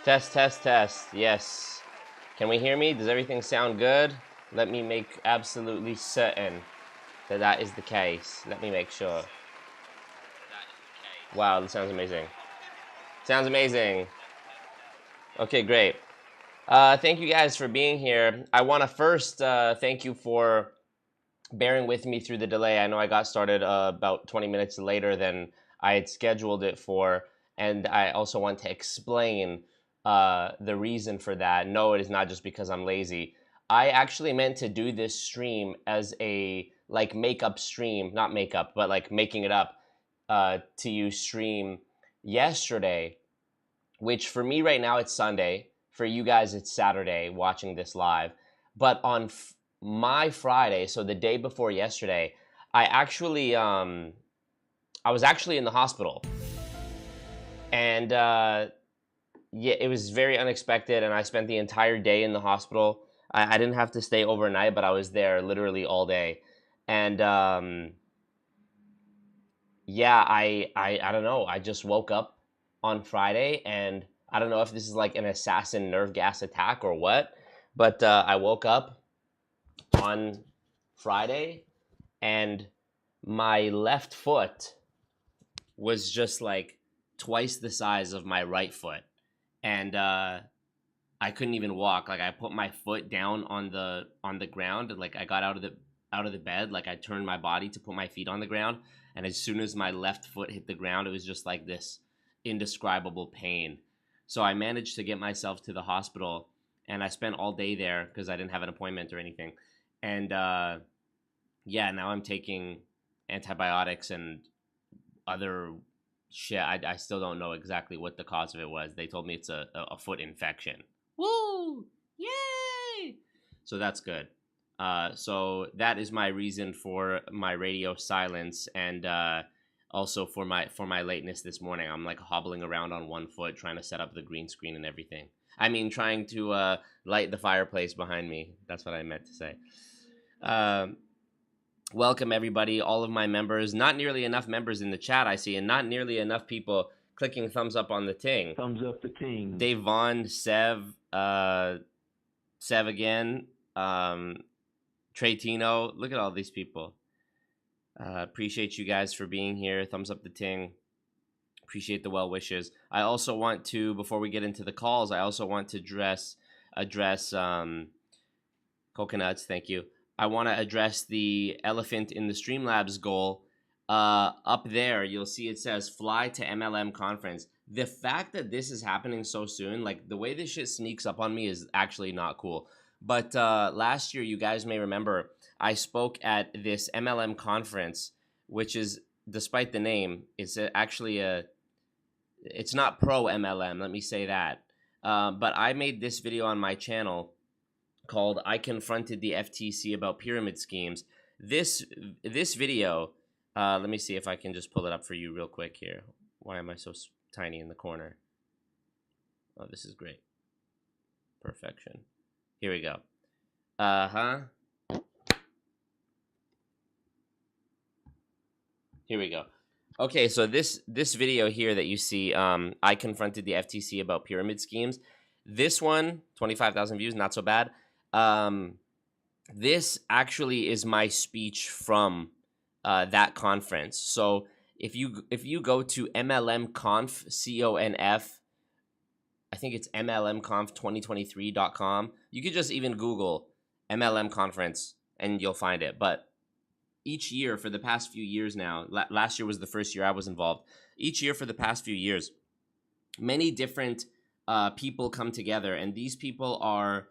Test, test, test. Yes. Can we hear me? Does everything sound good? Let me make absolutely certain that that is the case. Let me make sure. Wow, this sounds amazing. Sounds amazing. Okay, great. Thank you guys for being here. I want to first thank you for bearing with me through the delay. I know I got started about 20 minutes later than I had scheduled it for, and I also want to explain the reason for that. No, it is not just because I'm lazy. I actually meant to do this stream as a like makeup stream, not makeup, but like making it up to you stream yesterday, which for me right now it's Sunday. For you guys it's Saturday watching this live. But on my Friday, so the day before yesterday, I was actually in the hospital, and yeah, it was very unexpected, and I spent the entire day in the hospital. I didn't have to stay overnight, but I was there literally all day, and yeah, I don't know. I just woke up on Friday, and I don't know if this is like an assassin nerve gas attack or what, but I woke up on Friday, and my left foot was just like twice the size of my right foot, and I couldn't even walk. Like I put my foot down on the ground, and like I got out of the bed, like I turned my body to put my feet on the ground, and as soon as my left foot hit the ground, it was just like this indescribable pain. So I managed to get myself to the hospital, and I spent all day there because I didn't have an appointment or anything. And yeah, now I'm taking antibiotics and other shit. I still don't know exactly what the cause of it was. They told me it's a foot infection. Woo! Yay! So that's good. So that is my reason for my radio silence, and also for my lateness this morning. I'm like hobbling around on one foot trying to set up the green screen and everything. I mean, trying to light the fireplace behind me. That's what I meant to say. Welcome everybody, all of my members. Not nearly enough members in the chat, I see, and not nearly enough people clicking thumbs up on the ting. Thumbs up the ting. Dave Vaughn, Sev again, Treytino. Look at all these people. Appreciate you guys for being here. Thumbs up the ting. Appreciate the well wishes. I also want to, before we get into the calls, I also want to address coconuts. Thank you. I want to address the elephant in the Streamlabs goal. Up there, you'll see it says fly to MLM Conference. The fact that this is happening so soon, like the way this shit sneaks up on me is actually not cool. But last year, you guys may remember, I spoke at this MLM conference, which is, despite the name, it's actually it's not pro MLM, let me say that. But I made this video on my channel called I Confronted the FTC About Pyramid Schemes. This video, let me see if I can just pull it up for you real quick here. Why am I so tiny in the corner? Oh, this is great. Perfection. Here we go. Here we go. Okay, so this video here that you see, I confronted the FTC about pyramid schemes. This one, 25,000 views, not so bad. This actually is my speech from that conference. So if you go to MLM Conf, CONF, I think it's MLMconf2023.com. You could just even Google MLM conference and you'll find it. But each year for the past few years now, last year was the first year I was involved. Each year for the past few years, many different people come together, and these people are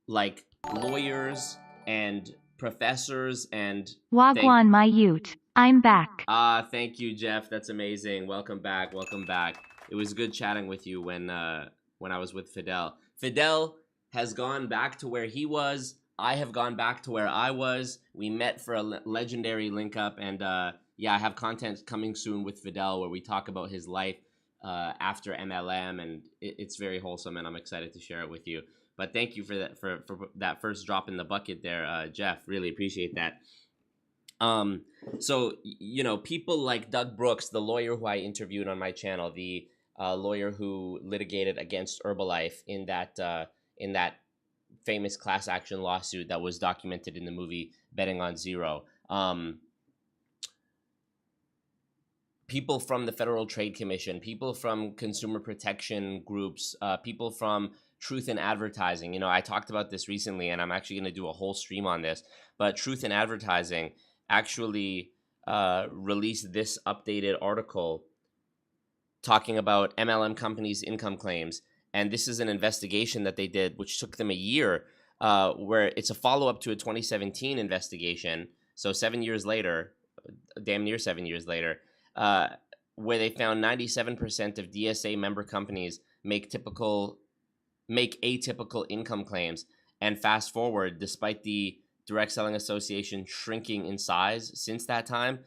like lawyers and professors and Wagwan my ute. I'm back. Thank you, Jeff. That's amazing. Welcome back. Welcome back. It was good chatting with you when I was with Fidel. Fidel has gone back to where he was. I have gone back to where I was. We met for a legendary link up, and yeah, I have content coming soon with Fidel where we talk about his life after MLM, and it's very wholesome, and I'm excited to share it with you. But thank you for that for that first drop in the bucket there, Jeff. Really appreciate that. So, you know, people like Doug Brooks, the lawyer who I interviewed on my channel, the lawyer who litigated against Herbalife in that famous class action lawsuit that was documented in the movie Betting on Zero. People from the Federal Trade Commission, people from consumer protection groups, people from Truth in Advertising. I talked about this recently, and I'm actually going to do a whole stream on this. But Truth in Advertising actually released this updated article talking about MLM companies' income claims. And this is an investigation that they did, which took them a year, where it's a follow-up to a 2017 investigation. So 7 years later, damn near 7 years later, where they found 97% of DSA member companies make atypical income claims. And fast forward, despite the Direct Selling Association shrinking in size since that time,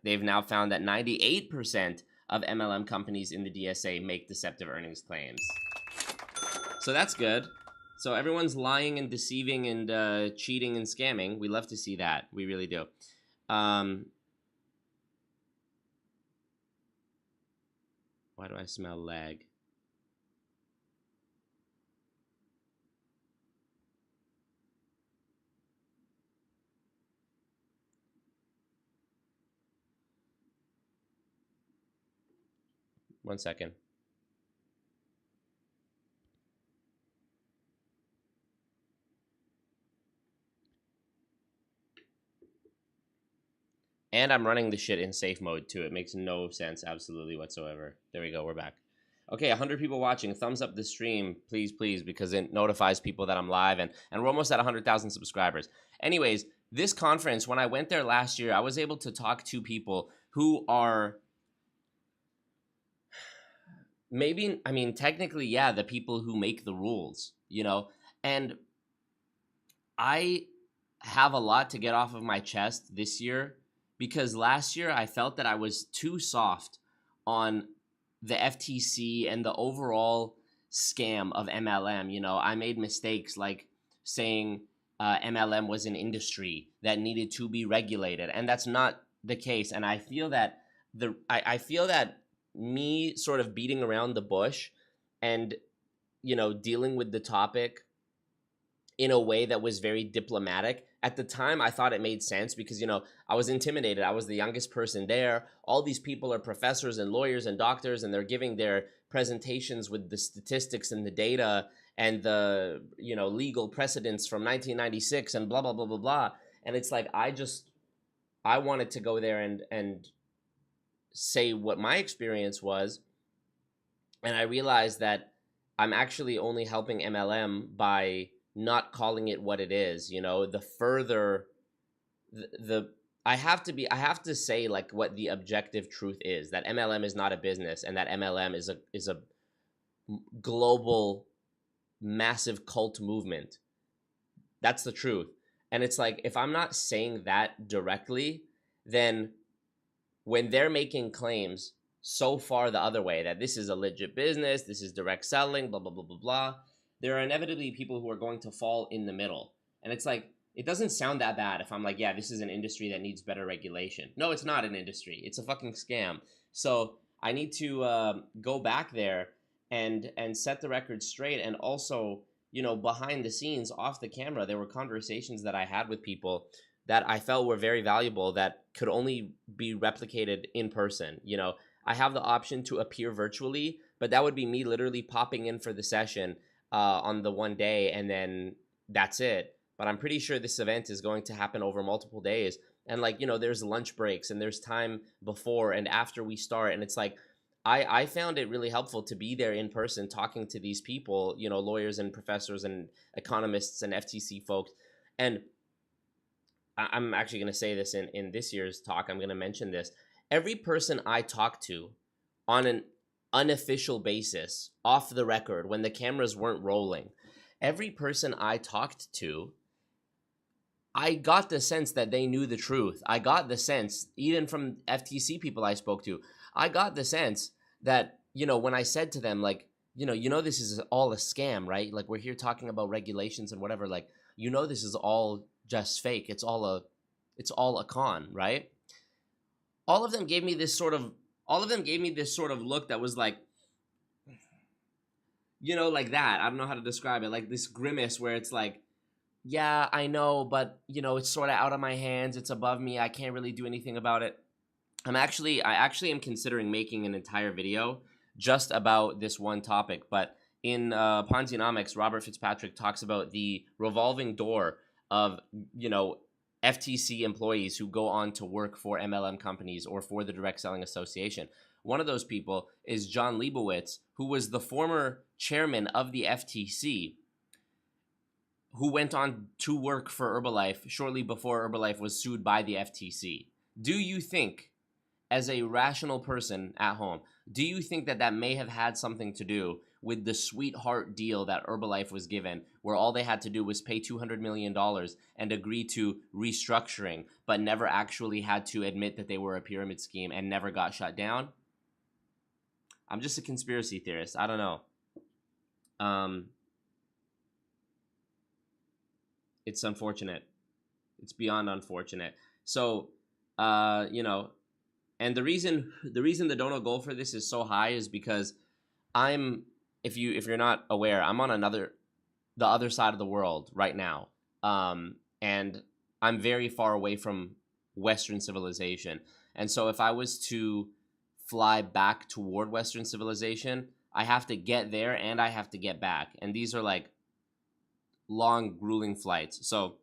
they've now found that 98% of MLM companies in the DSA make deceptive earnings claims. So that's good. So everyone's lying and deceiving and cheating and scamming. We love to see that. We really do. Why do I smell lag? One second. And I'm running the shit in safe mode too. It makes no sense absolutely whatsoever. There we go, we're back. Okay, 100 people watching. Thumbs up the stream, please, please, because it notifies people that I'm live, and we're almost at 100,000 subscribers. Anyways, this conference, when I went there last year, I was able to talk to people who are maybe, I mean, technically, yeah, the people who make the rules, and I have a lot to get off of my chest this year, because last year I felt that I was too soft on the FTC and the overall scam of MLM. I made mistakes like saying MLM was an industry that needed to be regulated, and that's not the case. And I feel that I feel that me sort of beating around the bush and dealing with the topic in a way that was very diplomatic. At the time, I thought it made sense because, I was intimidated. I was the youngest person there. All these people are professors and lawyers and doctors, and they're giving their presentations with the statistics and the data and the, legal precedents from 1996 and blah, blah, blah, blah, blah. And it's like, I wanted to go there and say what my experience was. And I realized that I'm actually only helping MLM by not calling it what it is. The further I have to say like what the objective truth is, that MLM is not a business, and that MLM is a global massive cult movement. That's the truth. And it's like, if I'm not saying that directly, then when they're making claims so far the other way, that this is a legit business, this is direct selling, blah, blah, blah, blah, blah, there are inevitably people who are going to fall in the middle. And it's like, it doesn't sound that bad if I'm like, yeah, this is an industry that needs better regulation. No, it's not an industry. It's a fucking scam. So I need to go back there and set the record straight. And also, behind the scenes, off the camera, there were conversations that I had with people that I felt were very valuable that could only be replicated in person. I have the option to appear virtually, but that would be me literally popping in for the session on the one day, and then that's it. But I'm pretty sure this event is going to happen over multiple days. And there's lunch breaks and there's time before and after we start. And it's like, I found it really helpful to be there in person talking to these people, lawyers and professors and economists and FTC folks. And I'm actually going to say this in this year's talk. I'm going to mention this. Every person I talk to on an unofficial basis, off the record, when the cameras weren't rolling, every person I talked to, I got the sense that they knew the truth. I got the sense, even from FTC people I spoke to, I got the sense that, when I said to them, like, this is all a scam, right? Like, we're here talking about regulations and whatever, like, this is all just fake. It's all a con, right? All of them gave me this sort of look that was like, you know, like that. I don't know how to describe it. Like this grimace where it's like, yeah, I know, but you know, it's sort of out of my hands. It's above me. I can't really do anything about it. I actually am considering making an entire video just about this one topic. But in Ponzionomics, Robert Fitzpatrick talks about the revolving door of, you know, FTC employees who go on to work for MLM companies or for the Direct Selling Association. One of those people is John Leibowitz, who was the former chairman of the FTC, who went on to work for Herbalife shortly before Herbalife was sued by the FTC. Do you think, as a rational person at home, do you think that that may have had something to do with the sweetheart deal that Herbalife was given, where all they had to do was pay $200 million and agree to restructuring, but never actually had to admit that they were a pyramid scheme and never got shut down? I'm just a conspiracy theorist. I don't know. It's unfortunate. It's beyond unfortunate. So, you know, and the reason the donor goal for this is so high is because if you're not aware, I'm on the other side of the world right now, and I'm very far away from Western civilization. And so if I was to fly back toward Western civilization, I have to get there and I have to get back, and these are like long, grueling flights. So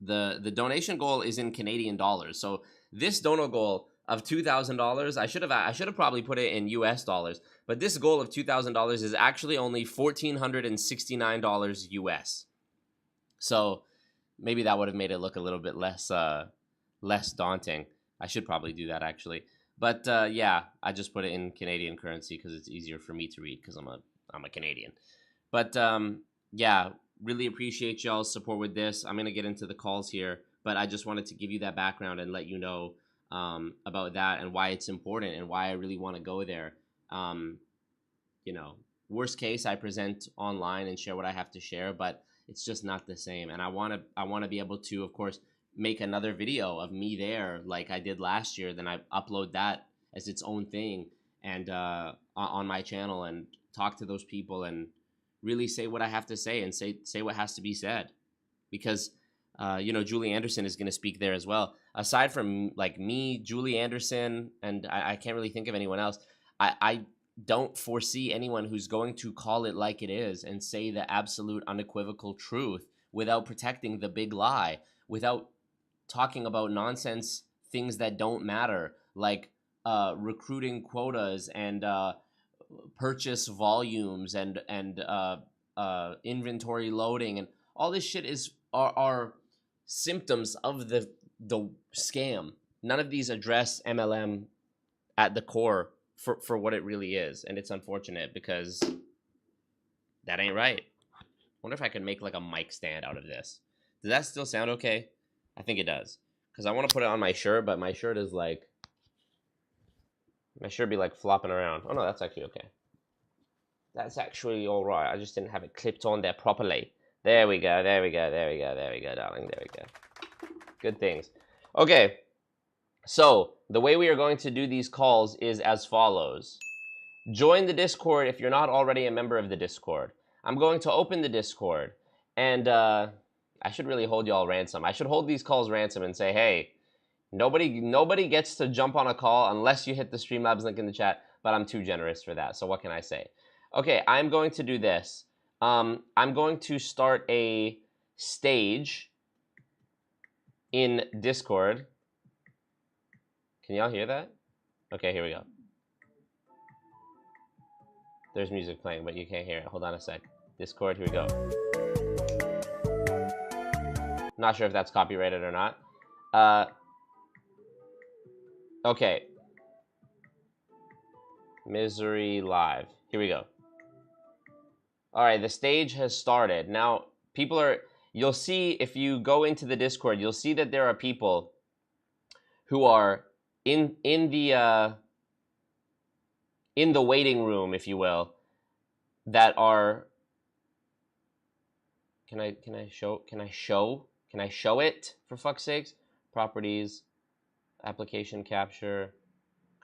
the donation goal is in Canadian dollars. So this donor goal of $2,000, I should have probably put it in US dollars, but this goal of $2,000 is actually only $1,469 US. So maybe that would have made it look a little bit less daunting. I should probably do that actually. But yeah, I just put it in Canadian currency because it's easier for me to read because I'm a Canadian. But yeah, really appreciate y'all's support with this. I'm gonna get into the calls here, but I just wanted to give you that background and let you know about that and why it's important and why I really want to go there. You know, worst case, I present online and share what I have to share, but it's just not the same. And I want to be able to, of course, make another video of me there like I did last year. Then I upload that as its own thing and on my channel and talk to those people and really say what I have to say and say what has to be said, because you know, Julie Anderson is going to speak there as well. Aside from like me, Julie Anderson, and I can't really think of anyone else. I don't foresee anyone who's going to call it like it is and say the absolute unequivocal truth without protecting the big lie, without talking about nonsense things that don't matter, like recruiting quotas and purchase volumes and inventory loading, and all this shit are symptoms of the scam. None of these address MLM at the core for what it really is, and it's unfortunate because that ain't right. Wonder if I could make like a mic stand out of this. Does that still sound okay? I think it does, because I want to put it on my shirt, but my shirt is like, my shirt be like flopping around. Oh no, that's actually okay. That's actually all right. I just didn't have it clipped on there properly. There we go, there we go, there we go, there we go, darling, there we go. Good things. Okay, so the way we are going to do these calls is as follows. Join the Discord if you're not already a member of the Discord. I'm going to open the Discord, and I should really hold y'all ransom. I should hold these calls ransom and say, hey, nobody gets to jump on a call unless you hit the Streamlabs link in the chat, but I'm too generous for that, so what can I say? Okay, I'm going to do this. I'm going to start a stage in Discord. Can y'all hear that? Okay, here we go. There's music playing, but you can't hear it. Hold on a sec. Discord, here we go. Not sure if that's copyrighted or not. Okay. Misery live. Here we go. All right, the stage has started. Now, people are, you'll see if you go into the Discord, you'll see that there are people who are in the waiting room, if you will, that are, can I show it, for fuck's sakes? Properties, application capture,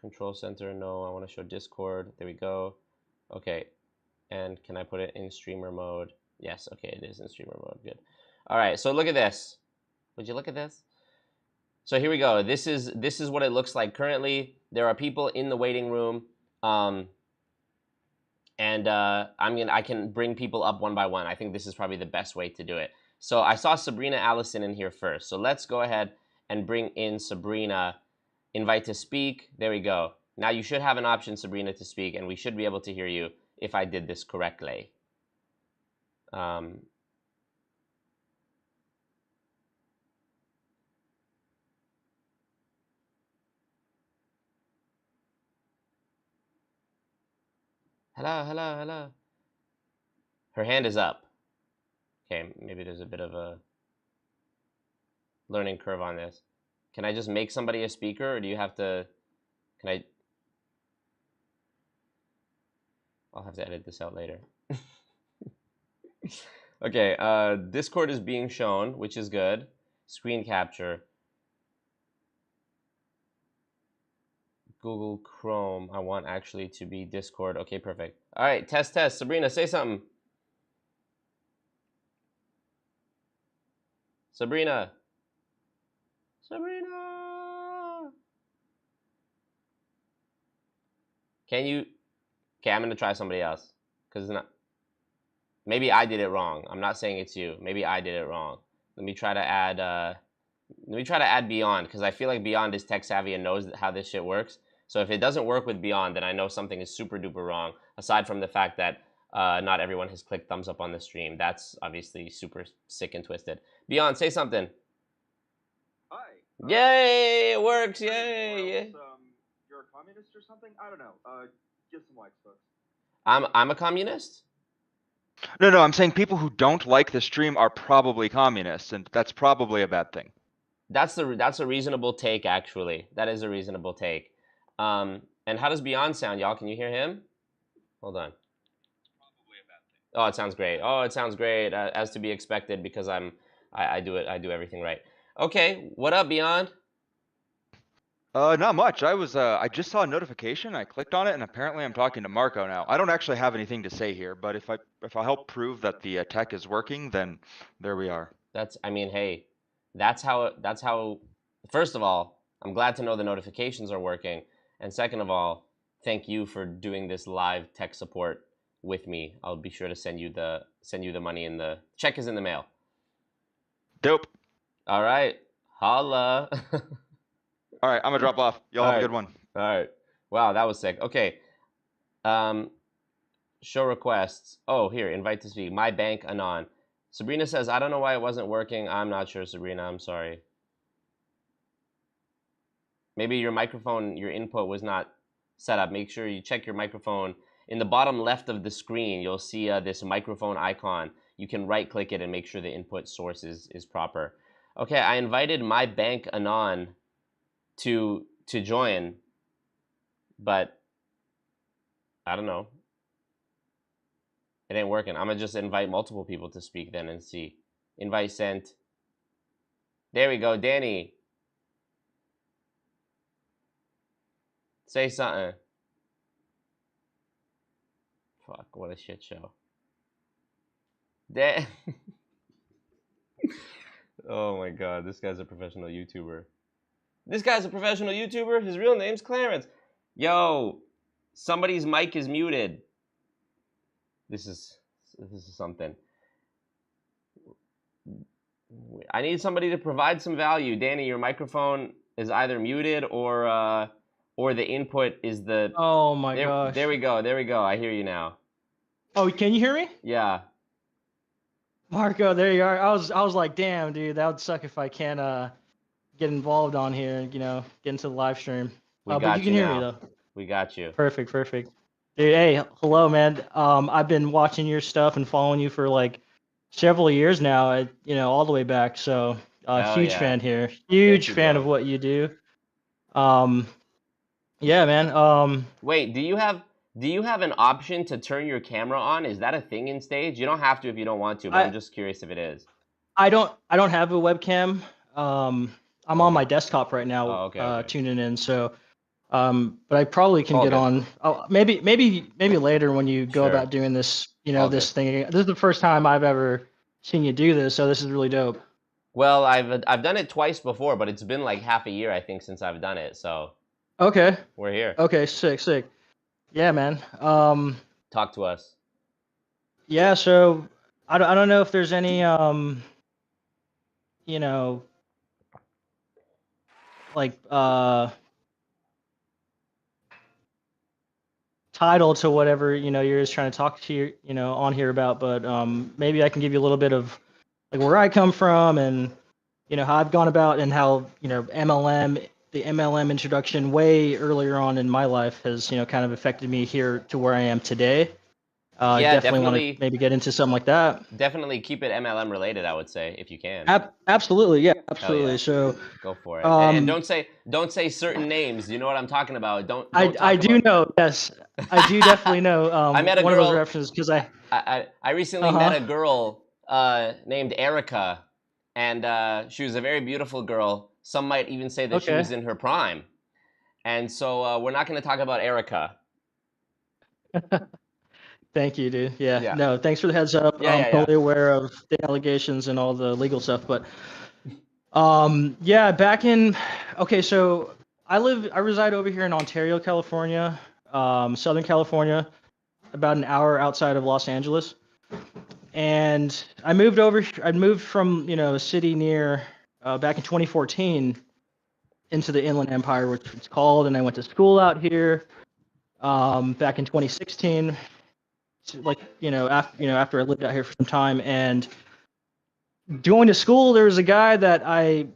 control center, no, I want to show Discord. There we go. Okay. And can I put it in streamer mode? Yes, okay, it is in streamer mode. Good. All right, so look at this. Would you look at this? So here we go. This is what it looks like currently. There are people in the waiting room, and I can bring people up one by one. I think this is probably the best way to do it. So I saw Sabrina Allison in here first. So let's go ahead and bring in Sabrina. Invite to speak. There we go. Now you should have an option, Sabrina, to speak, and we should be able to hear you if I did this correctly. Hello, hello, hello. Her hand is up. Okay, maybe there's a bit of a learning curve on this. Can I just make somebody a speaker, or do you have to, I'll have to edit this out later. Okay, Discord is being shown, which is good. Screen capture. Google Chrome, I want actually to be Discord. Okay, perfect. All right, test. Sabrina, say something. Sabrina. Can you? Okay, I'm gonna try somebody else because it's not. Maybe I did it wrong. I'm not saying it's you. Maybe I did it wrong. Let me try to add. Beyond, because I feel like Beyond is tech savvy and knows how this shit works. So if it doesn't work with Beyond, then I know something is super duper wrong. Aside from the fact that not everyone has clicked thumbs up on the stream. That's obviously super sick and twisted. Beyond, say something. Hi. Yay! It works! Yay! You're a communist or something? I don't know. Give some likes, folks. I'm a communist? No, I'm saying people who don't like the stream are probably communists, and that's probably a bad thing. That's a reasonable take, actually. That is a reasonable take. And how does Beyond sound, y'all? Can you hear him? Hold on. Probably a bad thing. Oh, it sounds great. Oh, it sounds great, as to be expected, because I do everything right. Okay, what up, Beyond? Not much. I just saw a notification. I clicked on it, and apparently I'm talking to Marco now. I don't actually have anything to say here, but if I help prove that the tech is working, then there we are. Hey, that's how. First of all, I'm glad to know the notifications are working, and second of all, thank you for doing this live tech support with me. I'll be sure to send you the money in the check is in the mail. Dope. All right, holla. All right, I'm gonna drop off. Y'all have a good one. All right. Wow, that was sick. Okay. Show requests. Oh, here, invite to speak. My bank anon. Sabrina says, I don't know why it wasn't working. I'm not sure, Sabrina. I'm sorry. Maybe your microphone, your input was not set up. Make sure you check your microphone. In the bottom left of the screen, you'll see this microphone icon. You can right click it and make sure the input source is proper. Okay, I invited my bank anon to join, but I don't know. It ain't working. I'm gonna just invite multiple people to speak then and see. Invite sent. There we go, Danny. Say something. Fuck, what a shit show. Oh my god, this guy's a professional YouTuber. His real name's Clarence. Yo, somebody's mic is muted. This is something. I need somebody to provide some value. Danny, your microphone is either muted or the input is the. Oh my gosh. There we go. I hear you now. Oh, can you hear me? Yeah. Marco, there you are. I was like, damn, dude, that would suck if I can't get involved on here, get into the live stream. But you can hear me though. We got you. Perfect. Dude, hey, hello, man. I've been watching your stuff and following you for like several years now, all the way back. So, huge fan here. Huge fan of what you do. Yeah, man. Wait, do you have an option to turn your camera on? Is that a thing in Stage? You don't have to if you don't want to, but I'm just curious if it is. I don't have a webcam. I'm on my desktop right now, tuning in. So, But I probably can All get good. on. Oh, maybe later when you go Sure. about doing this. All This good. thing. This is the first time I've ever seen you do this, so this is really dope. Well, I've done it twice before, but it's been like half a year, I think, since I've done it. So Okay. we're here. Okay. Sick. Yeah, man. Talk to us. Yeah. So I don't know if there's any like title to whatever you're just trying to talk to on here about, but maybe I can give you a little bit of like where I come from and how I've gone about and how the MLM introduction way earlier on in my life has kind of affected me here to where I am today. I Yeah, definitely want to maybe get into something like that. Definitely keep it MLM related, I would say, if you can. Absolutely, yeah, Hell absolutely. yeah. So Go for it. And don't say certain names. You know what I'm talking about. Don't talk I do about... know. Yes, I do definitely know. I met a one girl, of those references because I recently met a girl named Erica, and she was a very beautiful girl. Some might even say that she was in her prime. And so we're not going to talk about Erica. Thank you, dude. Yeah. No, thanks for the heads up. I'm totally aware of the allegations and all the legal stuff, but back in so I reside over here in Ontario, California, Southern California, about an hour outside of Los Angeles. And I moved from, a city near back in 2014 into the Inland Empire, which it's called, and I went to school out here back in 2016. After I lived out here for some time, and going to school, there was a guy that I,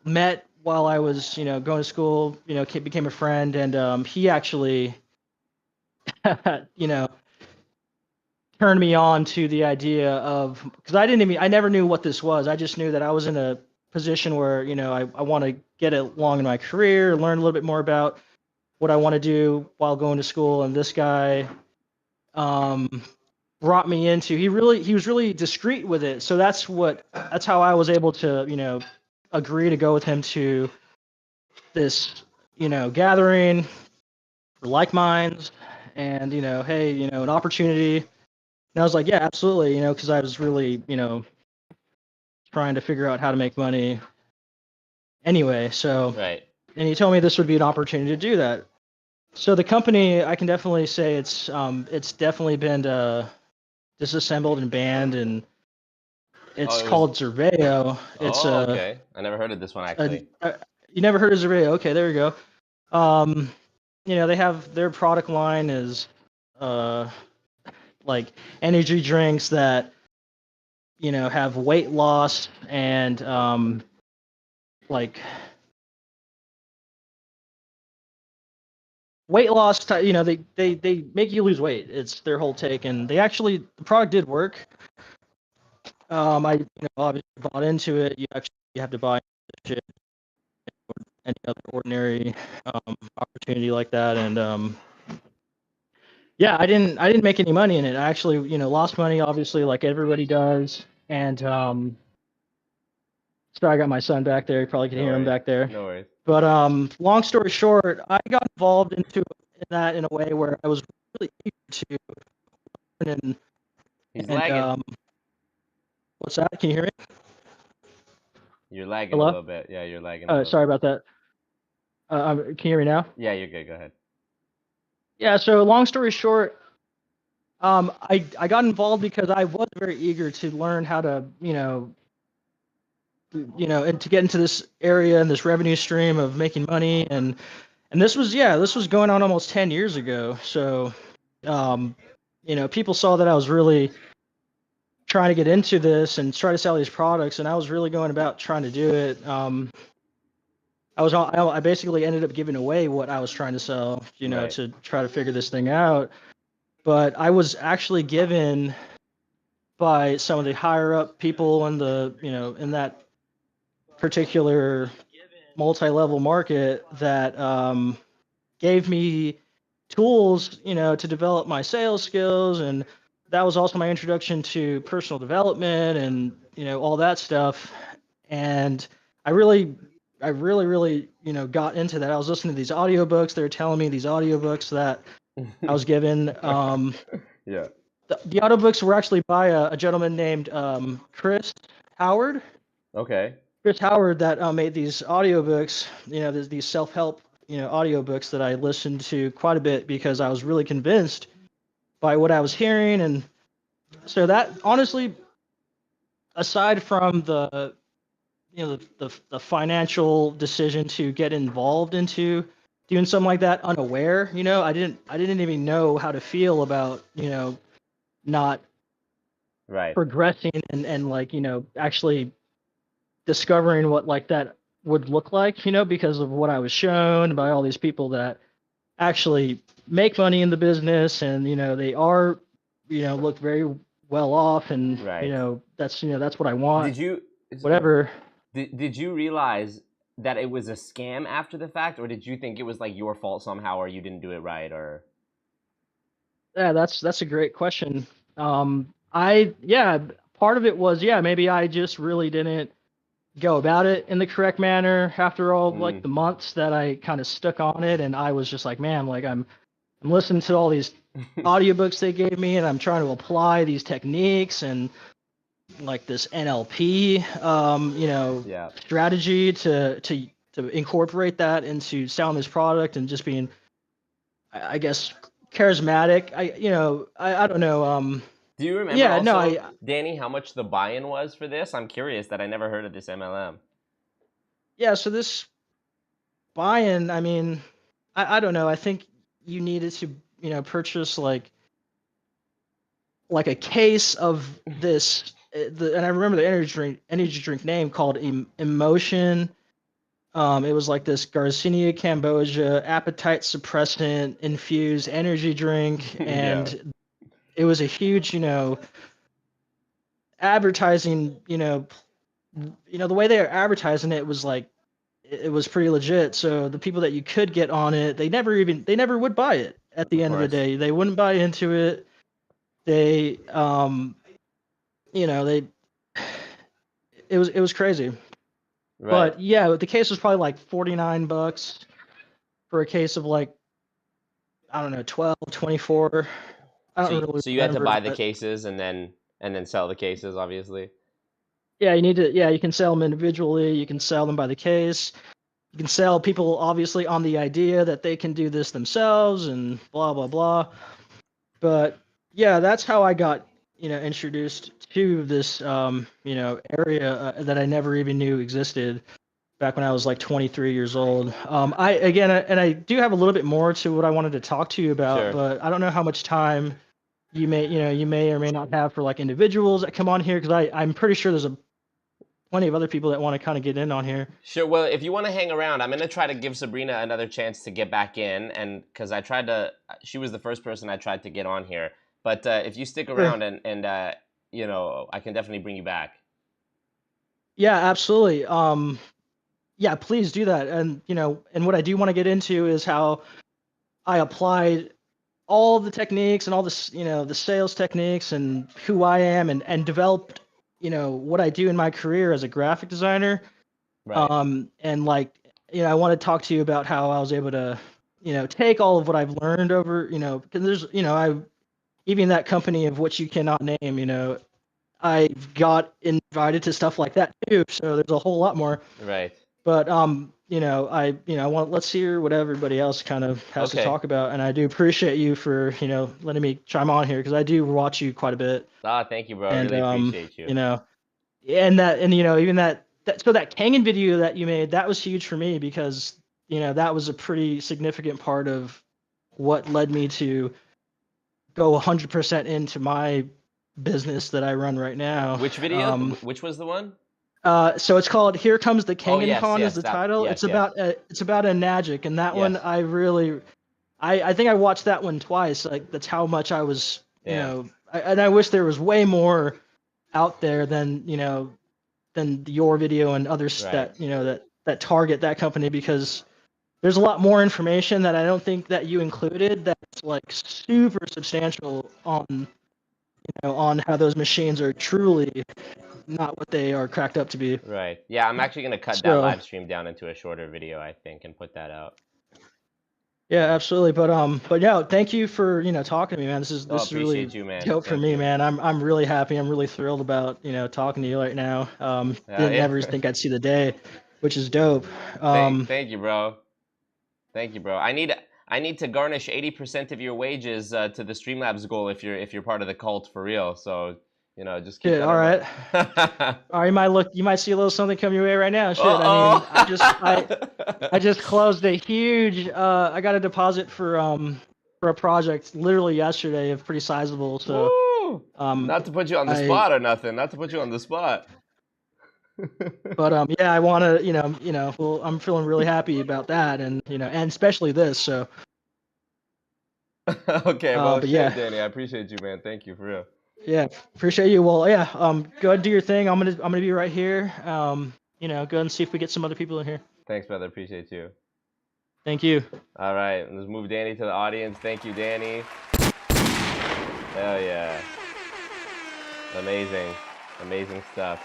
met while I was, going to school, became a friend, and he actually, turned me on to the idea of, because I never knew what this was. I just knew that I was in a position where, I want to get along in my career, learn a little bit more about what I want to do while going to school. And this guy, brought me into, he was really discreet with it. So that's how I was able to, agree to go with him to this, gathering for like minds and, hey, an opportunity. And I was like, yeah, absolutely, because I was really, trying to figure out how to make money anyway. So, Right. And he told me this would be an opportunity to do that. So the company, I can definitely say it's definitely been disassembled and banned, and it's called Zerveo. It's okay. I never heard of this one actually. You never heard of Zerveo? Okay, there we go. They have their product line is like energy drinks that have weight loss and like weight loss. They make you lose weight. It's their whole take, and the product did work. I obviously bought into it. You have to buy shit, any other ordinary opportunity like that, and I didn't make any money in it. I actually lost money, obviously, like everybody does, and sorry, I got my son back there. You probably can hear him back there. No worries. But long story short, I got involved into that in a way where I was really eager to learn. He's lagging. What's that? Can you hear me? You're lagging a little bit. Yeah, you're lagging. Sorry about that. Can you hear me now? Yeah, you're good. Go ahead. Yeah. So long story short, I got involved because I was very eager to learn how to and to get into this area and this revenue stream of making money, and this was going on almost 10 years ago. So people saw that I was really trying to get into this and try to sell these products, and I was really going about trying to do it. I basically ended up giving away what I was trying to sell, Right. to try to figure this thing out. But I was actually given by some of the higher up people in the, in that particular multi-level market that gave me tools, to develop my sales skills. And that was also my introduction to personal development and, all that stuff. And I really I really, got into that. I was listening to these audiobooks. They were telling me these audiobooks that I was given. Yeah. The audiobooks were actually by a gentleman named Chris Howard. Okay. Chris Howard that made these audiobooks, these self-help, audiobooks that I listened to quite a bit because I was really convinced by what I was hearing. And so that, honestly, aside from the financial decision to get involved into doing something like that unaware, I didn't even know how to feel about, not Right. progressing and like, actually discovering what like that would look like, because of what I was shown by all these people that actually make money in the business and, they are, look very well off and, Right. That's what I want. Did you Whatever. Did you realize that it was a scam after the fact, or did you think it was like your fault somehow, or you didn't do it right, or? Yeah, that's a great question. Part of it was, maybe I just really didn't go about it in the correct manner after all like the months that I kind of stuck on it, and I was just like, man, like I'm listening to all these audiobooks they gave me, and I'm trying to apply these techniques and like this NLP, strategy to incorporate that into selling this product and just being, I guess, charismatic. I don't know. Do you remember Danny, how much the buy-in was for this? I'm curious that I never heard of this MLM. Yeah, so this buy-in, I mean, I don't know. I think you needed to, purchase like a case of this. And I remember the energy drink name called Emotion. It was like this Garcinia Cambogia appetite suppressant infused energy drink, and it was a huge, advertising. The way they were advertising it was like it was pretty legit. So the people that you could get on it, they never would buy it. At the end of the day, they wouldn't buy into it. They, it was crazy. Right. But yeah, the case was probably like $49 for a case of like, I don't know, 12, 24. So you had to buy the cases and then sell the cases, obviously. Yeah, you can sell them individually. You can sell them by the case. You can sell people obviously on the idea that they can do this themselves and blah, blah, blah. But yeah, that's how I got, introduced to this, area that I never even knew existed back when I was like 23 years old. I do have a little bit more to what I wanted to talk to you about, but I don't know how much time you may or may not have for like individuals that come on here, because I'm pretty sure there's plenty of other people that want to kind of get in on here. Sure. Well, if you want to hang around, I'm going to try to give Sabrina another chance to get back in, and because she was the first person I tried to get on here. But if you stick around and I can definitely bring you back. Yeah, absolutely. Yeah, please do that. And and what I do want to get into is how I applied all the techniques and all this, the sales techniques and who I am and developed, what I do in my career as a graphic designer. Right. And like, I want to talk to you about how I was able to, take all of what I've learned over, because there's, even that company of which you cannot name, I got invited to stuff like that too. So there's a whole lot more. Right. But let's hear what everybody else kind of has to talk about, and I do appreciate you for letting me chime on here, because I do watch you quite a bit. Thank you, bro. I really appreciate you. Even that Kangen video that you made, that was huge for me, because that was a pretty significant part of what led me to go 100% into my business that I run right now. Which video? Which was the one? So it's called "Here Comes the Kangen Con" is the title. It's about a Nagic, and that one I think I watched that one twice. Like, that's how much I was, and I wish there was way more out there than your video and others that that target that company, because there's a lot more information that I don't think that you included that's like super substantial on on how those machines are truly not what they are cracked up to be. Right. Yeah, I'm actually gonna cut that live stream down into a shorter video, I think, and put that out. Yeah, absolutely. But yeah, thank you for talking to me, man. This is really you, man. dope for me, man. I'm really happy. I'm really thrilled about talking to you right now. Didn't never think I'd see the day, which is dope. Thank you, bro. Thank you, bro. I need to garnish 80% of your wages to the Streamlabs goal if you're part of the cult for real. So just keep. All right. All right, you might see a little something come your way right now. Shit, I mean, I just closed a huge. I got a deposit for a project literally yesterday of pretty sizable. So, not to put you on the spot or nothing. Not to put you on the spot. But yeah, I want to, well, I'm feeling really happy about that, and and especially this. So. Okay, well, but yeah, Danny, I appreciate you, man. Thank you for real. Yeah, appreciate you. Well, yeah, go ahead, do your thing. I'm gonna be right here. Go ahead and see if we get some other people in here. Thanks, brother. Appreciate you. Thank you. All right, let's move Danny to the audience. Thank you, Danny. Hell yeah. Amazing stuff.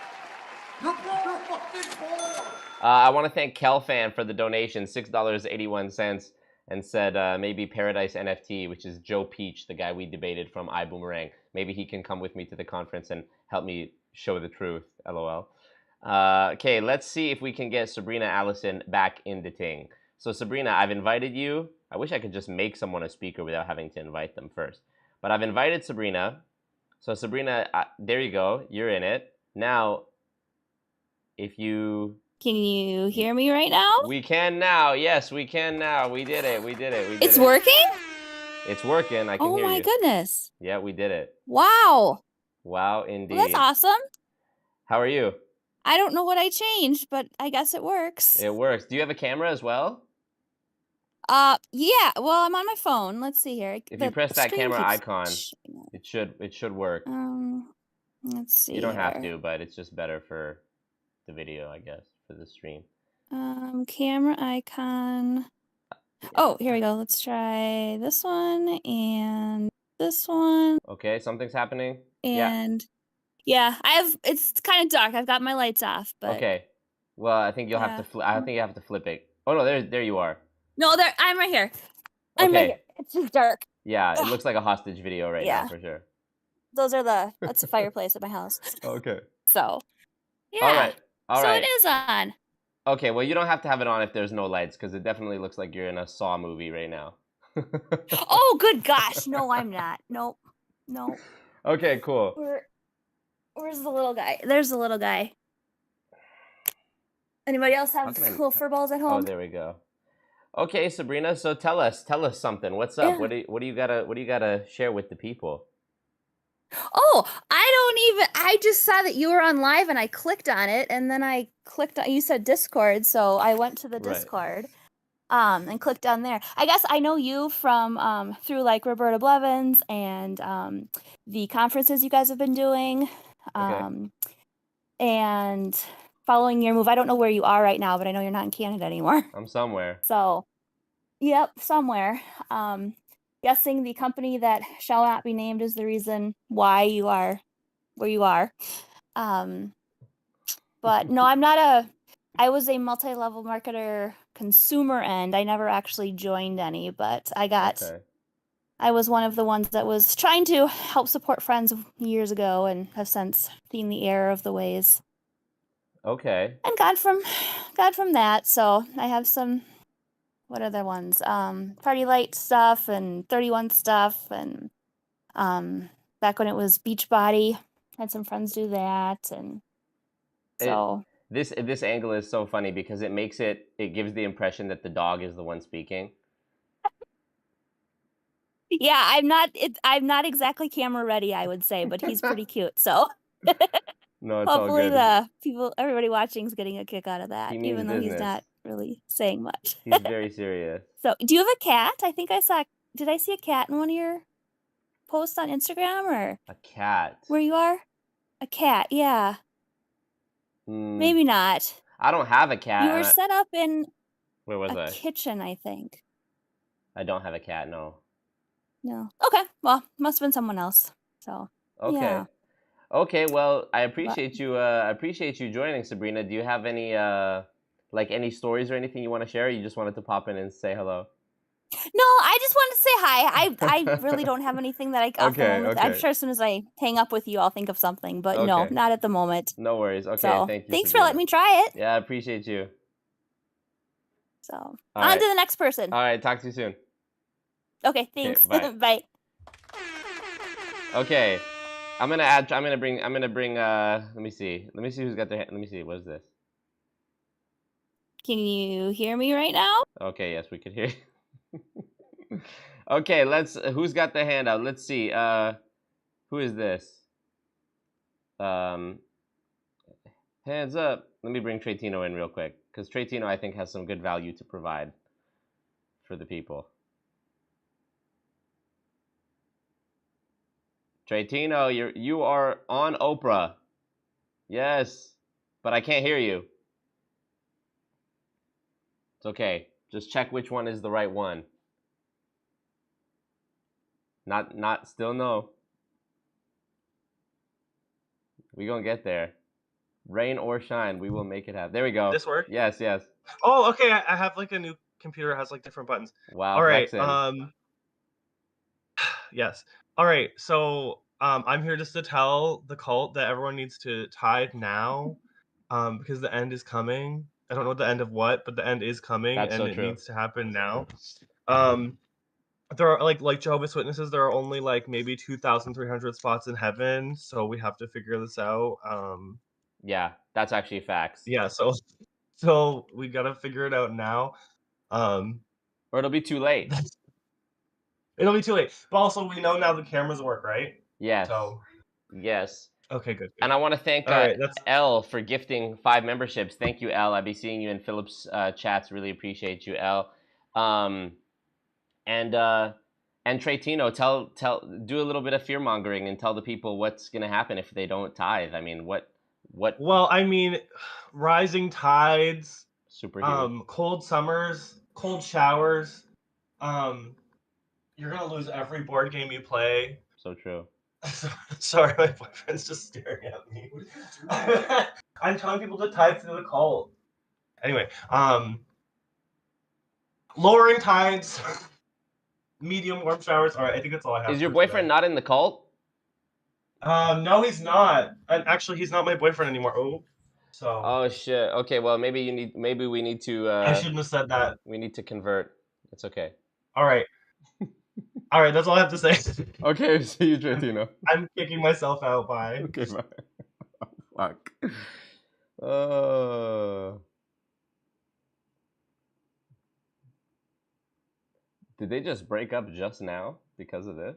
I want to thank Kelfan for the donation, $6.81, and said maybe Paradise NFT, which is Joe Peach, the guy we debated from iBoomerang. Maybe he can come with me to the conference and help me show the truth, LOL. Okay, let's see if we can get Sabrina Allison back in the ting. So Sabrina, I've invited you. I wish I could just make someone a speaker without having to invite them first. But I've invited Sabrina. So Sabrina, there you go. You're in it. Now, if you... Can you hear me right now? We can now. Yes, we can now. We did it. It's working? It's working. I can hear you. Oh my goodness. Yeah, we did it. Wow. Wow, indeed. Well, that's awesome. How are you? I don't know what I changed, but I guess it works. It works. Do you have a camera as well? Yeah. Well, I'm on my phone. Let's see here. If you press that camera icon, it should work. Let's see. You don't have to, but it's just better for the video, I guess, for the stream. Camera icon. Oh, here we go. Let's try this one and this one. Okay, something's happening. And yeah, it's kind of dark. I've got my lights off, but okay. Well, I think you'll have to I think you have to flip it. Oh no, there you are. No, I'm right here. I'm right here. It's just dark. Yeah, it looks like a hostage video right now for sure. That's a fireplace at my house. Okay. So, yeah. All right. So it is on. Okay, well, you don't have to have it on if there's no lights, because it definitely looks like you're in a Saw movie right now. Oh, good gosh. No, I'm not. Nope. Okay, cool. Where's the little guy? There's the little guy. Anybody else have little fur balls at home? Oh, there we go. Okay, Sabrina, so tell us something. What's up? Yeah. What do you gotta share with the people? Oh, I just saw that you were on live and I clicked on it, and then I clicked on, you said Discord, so I went to the Discord and clicked on there. I guess I know you from through like Roberta Blevins and the conferences you guys have been doing. And following your move. I don't know where you are right now, but I know you're not in Canada anymore. I'm somewhere. So, yep, somewhere. Guessing the company that shall not be named is the reason why you are where you are. But no, I was a multi-level marketer consumer end. I never actually joined any, but I was one of the ones that was trying to help support friends years ago and have since seen the error of the ways. Okay. And got from that. So I have some, what other ones? Party Light stuff and 31 stuff, and back when it was Beachbody, had some friends do that, and so this angle is so funny because it gives the impression that the dog is the one speaking. Yeah, I'm not exactly camera ready, I would say, but he's pretty cute. So no, it's hopefully all good. everybody watching is getting a kick out of that, even though business. He's not really saying much. He's very serious. So, do you have a cat? I think did I see a cat in one of your posts on Instagram, or a cat? Where you are? A cat, yeah. Maybe not. I don't have a cat. You were set up in a kitchen, I think. I don't have a cat, no. No. Okay. Well, must have been someone else. So. Okay. Yeah. Okay, well, I appreciate you. I appreciate you joining, Sabrina. Do you have any like any stories or anything you want to share? Or you just wanted to pop in and say hello. No, I just wanted to say hi. I really don't have anything that I off the Okay, moment. I'm okay. sure as soon as I hang up with you, I'll think of something. But no, Okay. not at the moment. No worries. Okay, So thank you, thanks for Sabrina. letting me try it. Yeah, I appreciate you. So All on right. to the next person. All right, talk to you soon. Okay, thanks. bye. Bye. Okay. I'm gonna bring let me see who's got their hand. Let me see, what is this? Can you hear me right now? Okay, yes, we could hear you. Okay, who's got their hand out? Let's see. Who is this? Hands up. Let me bring Treytino in real quick, because Treytino, I think, has some good value to provide for the people. Treytino, you are on Oprah. Yes, but I can't hear you. It's okay. Just check which one is the right one. Still no. We gonna get there. Rain or shine, we will make it happen. There we go. This work? Yes, yes. Oh, okay. I have like a new computer that has like different buttons. Wow, All right. flexing. Yes. All right. So I'm here just to tell the cult that everyone needs to tithe now, because the end is coming. I don't know the end of what, but the end is coming, That's and so it true. needs to happen now. There are like Jehovah's Witnesses. There are only like maybe 2,300 spots in heaven, so we have to figure this out. Yeah, that's actually facts. Yeah. So we gotta figure it out now. Or it'll be too late. It'll be too late. But also, we know now the cameras work, right? Yes. So yes. Okay, good. And I want to thank All right, that's L for gifting 5 memberships. Thank you, L. I'll be seeing you in Philip's chats. Really appreciate you, L. And Treytino, do a little bit of fear mongering and tell the people what's gonna happen if they don't tithe. I mean, what? Well, I mean, rising tides, Superhuman. cold summers, cold showers. You're gonna lose every board game you play. So true. Sorry, my boyfriend's just staring at me. I'm telling people to tithe to the cult. Anyway, lowering tides, medium warm showers. All right, I think that's all I have. Is your boyfriend not in the cult? No, he's not. And actually, he's not my boyfriend anymore. Oh, so. Oh shit. Okay, well maybe we need to. I shouldn't have said that. We need to convert. It's okay. All right. All right, that's all I have to say. Okay, see you, Treytino. I'm kicking myself out. Bye. Okay, bye. Fuck. Did they just break up just now because of this?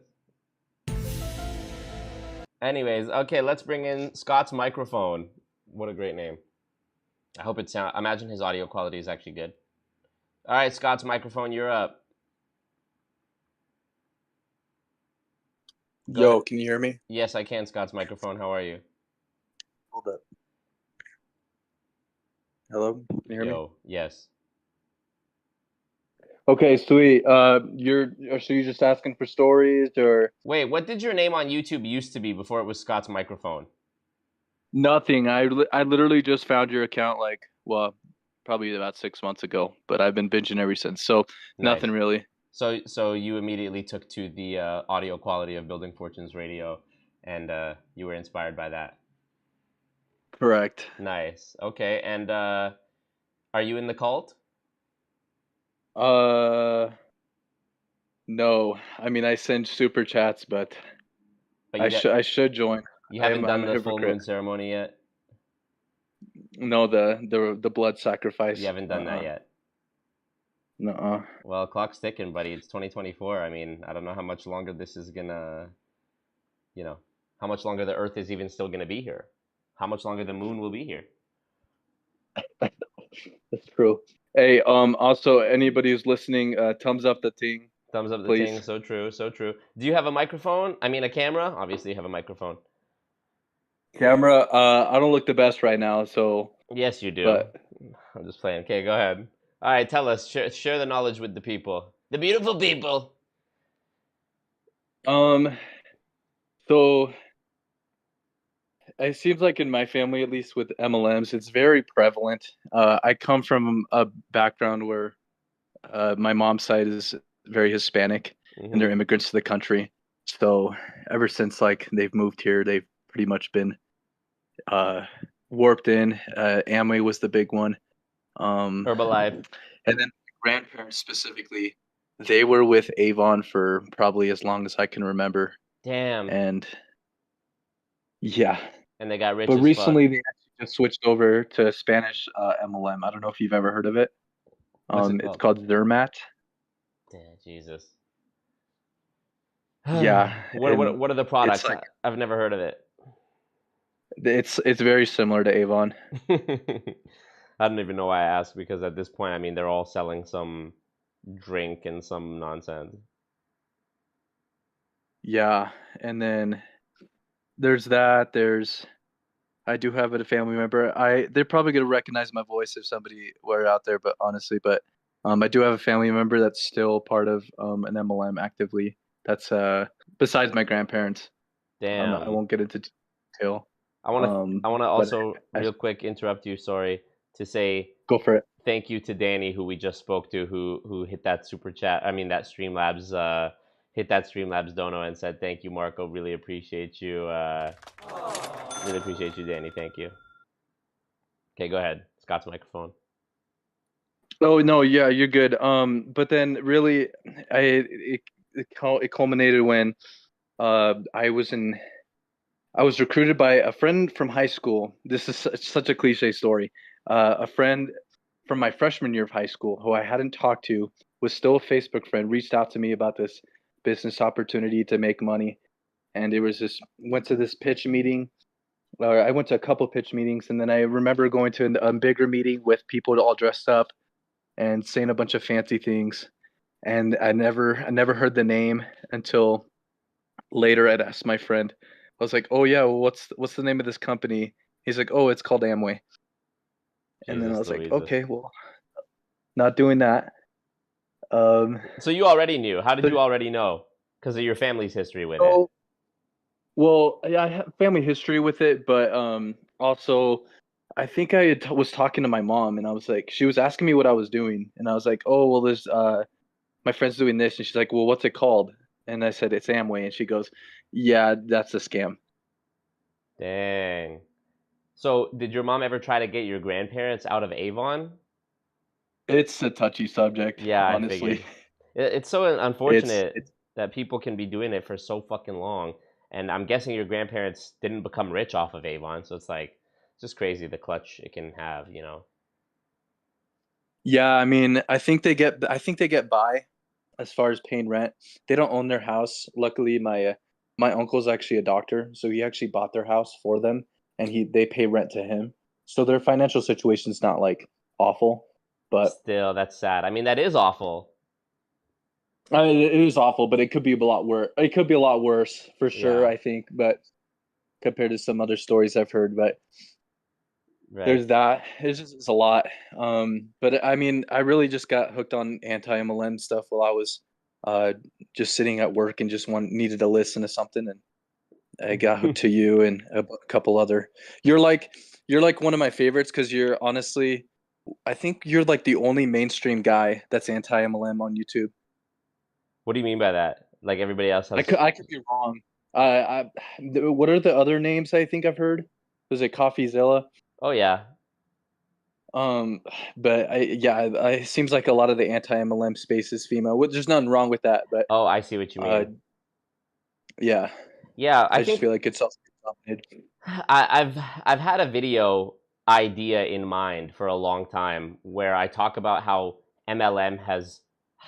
Anyways, okay, let's bring in Scott's microphone. What a great name. I hope it sounds. I imagine his audio quality is actually good. All right, Scott's microphone, you're up. Yo, can you hear me? Yes, I can, Scott's microphone. How are you? Hold up. Hello? Can you hear me? Yo, yes. Okay, sweet. You're just asking for stories or Wait, what did your name on YouTube used to be before it was Scott's microphone? nothing? I literally just found your account probably about 6 months ago, but I've been binging ever since. So nothing really. So you immediately took to the audio quality of Building Fortunes Radio, and you were inspired by that. Correct. Nice. Okay, and are you in the cult? No. I mean, I send super chats, but I should join. You haven't done the full moon ceremony yet? No, the blood sacrifice. You haven't done that yet? No. Well, clock's ticking, buddy. It's 2024. I mean, I don't know how much longer this is gonna, how much longer the Earth is even still gonna be here. How much longer the moon will be here. That's true. Hey, also anybody who's listening, thumbs up the thing. Thumbs up the please. thing. So true, so true. Do you have a microphone? I mean, a camera? Obviously, you have a microphone. Camera, I don't look the best right now, so. Yes, you do. But... I'm just playing. Okay, go ahead. All right, tell us. Share the knowledge with the people. The beautiful people. So it seems like in my family, at least with MLMs, it's very prevalent. I come from a background where my mom's side is very Hispanic, and they're immigrants to the country. So ever since like they've moved here, they've pretty much been warped in. Amway was the big one. Herbalife. And then grandparents specifically, they were with Avon for probably as long as I can remember. Damn. And yeah. And they got rich. But as recently fuck. they actually just switched over to Spanish MLM. I don't know if you've ever heard of it. It's called Zermatt. Damn, Jesus. Yeah. What are the products? Like, I've never heard of it. It's very similar to Avon. I don't even know why I asked, because at this point, I mean, they're all selling some drink and some nonsense. Yeah, and then there's that. I do have a family member. They're probably gonna recognize my voice if somebody were out there, but honestly, I do have a family member that's still part of an MLM actively. That's besides my grandparents. Damn. I won't get into detail. I want to also real quick interrupt you. Sorry, to say go for it. Thank you to Danny, who we just spoke to, who hit that super chat. I mean that Streamlabs hit that Streamlabs dono and said thank you, Marco. Really appreciate you. Really appreciate you, Danny. Thank you. Okay, go ahead. Scott's microphone. Oh no, yeah, you're good. But then really, it culminated when I was recruited by a friend from high school. This is such a cliche story. A friend from my freshman year of high school who I hadn't talked to, was still a Facebook friend, reached out to me about this business opportunity to make money. And it was went to this pitch meeting. I went to a couple pitch meetings, and then I remember going to a bigger meeting with people all dressed up and saying a bunch of fancy things. And I never heard the name until later. I'd asked my friend. I was like, "Oh yeah, well, what's the name of this company?" He's like, "Oh, it's called Amway." And then I was like, "Okay, well, not doing that." So you already knew. How did you already know? Because of your family's history with it. Well, I have family history with it, but also I think I was talking to my mom, and I was like, she was asking me what I was doing, and I was like, "Oh, well, there's my friend's doing this," and she's like, "Well, what's it called?" And I said, "It's Amway," and she goes, "Yeah, that's a scam." Dang. So did your mom ever try to get your grandparents out of Avon? It's a touchy subject. Yeah, honestly. It's so unfortunate that people can be doing it for so fucking long. And I'm guessing your grandparents didn't become rich off of Avon, so it's like just crazy the clutch it can have, you know. Yeah, I mean, I think they get by as far as paying rent. They don't own their house. Luckily, my uncle's actually a doctor, so he actually bought their house for them, and they pay rent to him. So their financial situation's not like awful, but still, that's sad. I mean, that is awful. I mean, it is awful, but it could be a lot worse. It could be a lot worse for sure, I think, but compared to some other stories I've heard, but there's that. It's a lot. But I mean, I really just got hooked on anti-MLM stuff while I was just sitting at work and just needed to listen to something, and I got hooked to you and a couple other. You're like one of my favorites because you're honestly, I think you're like the only mainstream guy that's anti-MLM on YouTube. What do you mean by that? Like everybody else has. I could be wrong. What are the other names I think I've heard? Was it coffeezilla? Oh yeah. But it seems like a lot of the anti-MLM space is female. There's nothing wrong with that, but oh, I see what you mean. Yeah. I just feel like it's self-dominated. I've had a video idea in mind for a long time where I talk about how MLM has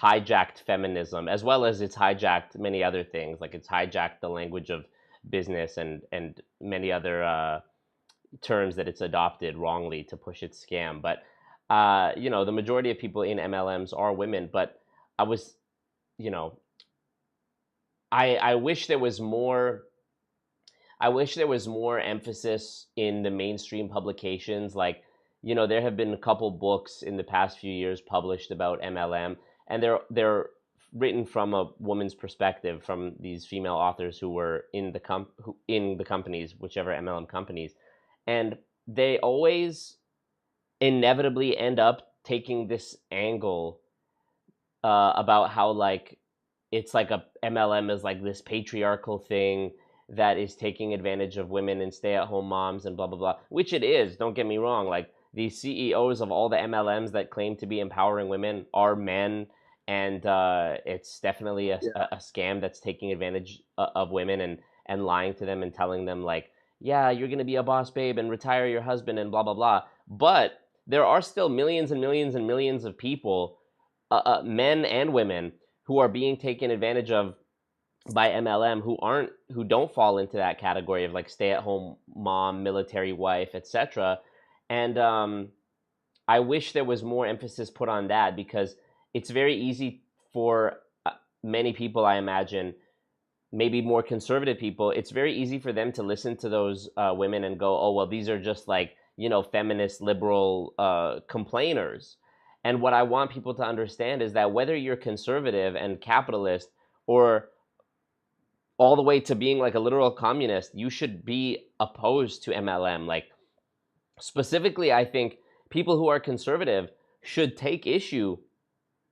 hijacked feminism, as well as it's hijacked many other things. Like it's hijacked the language of business and many other terms that it's adopted wrongly to push its scam. But you know, the majority of people in MLMs are women. But I was, you know, I wish there was more. I wish there was more emphasis in the mainstream publications. Like, you know, there have been a couple books in the past few years published about MLM, and they're written from a woman's perspective, from these female authors who were in the companies, whichever MLM companies, and they always inevitably end up taking this angle about how like it's like a MLM is like this patriarchal thing that is taking advantage of women and stay-at-home moms and blah blah blah, which it is. Don't get me wrong. Like the CEOs of all the MLMs that claim to be empowering women are men, and it's definitely a scam that's taking advantage of women and lying to them and telling them like, yeah, you're gonna be a boss babe and retire your husband and blah blah blah. But there are still millions and millions and millions of people, men and women, who are being taken advantage of by MLM who don't fall into that category of like stay-at-home mom, military wife, etc. And I wish there was more emphasis put on that, because it's very easy for many people, I imagine, maybe more conservative people, it's very easy for them to listen to those women and go, oh, well, these are just like, you know, feminist, liberal complainers. And what I want people to understand is that whether you're conservative and capitalist or all the way to being like a literal communist, you should be opposed to MLM. Like, specifically, I think people who are conservative should take issue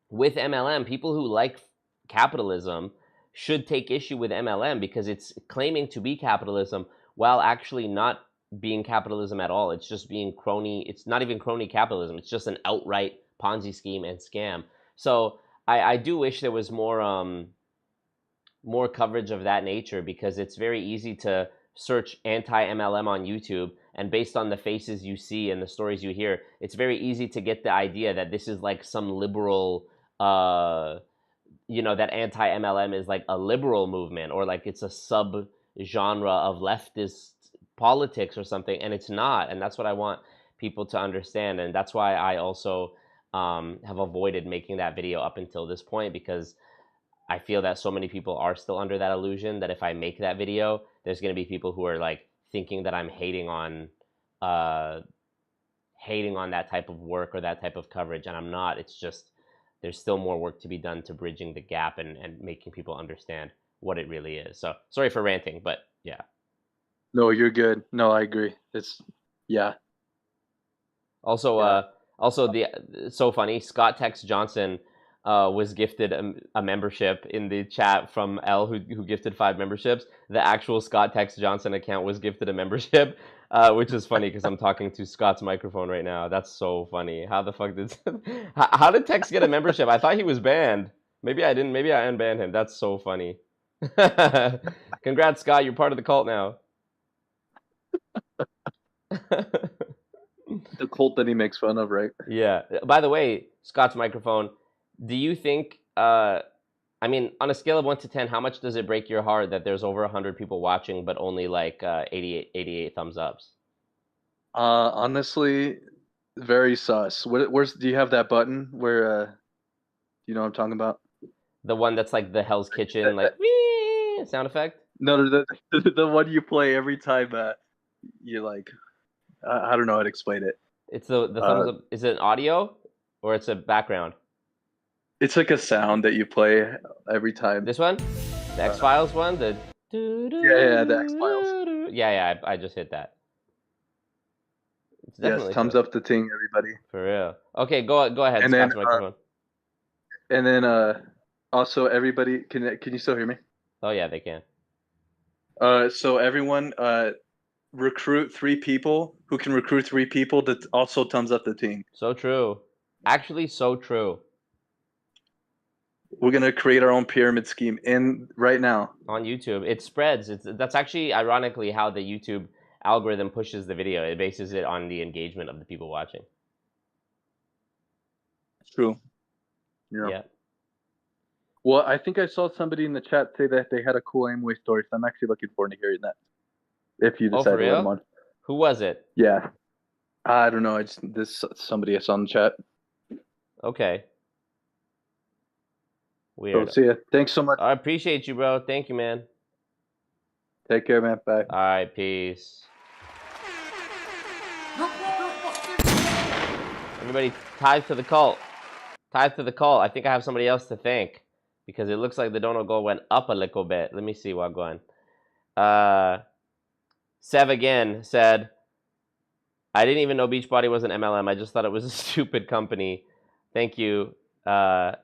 with MLM. People who like capitalism should take issue with MLM, because it's claiming to be capitalism while actually not being capitalism at all. It's just being crony. It's not even crony capitalism. It's just an outright Ponzi scheme and scam. So I do wish there was more coverage of that nature, because it's very easy to search anti-MLM on YouTube, and based on the faces you see and the stories you hear, it's very easy to get the idea that this is like some liberal, you know, that anti-MLM is like a liberal movement, or like it's a sub-genre of leftist politics or something, and it's not. And that's what I want people to understand, and that's why I also have avoided making that video up until this point, because I feel that so many people are still under that illusion that if I make that video, there's going to be people who are like thinking that I'm hating on that type of work or that type of coverage, and I'm not. It's just there's still more work to be done to bridging the gap and making people understand what it really is. So sorry for ranting, but yeah. No, you're good. No, I agree. It's Also, it's so funny. Scott Tex Johnson was gifted a membership in the chat from L, who gifted 5 memberships. The actual Scott Tex Johnson account was gifted a membership, which is funny because I'm talking to Scott's microphone right now. That's so funny. How the fuck did how did Tex get a membership? I thought he was banned. Maybe I didn't. Maybe I unbanned him. That's so funny. Congrats, Scott. You're part of the cult now. The cult that he makes fun of, right? Yeah. By the way, Scott's microphone, do you think, I mean, on a scale of 1 to 10, how much does it break your heart that there's over 100 people watching, but only like 88 thumbs ups? Honestly, very sus. Where's do you have that button where, you know what I'm talking about? The one that's like the Hell's Kitchen, like, wee sound effect? No, the one you play every time you like, I don't know how to explain it. It's the thumbs up. Is it an audio or it's a background? It's like a sound that you play every time. This one? The X-Files one? The yeah, the X-Files. Yeah, I just hit that. It's definitely yes, thumbs up the ting, everybody. For real. Okay, go ahead. And then, and then also everybody, can you still hear me? Oh yeah, they can. So everyone, recruit 3 people who can recruit 3 people that also thumbs up the team. So true. Actually, so true. We're gonna create our own pyramid scheme right now on YouTube. It spreads. That's actually ironically how the YouTube algorithm pushes the video. It bases it on the engagement of the people watching. True. Yeah. Well, I think I saw somebody in the chat say that they had a cool Amway story, so I'm actually looking forward to hearing that. If you decide to let them on. Who was it? Yeah. I don't know. It's this somebody I saw in the chat. Okay. Weird. So, see ya. Thanks so much. I appreciate you, bro. Thank you, man. Take care, man. Bye. All right, peace. Everybody, tithe to the cult. Tithe to the cult. I think I have somebody else to thank. because it looks like the donut goal went up a little bit. Let me see what going. Sev again said, I didn't even know Beachbody was an MLM. I just thought it was a stupid company. Thank you. Oh,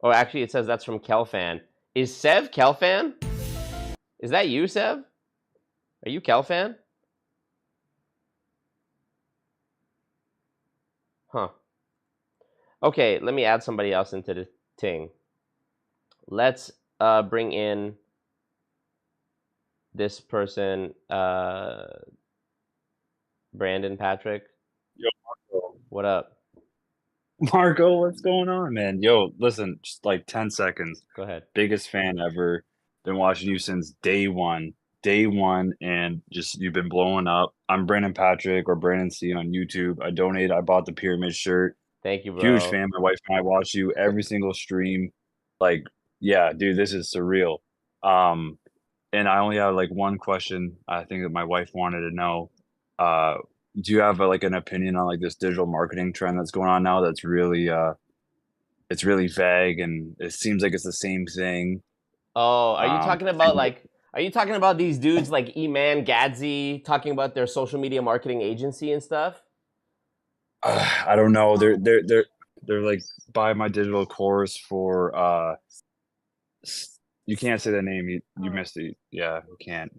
actually, it says that's from Kelfan. Is Sev Kelfan? Is that you, Sev? Are you Kelfan? Huh. Okay, let me add somebody else into the thing. Let's bring in this person, Brandon Patrick. Yo, Marco. What up? Marco, what's going on, man? Yo, listen, just like 10 seconds. Go ahead. Biggest fan ever. Been watching you since day one, and just you've been blowing up. I'm Brandon Patrick or Brandon C on YouTube. I donated. I bought the pyramid shirt. Thank you, bro. Huge fan. My wife and I watch you every single stream. Like, yeah, dude, this is surreal. And I only have like one question. I think that my wife wanted to know. Do you have like an opinion on like this digital marketing trend that's going on now? That's really, it's really vague, and it seems like it's the same thing. Oh, are you talking about like? Are you talking about these dudes like E-Man, Gadsy, talking about their social media marketing agency and stuff? I don't know. They're like buy my digital course for you can't say the name. You missed it. Yeah, you can't.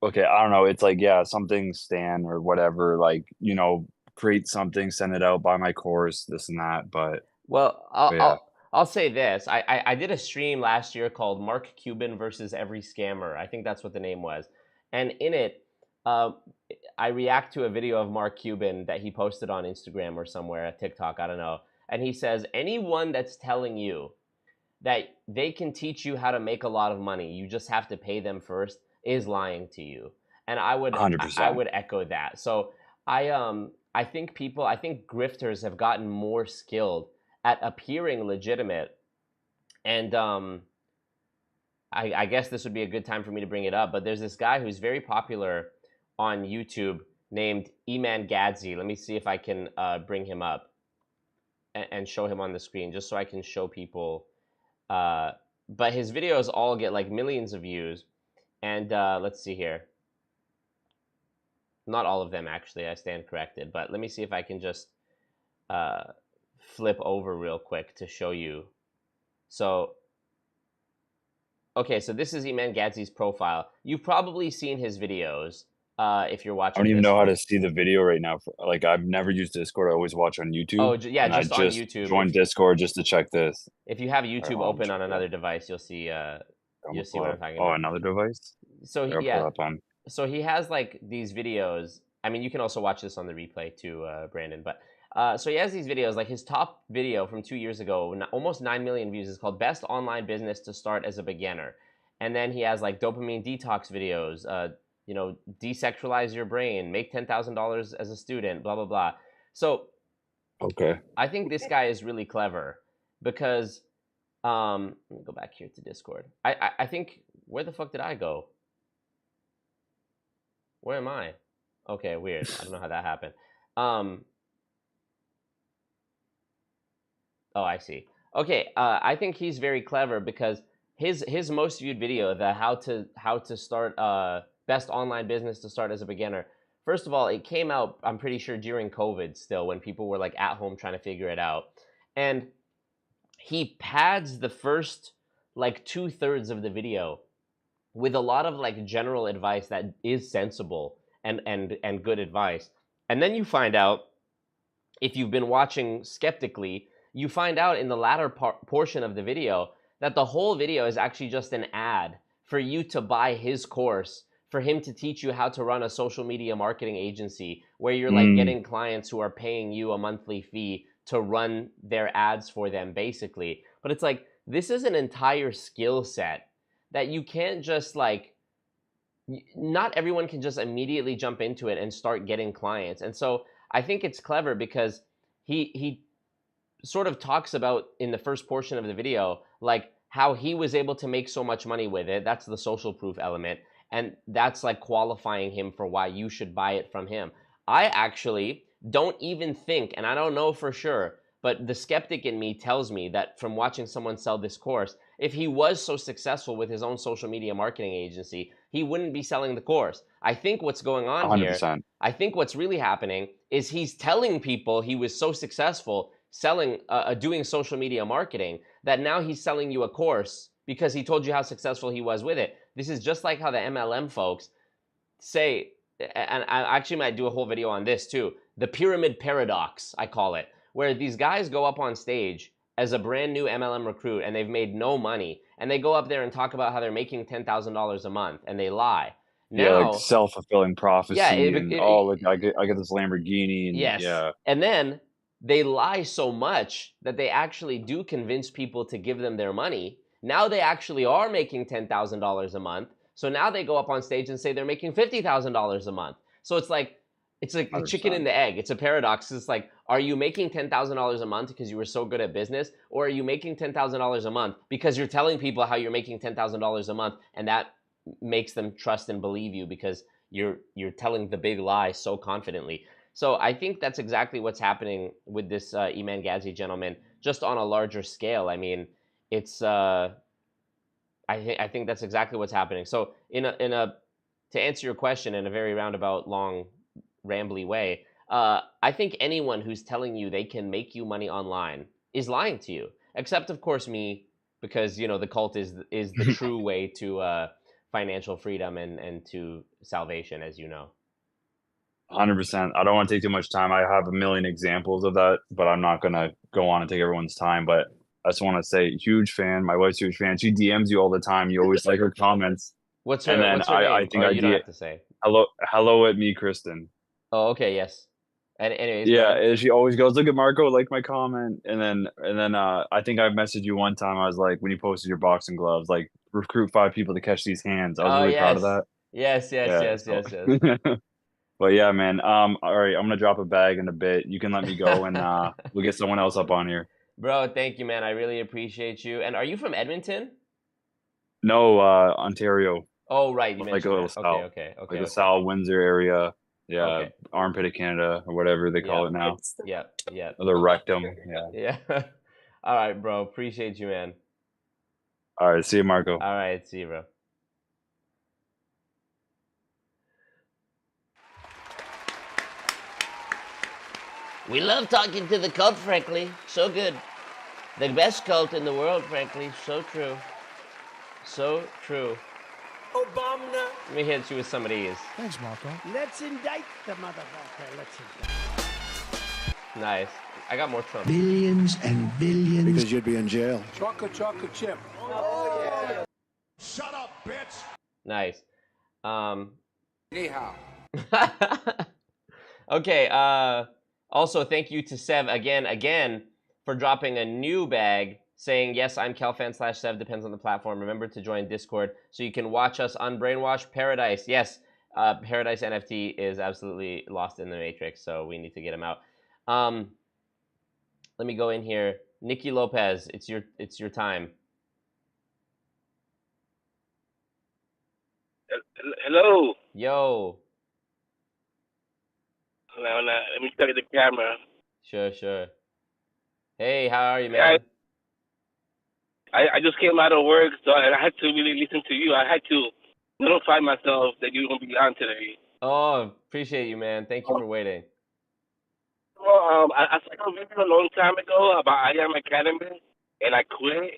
Okay, I don't know. It's like, yeah, something Stan or whatever, like, you know, create something, send it out, buy my course, this and that. But well, yeah. I'll say this. I did a stream last year called Mark Cuban versus Every Scammer. I think that's what the name was. And in it, I react to a video of Mark Cuban that he posted on Instagram or somewhere, at TikTok, I don't know. And he says, anyone that's telling you that they can teach you how to make a lot of money, you just have to pay them first, is lying to you. And I would 100%. I would echo that. So I think grifters have gotten more skilled at appearing legitimate. And I guess this would be a good time for me to bring it up, but there's this guy who's very popular on YouTube named E-Man Gadsy. Let me see if I can bring him up and show him on the screen, just so I can show people. But his videos all get like millions of views. And let's see here. Not all of them, actually. I stand corrected. But let me see if I can just flip over real quick to show you. So, okay, so this is E-Man Gadsy's profile. You've probably seen his videos if you're watching. I don't even know how to see the video right now. Like, I've never used Discord. I always watch on YouTube. Oh, yeah, and just I on YouTube. Joined Discord just to check this. If you have YouTube open on another device, you'll see you'll see what I'm talking about. Oh, another device? So so he has like these videos. I mean, you can also watch this on the replay too, Brandon. But so he has these videos. Like his top video from 2 years ago, almost 9 million views, is called "Best Online Business to Start as a Beginner." And then he has like dopamine detox videos. You know, desexualize your brain, make $10,000 as a student, blah blah blah. So, okay, I think this guy is really clever because. Let me go back here to Discord. I think, where the fuck did I go? Where am I? Okay, weird. I don't know how that happened. Oh, I see. Okay, I think he's very clever because his most viewed video, the how to start best online business to start as a beginner. First of all, it came out, I'm pretty sure, during COVID still, when people were like at home trying to figure it out. And he pads the first like 2/3 of the video with a lot of like general advice that is sensible and good advice. And then you find out, if you've been watching skeptically, you find out in the latter portion of the video that the whole video is actually just an ad for you to buy his course, for him to teach you how to run a social media marketing agency where you're like getting clients who are paying you a monthly fee to run their ads for them, basically. But it's like, this is an entire skill set that you can't just like, not everyone can just immediately jump into it and start getting clients. And so I think it's clever because he sort of talks about in the first portion of the video, like how he was able to make so much money with it. That's the social proof element. And that's like qualifying him for why you should buy it from him. I actually don't even think, and I don't know for sure, But the skeptic in me tells me that from watching someone sell this course, if he was so successful with his own social media marketing agency, he wouldn't be selling the course. I think what's going on here, 100%. I think what's really happening is he's telling people he was so successful selling, doing social media marketing, that now he's selling you a course because he told you how successful he was with it. This is just like how the MLM folks say, and I actually might do a whole video on this too, the pyramid paradox, I call it, where these guys go up on stage as a brand new MLM recruit and they've made no money, and they go up there and talk about how they're making $10,000 a month, and they lie. Yeah, Now, like self-fulfilling prophecy, yeah, and look, I get this Lamborghini, and yes, yeah, and then they lie so much that they actually do convince people to give them their money. Now they actually are making $10,000 a month. So now they go up on stage and say they're making $50,000 a month. So it's like the chicken 100%. and the egg. It's a paradox. It's like, are you making $10,000 a month because you were so good at business? Or are you making $10,000 a month because you're telling people how you're making $10,000 a month, and that makes them trust and believe you because you're telling the big lie so confidently? So I think that's exactly what's happening with this Iman Ghazi gentleman, just on a larger scale. I mean, it's I think that's exactly what's happening. So to answer your question in a very roundabout, long, rambly way, I think anyone who's telling you they can make you money online is lying to you. Except, of course, me, because the cult is the true way to financial freedom and to salvation, as you know. 100%. I don't want to take too much time. I have a million examples of that, but I'm not gonna go on and take everyone's time. But I just want to say, huge fan. My wife's a huge fan. She DMs you all the time. You always like her comments. What's her And then name? I think you don't have to say. hello at me, Kristen. Oh, okay, yes. And anyways, go Yeah, ahead. and she always goes, look at Marco, like my comment. And then I think I messaged you one time. I was like, when you posted your boxing gloves, like, recruit 5 people to catch these hands. I was really proud of that. Yes. Yeah, so- But yeah, man. All right, I'm gonna drop a bag in a bit. You can let me go, and we'll get someone else up on here. Bro, thank you, man. I really appreciate you. And are you from Edmonton? No, Ontario. Oh, right. You Like mentioned a little that. south. Okay. Like the South Windsor area. Yeah, Okay. armpit of Canada, or whatever they call it now. Yeah. Or the rectum. Yeah. Yeah. All right, bro. Appreciate you, man. All right, see you, Marco. All right, see you, bro. We love talking to the cult, frankly. So good. The best cult in the world, frankly. So true. So true. Obama. Let me hit you with some of these. Thanks, Marco. Let's indict the motherfucker. Let's indict. Nice. I got more Trump. Billions and billions. Because you'd be in jail. Chocolate chip. Oh, yeah. Shut up, bitch. Nice. Anyhow. Okay. Also, thank you to Sev again for dropping a new bag saying, yes, I'm Calfan/Sev, depends on the platform. Remember to join Discord so you can watch us on Brainwash Paradise. Yes, Paradise NFT is absolutely lost in the Matrix, so we need to get him out. Let me go in here. Nicky Lopez, it's your time. Hello. Yo. Let me study the camera. Sure. Hey, how are you, man? I just came out of work, so I had to really listen to you. I had to notify myself that you were going to be on today. Oh, appreciate you, man. Thank you for waiting. Well, I saw a video a long time ago about I Am Academy, and I quit.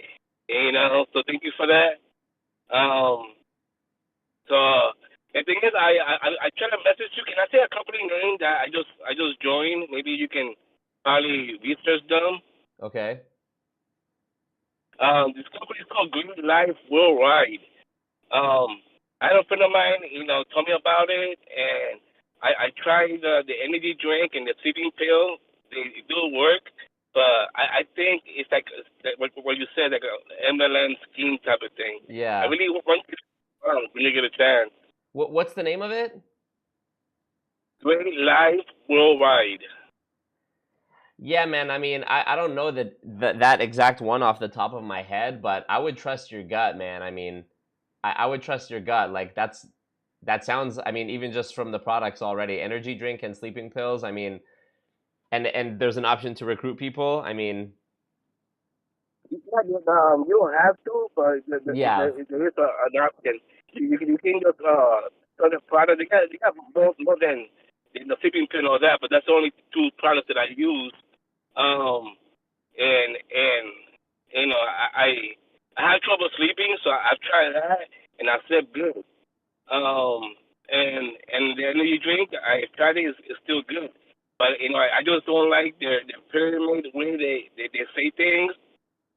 So thank you for that. So the thing is, I try to message you. Can I say a company name that I just joined? Maybe you can probably research them. Okay. This company is called Green Life Worldwide. I had a friend of mine, told me about it, and I tried the energy drink and the sleeping pill. They do work, but I think it's like what you said, like a MLM scheme type of thing. Yeah. I really want you to when you get a chance. What's the name of it? Green Life Worldwide. Yeah, man. I mean, I don't know that exact one off the top of my head, but I would trust your gut, man. I mean, I would trust your gut. Like that sounds. I mean, even just from the products already, energy drink and sleeping pills. I mean, and there's an option to recruit people. I mean, Yeah, you don't have to, but yeah, there is an option. You can just sell the product. They got more than the sleeping pill and all that, but that's the only two products that I use. And you know, I had trouble sleeping, so I've tried that, and I slept good. And the energy drink I tried it is still good, but you know, I just don't like their pyramid way they say things.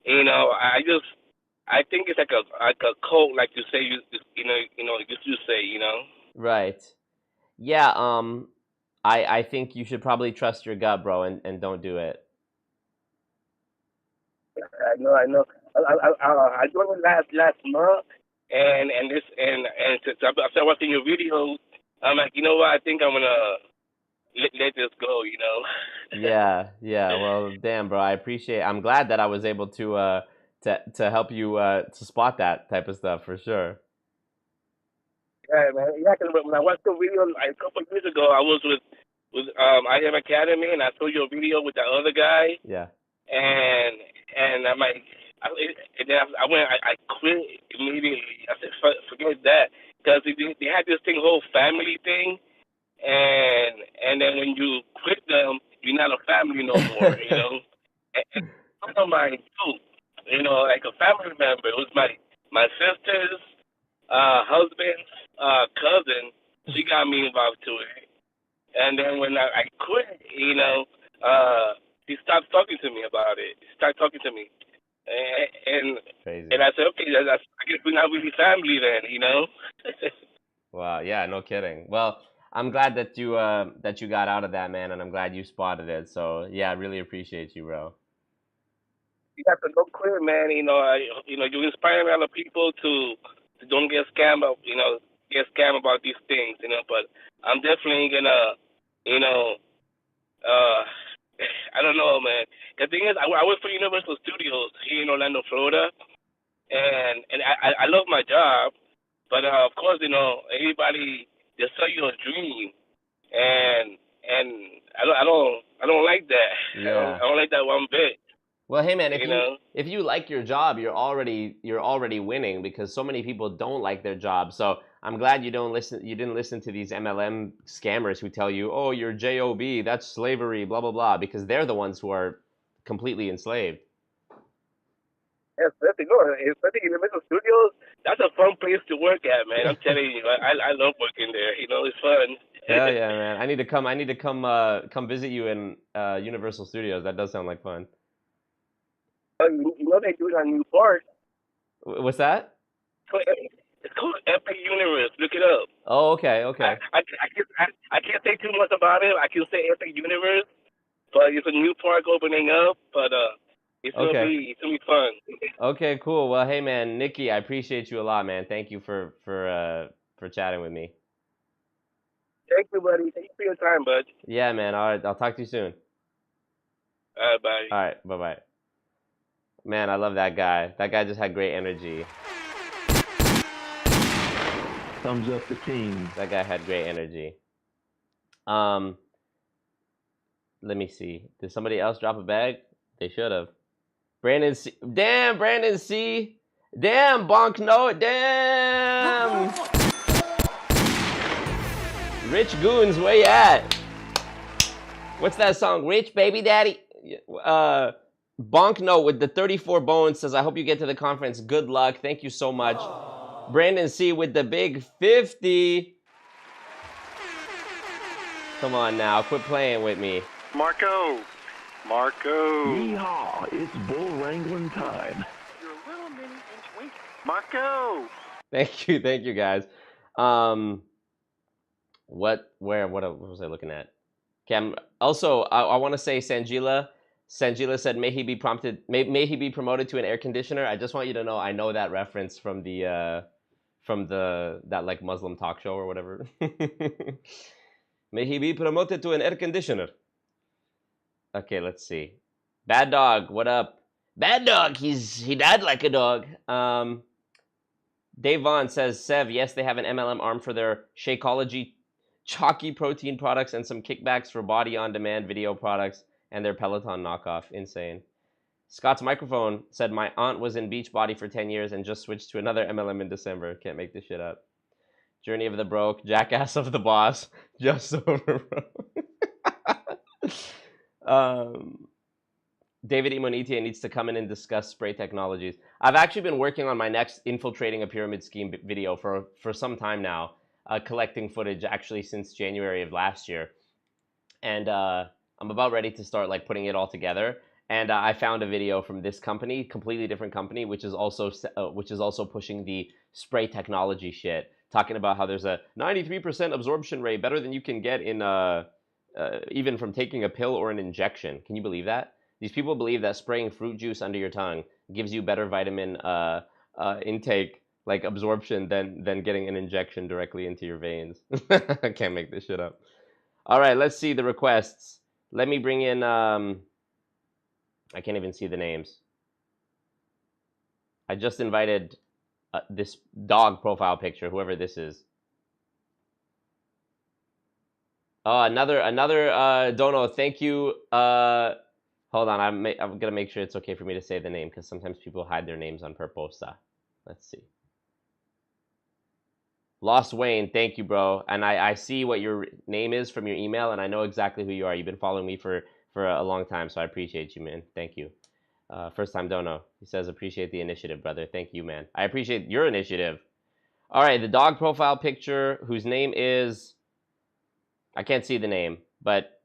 You know, I think it's like a cult, like you say, you say, you know. right. Yeah, I think you should probably trust your gut, bro, and don't do it. I know. I joined it last month, and since I started watching your videos, I'm like, you know what? I think I'm gonna let this go, you know. Yeah. Well, damn, bro, I appreciate. I'm glad that I was able to help you to spot that type of stuff for sure. Yeah, man. Yeah, 'cause when I watched the video a couple of years ago, I was with IM Academy, and I saw your video with that other guy. Yeah. And I'm like, and then I quit immediately. I said, forget that, because they had this whole family thing, and then when you quit them, you're not a family no more, you know. And I don't mind too, you know, like a family member. It was my sister's husband's cousin. She got me involved to it, and then when I quit, you know, he stopped talking to me about it. He started talking to me, and I said, okay, I guess we're not really family then, you know. Wow. Yeah. No kidding. Well, I'm glad that you got out of that, man, and I'm glad you spotted it. So yeah, I really appreciate you, bro. You have to go clear, man. You know, you inspire other people to don't get scammed about these things, you know. But I'm definitely gonna, you know, I don't know, man. The thing is, I work for Universal Studios here in Orlando, Florida, and I love my job, but of course, you know, everybody they sell you a dream, and I don't like that. Yeah. I don't like that one bit. Well, hey man, know? if you like your job, you're already winning, because so many people don't like their job. So I'm glad you didn't listen to these MLM scammers who tell you, oh, you're JOB, that's slavery, blah blah blah, because they're the ones who are completely enslaved. Especially Universal Studios, that's a fun place to work at, man. I'm telling you, I love working there. You know, it's fun. Hell yeah, man. I need to come visit you in Universal Studios. That does sound like fun. You know they do it on Newport. What's that? It's called Epic Universe. Look it up. Oh, okay. I can't say too much about it. I can say Epic Universe, but it's a new park opening up. But it's gonna be fun. Okay, cool. Well, hey man, Nicky, I appreciate you a lot, man. Thank you for chatting with me. Thank you, buddy. Thank you for your time, bud. Yeah, man. All right, I'll talk to you soon. All right, bye. All right, bye-bye. Man, I love that guy. That guy just had great energy. Thumbs up the team. That guy had great energy. Let me see. Did somebody else drop a bag? They should have. Brandon C. Damn, Brandon C. Damn, Bonk Note. Damn. Rich Goons, where you at? What's that song? Rich Baby Daddy? Bonk Note with the 34 bones says, I hope you get to the conference. Good luck. Thank you so much. Brandon C with the big 50. Come on now. Quit playing with me. Marco. Yeehaw. It's bull wrangling time. You're a little mini inch wink. Marco. Thank you guys. What was I looking at? Okay, also, I want to say Sanjila said, may he be promoted to an air conditioner. I just want you to know I know that reference from that like Muslim talk show or whatever. May he be promoted to an air conditioner. Okay, let's see. Bad Dog, what up? Bad Dog, he died like a dog. Dave Vaughn says, Sev, yes, they have an MLM arm for their Shakeology chalky protein products, and some kickbacks for body on demand video products and their Peloton knockoff. Insane. Scott's microphone said my aunt was in Beachbody for 10 years and just switched to another MLM in December. Can't make this shit up. Journey of the broke, jackass of the boss, just over David Imonite needs to come in and discuss spray technologies. I've actually been working on my next infiltrating a pyramid scheme video for some time now, collecting footage actually since January of last year. And I'm about ready to start like putting it all together. And I found a video from this company, completely different company, which is also pushing the spray technology shit, talking about how there's a 93% absorption rate, better than you can get in even from taking a pill or an injection. Can you believe that? These people believe that spraying fruit juice under your tongue gives you better vitamin intake, like absorption, than getting an injection directly into your veins. I can't make this shit up. All right, let's see the requests. Let me bring in... I can't even see the names. I just invited this dog profile picture, whoever this is. Oh, another dono. Thank you. Hold on, I'm gonna make sure it's okay for me to say the name because sometimes people hide their names on purpose. Let's see. Lost Wayne, thank you, bro. And I see what your name is from your email, and I know exactly who you are. You've been following me for a long time, so I appreciate you, man. Thank you. First time dono. He says, appreciate the initiative, brother. Thank you, man. I appreciate your initiative. All right, the dog profile picture, whose name is... I can't see the name, but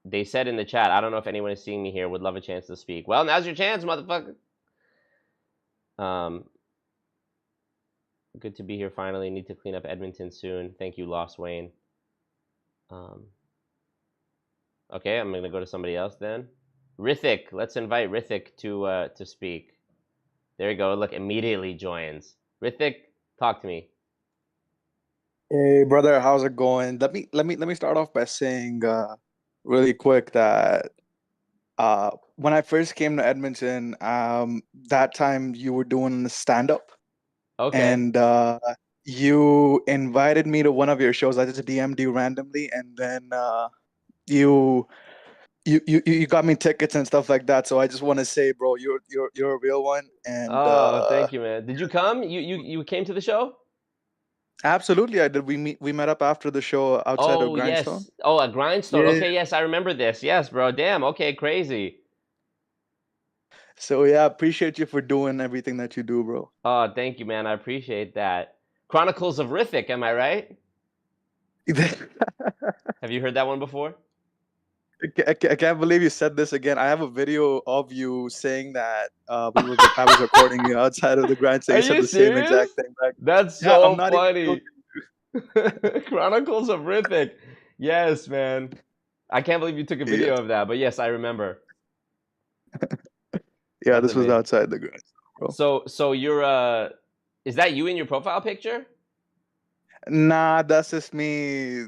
they said in the chat, I don't know if anyone is seeing me here, would love a chance to speak. Well, now's your chance, motherfucker. Good to be here finally. Need to clean up Edmonton soon. Thank you, Lost Wayne. Okay, I'm going to go to somebody else then. Rithik. Let's invite Rithik to speak. There you go. Look, immediately joins. Rithik, talk to me. Hey brother, how's it going? Let me start off by saying really quick that when I first came to Edmonton, that time you were doing stand-up. Okay. And you invited me to one of your shows. I just DM'd you randomly, and then you got me tickets and stuff like that. So I just want to say, bro, you're a real one. And thank you, man. Did you come? You came to the show? Absolutely, I did. We met up after the show outside of Grindstone. Yes. Oh, at Grindstone. Yeah. Okay, yes, I remember this. Yes, bro. Damn. Okay, crazy. So yeah, appreciate you for doing everything that you do, bro. Oh, thank you, man. I appreciate that. Chronicles of Rithik, am I right? Have you heard that one before? I can't believe you said this again. I have a video of you saying that I was recording you outside of the Grindstone. You said the same exact thing back. That's so funny. Chronicles of Rithik. Yes, man. I can't believe you took a video of that, but yes, I remember. Yeah, That's this was amazing. outside the Grindstone, bro. So you're is that you in your profile picture? Nah, that's just me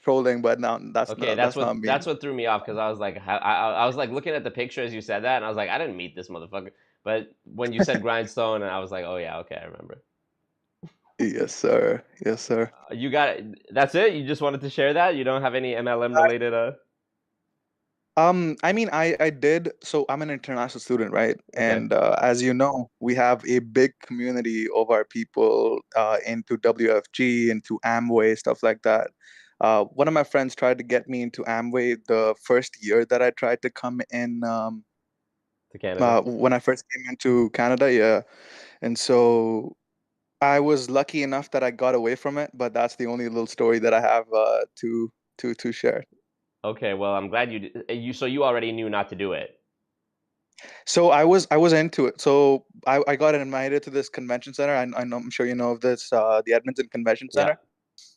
trolling, but no, that's okay. not me. That's what threw me off because I was like, I was like looking at the picture as you said that, and I was like, I didn't meet this motherfucker. But when you said Grindstone, and I was like, oh yeah, okay, I remember. Yes, sir. Yes, sir. You got it. That's it. You just wanted to share that. You don't have any MLM related. I mean, I did. So I'm an international student, right? Okay. And as you know, we have a big community of our people into WFG, into Amway, stuff like that. One of my friends tried to get me into Amway the first year that I tried to come in. To Canada. When I first came into Canada, yeah. And so I was lucky enough that I got away from it, but that's the only little story that I have to share. Okay, well, I'm glad so you already knew not to do it. So I was into it. So I got invited to this convention center. I'm sure you know of this, the Edmonton Convention Center,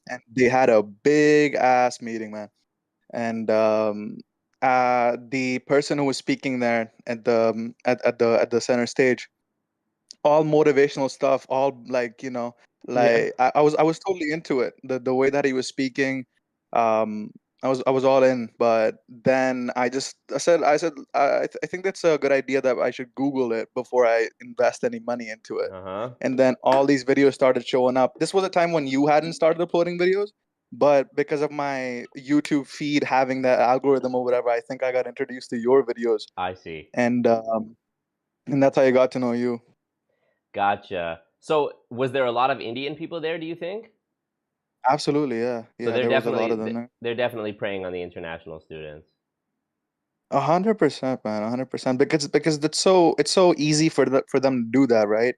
and they had a big ass meeting, man. And the person who was speaking there at the center stage, all motivational stuff, all like I was totally into it. The way that he was speaking, I was all in, but then I said I think that's a good idea that I should Google it before I invest any money into it. Uh-huh. And then all these videos started showing up. This was a time when you hadn't started uploading videos, but because of my YouTube feed having that algorithm or whatever, I think I got introduced to your videos, I see. and that's how I got to know you. Gotcha. So was there a lot of Indian people there, do you think? Absolutely, yeah. So Yeah, there was a lot of them there. they're definitely preying on the international students. 100%, man, 100%. Because it's so easy for them to do that, right?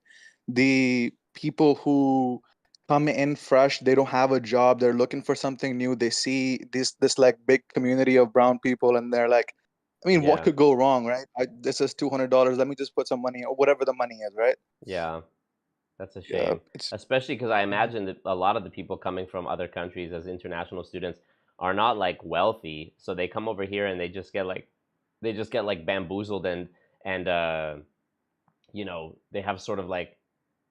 The people who come in fresh, they don't have a job, they're looking for something new. They see this like big community of brown people, and they're like, I mean, what Yeah. could go wrong, right? This is $200. Let me just put some money or whatever the money is, right? Yeah. That's a Yeah, shame. Especially because I imagine that a lot of the people coming from other countries as international students are not like wealthy, so they come over here and they just get like bamboozled and you know, they have sort of like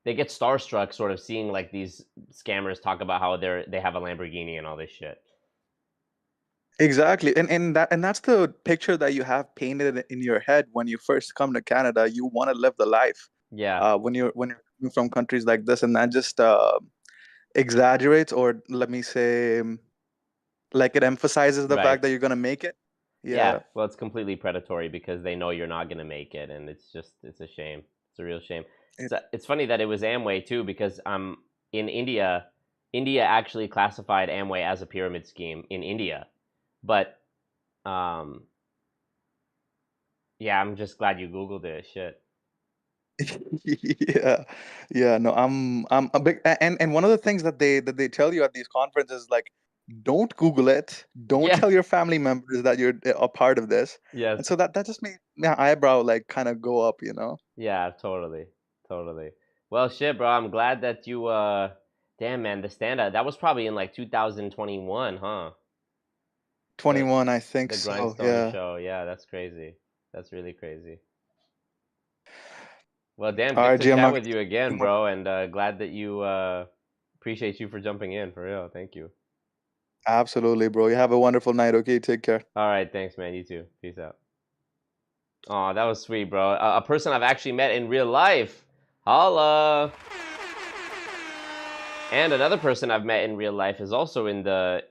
they get starstruck sort of seeing like these scammers talk about how they have a Lamborghini and all this shit. Exactly. And that's the picture that you have painted in your head when you first come to Canada. You want to live the life. Yeah. When you're coming from countries like this, and that just exaggerates, or let me say, like it emphasizes the Right. fact that you're gonna make it. Yeah. Well, it's completely predatory because they know you're not gonna make it, and it's a shame. It's a real shame. It's funny that it was Amway too, because in India actually classified Amway as a pyramid scheme in India, but yeah, I'm just glad you Googled it. Shit. Yeah. No, I'm a big, and one of the things that they tell you at these conferences, like, don't Google it. Don't tell your family members that you're a part of this. Yes. And so that just made my eyebrow like kind of go up, you know? Yeah, totally. Well, shit, bro. I'm glad that you damn, man, the stand-up, that was probably in like 2021, huh? 21, I think The so. Grindstone Yeah. show. Yeah, that's crazy. That's really crazy. Well, damn, All good right, to G, I'm chat not with you again, bro, and glad that you appreciate you for jumping in, for real. Thank you. Absolutely, bro. You have a wonderful night. Okay, take care. All right, thanks, man. You too. Peace out. Oh, that was sweet, bro. A person I've actually met in real life. Holla. And another person I've met in real life is also in the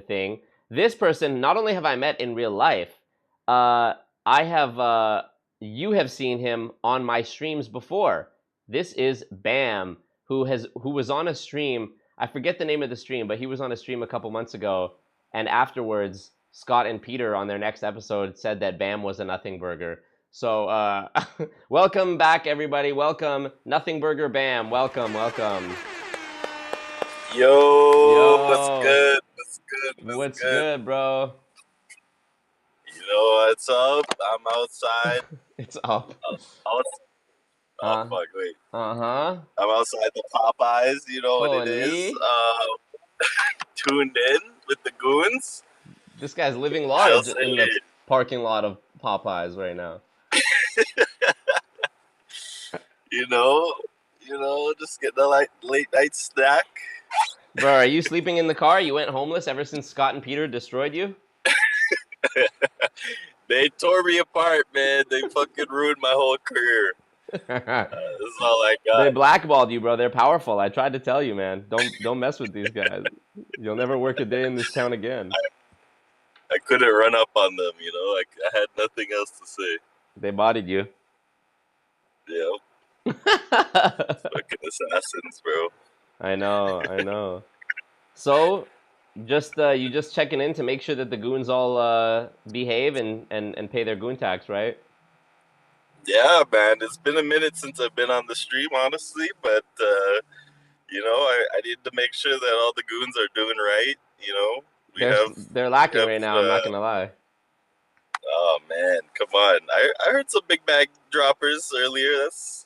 thing. This person, not only have I met in real life, you have seen him on my streams before. This is Bam, who was on a stream. I forget the name of the stream, but he was on a stream a couple months ago, and afterwards, Scott and Peter on their next episode said that Bam was a nothing burger. So, welcome back, everybody. Welcome, Nothing Burger Bam. Welcome. Yo, what's good? What's good, bro? You know what's up? I'm outside. It's up. Oh, fuck, wait. Uh-huh. I'm outside the Popeyes, you know what it is. Tuned in with the goons. This guy's living large in the parking lot of Popeyes right now. you know, just getting a late night snack. Bro, are you sleeping in the car? You went homeless ever since Scott and Peter destroyed you? They tore me apart, man. They fucking ruined my whole career. This is all I got. They blackballed you, bro. They're powerful. I tried to tell you, man. Don't mess with these guys. You'll never work a day in this town again. I couldn't run up on them, you know. I had nothing else to say. They bodied you. Yep. Fucking assassins, bro. I know. So, you just checking in to make sure that the goons all behave and pay their goon tax, right? Yeah, man. It's been a minute since I've been on the stream, honestly, but you know, I need to make sure that all the goons are doing right. You know, they're lacking right now. I'm not gonna lie. Oh man, come on! I heard some big bag droppers earlier. That's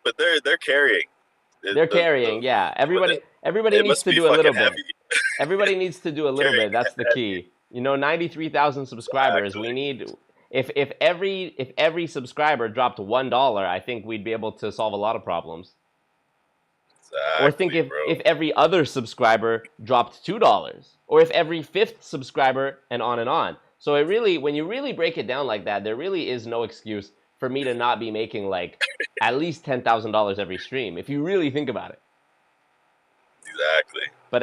but they're carrying. They're carrying, yeah. Everybody needs to do a little bit. Everybody needs to do a little bit. That's the key. 93,000 subscribers. We need if every subscriber dropped $1, I think we'd be able to solve a lot of problems. Exactly, or think if every other subscriber dropped $2, or if every 5th subscriber, and on and on. So when you really break it down like that, there really is no excuse for me to not be making like at least $10,000 every stream, if you really think about it. Exactly. But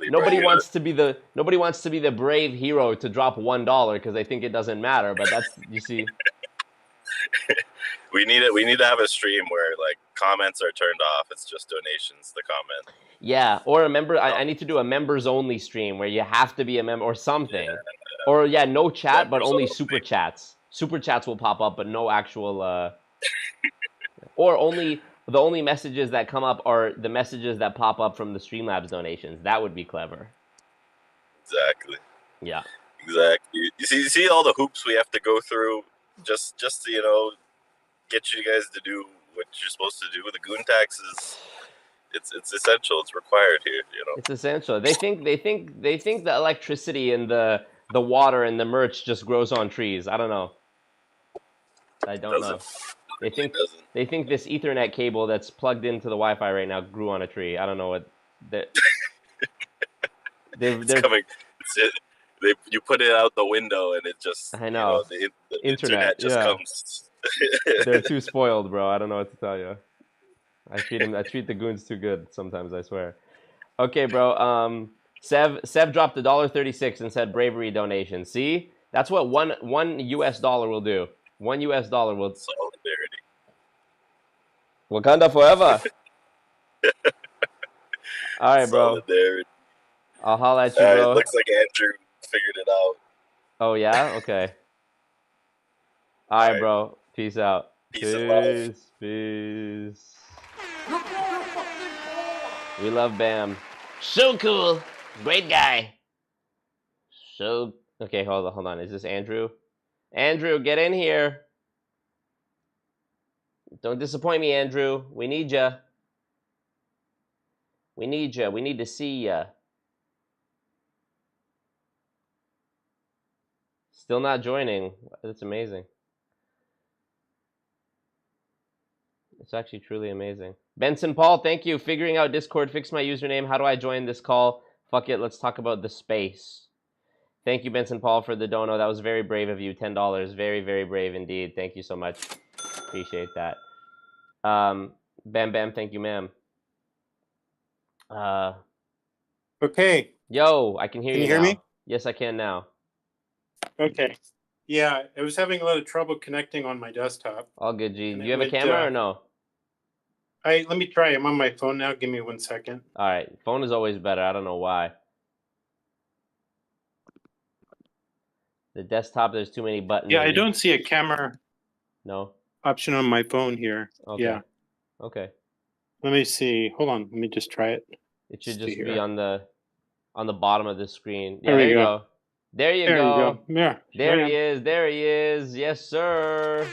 nobody wants to be the brave hero to drop $1 because they think it doesn't matter. But that's, you see. We need it. We need to have a stream where like comments are turned off. It's just donations. The comment. Yeah, or a member. I need to do a members only stream where you have to be a member or something. Yeah. Or no chat, but only super chats. Super chats will pop up, but no actual. Or the only messages that come up are the messages that pop up from the Streamlabs donations. That would be clever. Exactly. Yeah. Exactly. You see all the hoops we have to go through just to, get you guys to do what you're supposed to do. The goon taxes, it's essential. It's required here. It's essential. They think the electricity and the water and the merch just grows on trees. I don't know. I don't know. They think this Ethernet cable that's plugged into the Wi-Fi right now grew on a tree. I don't know what. It's coming. You put it out the window and it just. I know. The internet just comes. They're too spoiled, bro. I don't know what to tell you. I treat the goons too good sometimes, I swear. Okay, bro. Sev dropped $1.36 and said bravery donation. See? That's what one US dollar will do. $1 will. Solidarity. Wakanda forever. All right, bro. Solidarity. I'll holla at you, bro. It looks like Andrew figured it out. Oh, yeah? Okay. All right, bro. Peace out. Peace. We love Bam. So cool. Great guy. Okay, hold on. Is this Andrew? Andrew, get in here. Don't disappoint me, Andrew. We need ya. We need ya. We need to see ya. Still not joining. That's amazing. It's actually truly amazing. Benson Paul, thank you. Figuring out Discord. Fix my username. How do I join this call? Fuck it. Let's talk about the space. Thank you, Benson Paul, for the dono. That was very brave of you. $10. Very, very brave indeed. Thank you so much. Appreciate that. Bam Bam, thank you, ma'am. Okay. Yo, I can hear you. Can you hear me? Yes, I can now. Okay. Yeah, I was having a lot of trouble connecting on my desktop. All good, G. Do you have a camera or no? Let me try. I'm on my phone now. Give me 1 second. All right. Phone is always better. I don't know why. The desktop, there's too many buttons. Yeah, I don't see a camera. No. Option on my phone here. Okay. Yeah. Okay. Let me see. Hold on. Let me just try it. It should just be on the bottom of the screen. Yeah, there you go. There you go. Yeah. There he is. There he is. Yes, sir.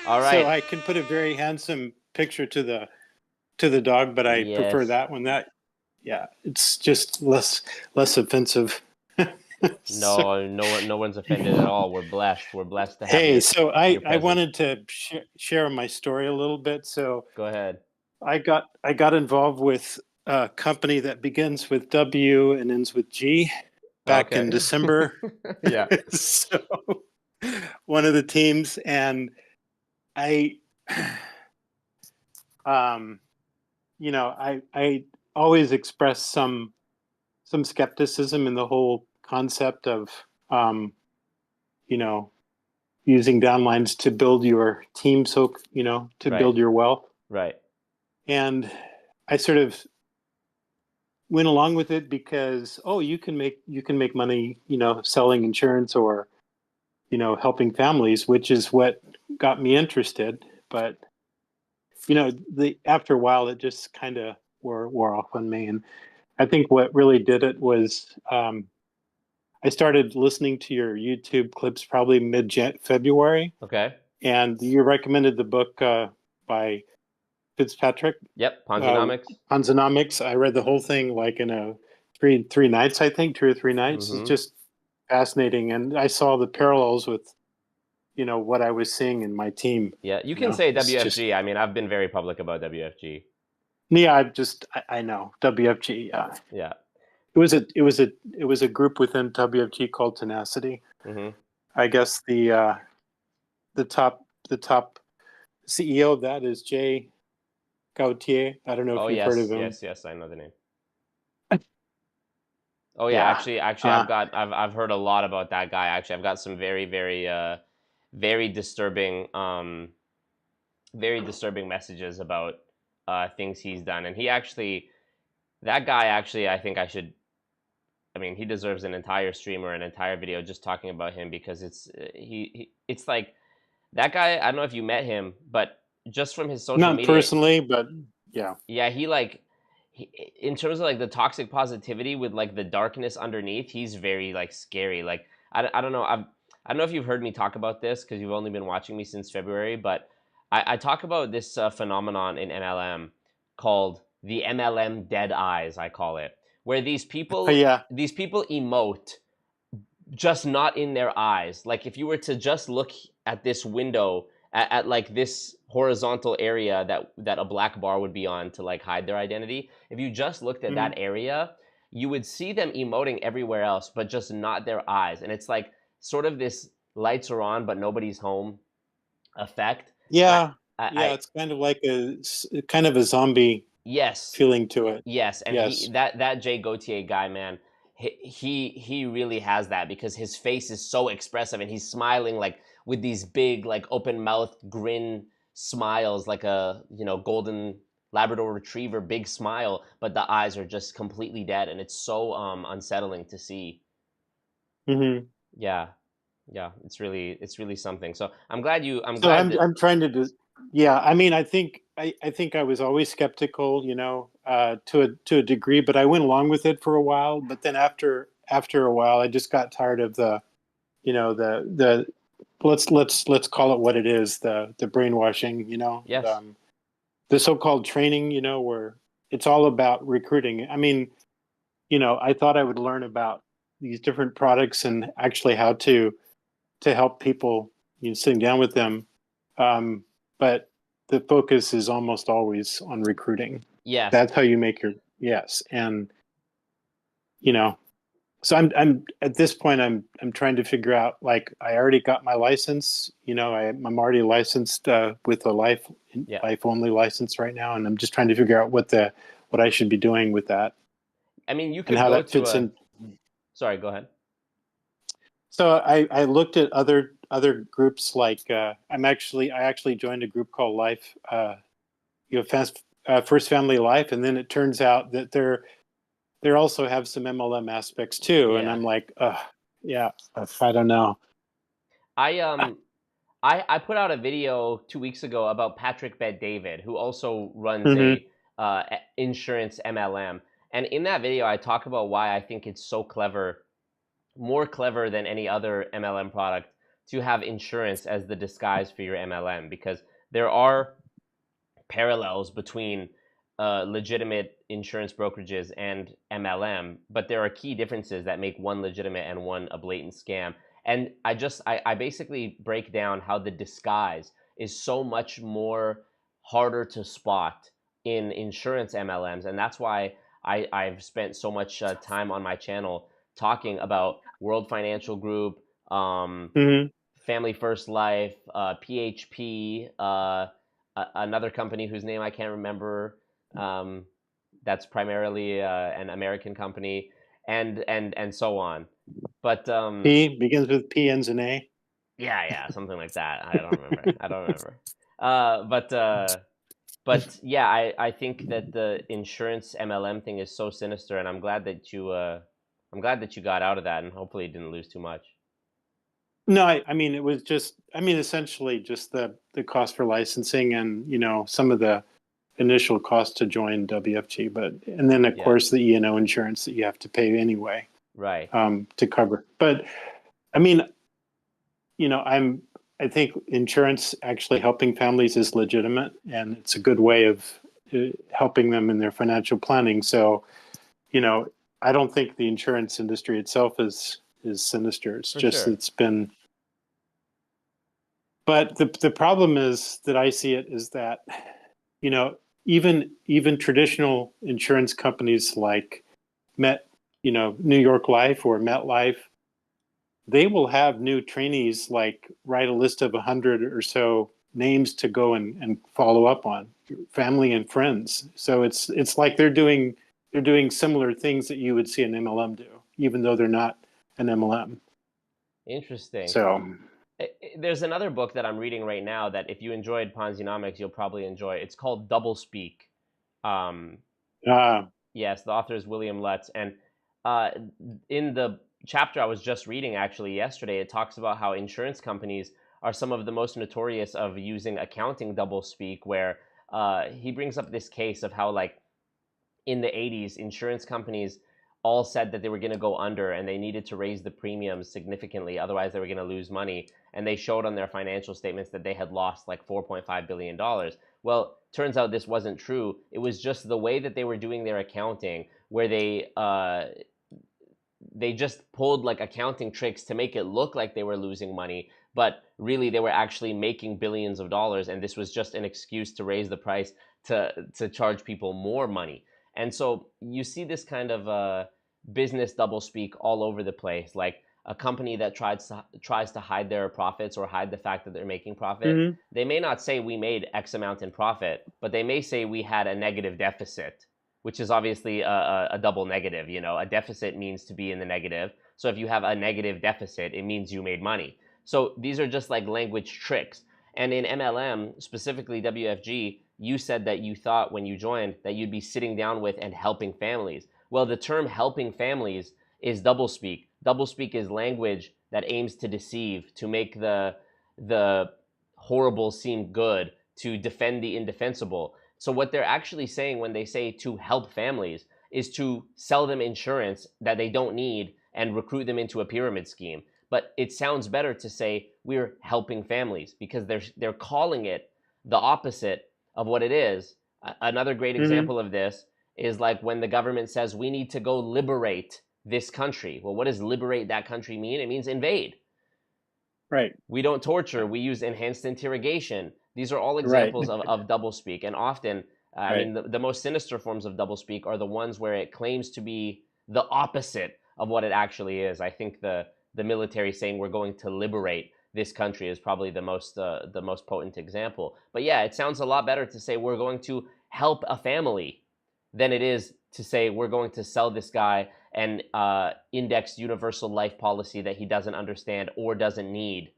All right. So I can put a very handsome picture to the dog, but I prefer that one. It's just less offensive. No one's offended at all. We're blessed. We're blessed to have Hey, you, so I wanted to share my story a little bit. So go ahead. I got involved with a company that begins with W and ends with G back in December. Yeah. So one of the teams, and I always express some skepticism in the whole concept of using downlines to build your team, so to build your wealth. Right. And I sort of went along with it because you can make money selling insurance or helping families, which is what got me interested. But after a while it just kind of wore off on me. And I think what really did it was I started listening to your YouTube clips probably mid-February. Okay. And you recommended the book by Fitzpatrick. Yep, Ponzonomics. Ponzonomics. I read the whole thing like in three nights, I think, 2 or 3 nights. Mm-hmm. It's just fascinating. And I saw the parallels with, what I was seeing in my team. Yeah, you can say WFG. I mean, I've been very public about WFG. Yeah, I know WFG. Yeah. It was a group within WFG called Tenacity. Mm-hmm. I guess the top CEO of that is Jay Gautier. I don't know if you've heard of him. Yes, I know the name. Oh yeah, actually, I've heard a lot about that guy. Actually, I've got some very very disturbing messages about things he's done, and that guy actually, I think I should. I mean, he deserves an entire stream or an entire video just talking about him, because it's like that guy. I don't know if you met him, but just from his social Not media, personally, but yeah. yeah, in terms of like the toxic positivity with like the darkness underneath, he's very like scary. Like I don't know, I don't know if you've heard me talk about this because you've only been watching me since February, but I talk about this phenomenon in MLM called the MLM dead eyes, I call it, where these people emote just not in their eyes. Like if you were to just look at this window at like this horizontal area that a black bar would be on to like hide their identity, if you just looked at that area, you would see them emoting everywhere else, but just not their eyes. And it's like sort of this lights are on but nobody's home effect. Yeah, it's kind of like a zombie feeling to it. Yes, and that Jay Gauthier guy, man, he really has that, because his face is so expressive and he's smiling like with these big like open mouth grin smiles, like a golden Labrador Retriever big smile, but the eyes are just completely dead, and it's so unsettling to see. Mm-hmm. Yeah, it's really something. So I'm glad I'm trying to yeah. I mean, I think I was always skeptical, to a degree, but I went along with it for a while. But then after a while, I just got tired of the let's call it what it is, the brainwashing, Yes. The so-called training, where it's all about recruiting. I mean, I thought I would learn about these different products and actually how to help people, sitting down with them. But the focus is almost always on recruiting. Yes. That's how you make and so I'm at this point I'm trying to figure out, like, I already got my license, I'm already licensed with a life only license right now, and I'm just trying to figure out what I should be doing with that. I mean, you could how go that fits in. Sorry, go ahead. So I looked at other groups, like I actually joined a group called Life, First Family Life, and then it turns out that they also have some MLM aspects too, and I'm like, I don't know. I put out a video 2 weeks ago about Patrick Bet-David, who also runs a insurance MLM, and in that video I talk about why I think it's so clever, more clever than any other MLM product, to have insurance as the disguise for your MLM, because there are parallels between legitimate insurance brokerages and MLM, but there are key differences that make one legitimate and one a blatant scam. And I basically break down how the disguise is so much more harder to spot in insurance MLMs, and that's why I've spent so much time on my channel talking about World Financial Group, Family First Life, PHP, another company whose name I can't remember, that's primarily an American company, and so on. But P begins with P, ends in A. Yeah, something like that. I don't remember. But yeah, I think that the insurance MLM thing is so sinister, and I'm glad that you got out of that, and hopefully you didn't lose too much. No, I mean, it was essentially just the cost for licensing and, some of the initial cost to join WFG, and then of course the E&O insurance that you have to pay anyway, right? To cover. But I mean, I think insurance actually helping families is legitimate, and it's a good way of helping them in their financial planning. So, I don't think the insurance industry itself is sinister. It's it's been. But the problem is that I see it is that, even traditional insurance companies like New York Life or MetLife, they will have new trainees like write a list of 100 or so names to go and follow up on, family and friends. So it's like they're doing similar things that you would see an MLM do. even though they're not an MLM. Interesting. So there's another book that I'm reading right now that if you enjoyed Ponzi-nomics, you'll probably enjoy. It's called Double Speak. Yes, the author is William Lutz. And in the chapter I was just reading actually yesterday, it talks about how insurance companies are some of the most notorious of using accounting double speak, where he brings up this case of how, like, in the 80s, insurance companies all said that they were going to go under and they needed to raise the premiums significantly, otherwise they were going to lose money. And they showed on their financial statements that they had lost like $4.5 billion. Well, turns out this wasn't true. It was just the way that they were doing their accounting, where they just pulled like accounting tricks to make it look like they were losing money, but really they were actually making billions of dollars, and this was just an excuse to raise the price to charge people more money. And so you see this kind of business doublespeak all over the place, like a company that tries to hide their profits or hide the fact that they're making profit. Mhm. They may not say we made X amount in profit, but they may say we had a negative deficit, which is obviously a double negative. You know, a deficit means to be in the negative. So if you have a negative deficit, it means you made money. So these are just like language tricks. And in MLM, specifically WFG, you said that you thought when you joined that you'd be sitting down with and helping families. Well, the term helping families is doublespeak. Doublespeak is language that aims to deceive, to make the horrible seem good, to defend the indefensible. So what they're actually saying when they say to help families is to sell them insurance that they don't need and recruit them into a pyramid scheme. But it sounds better to say we're helping families, because they're calling it the opposite of what it is. Another great example of this is like when the government says we need to go liberate this country. Well, what does liberate that country mean? It means invade. Right. We don't torture. We use enhanced interrogation. These are all examples of doublespeak. And often, I mean, the most sinister forms of doublespeak are the ones where it claims to be the opposite of what it actually is. I think the military saying we're going to liberate this country is probably the most potent example. But yeah, it sounds a lot better to say we're going to help a family than it is to say we're going to sell this guy an indexed universal life policy that he doesn't understand or doesn't need,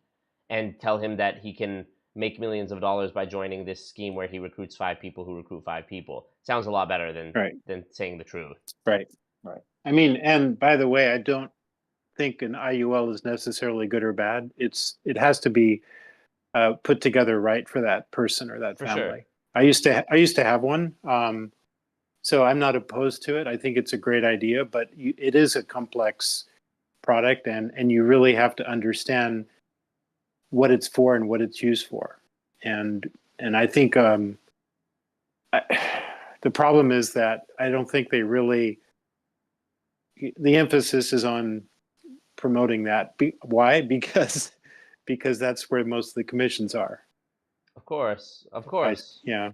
and tell him that he can make millions of dollars by joining this scheme where he recruits 5 people who recruit 5 people. Sounds a lot better than saying the truth. Right. I mean, and by the way, I don't think an IUL is necessarily good or bad. It has to be put together right for that person or that family. Sure. I used to have one, so I'm not opposed to it. I think it's a great idea, but it is a complex product, and you really have to understand what it's for and what it's used for. And I think the problem is that I don't think they really. The emphasis is on promoting that. Why? Because that's where most of the commissions are. Of course. Yeah.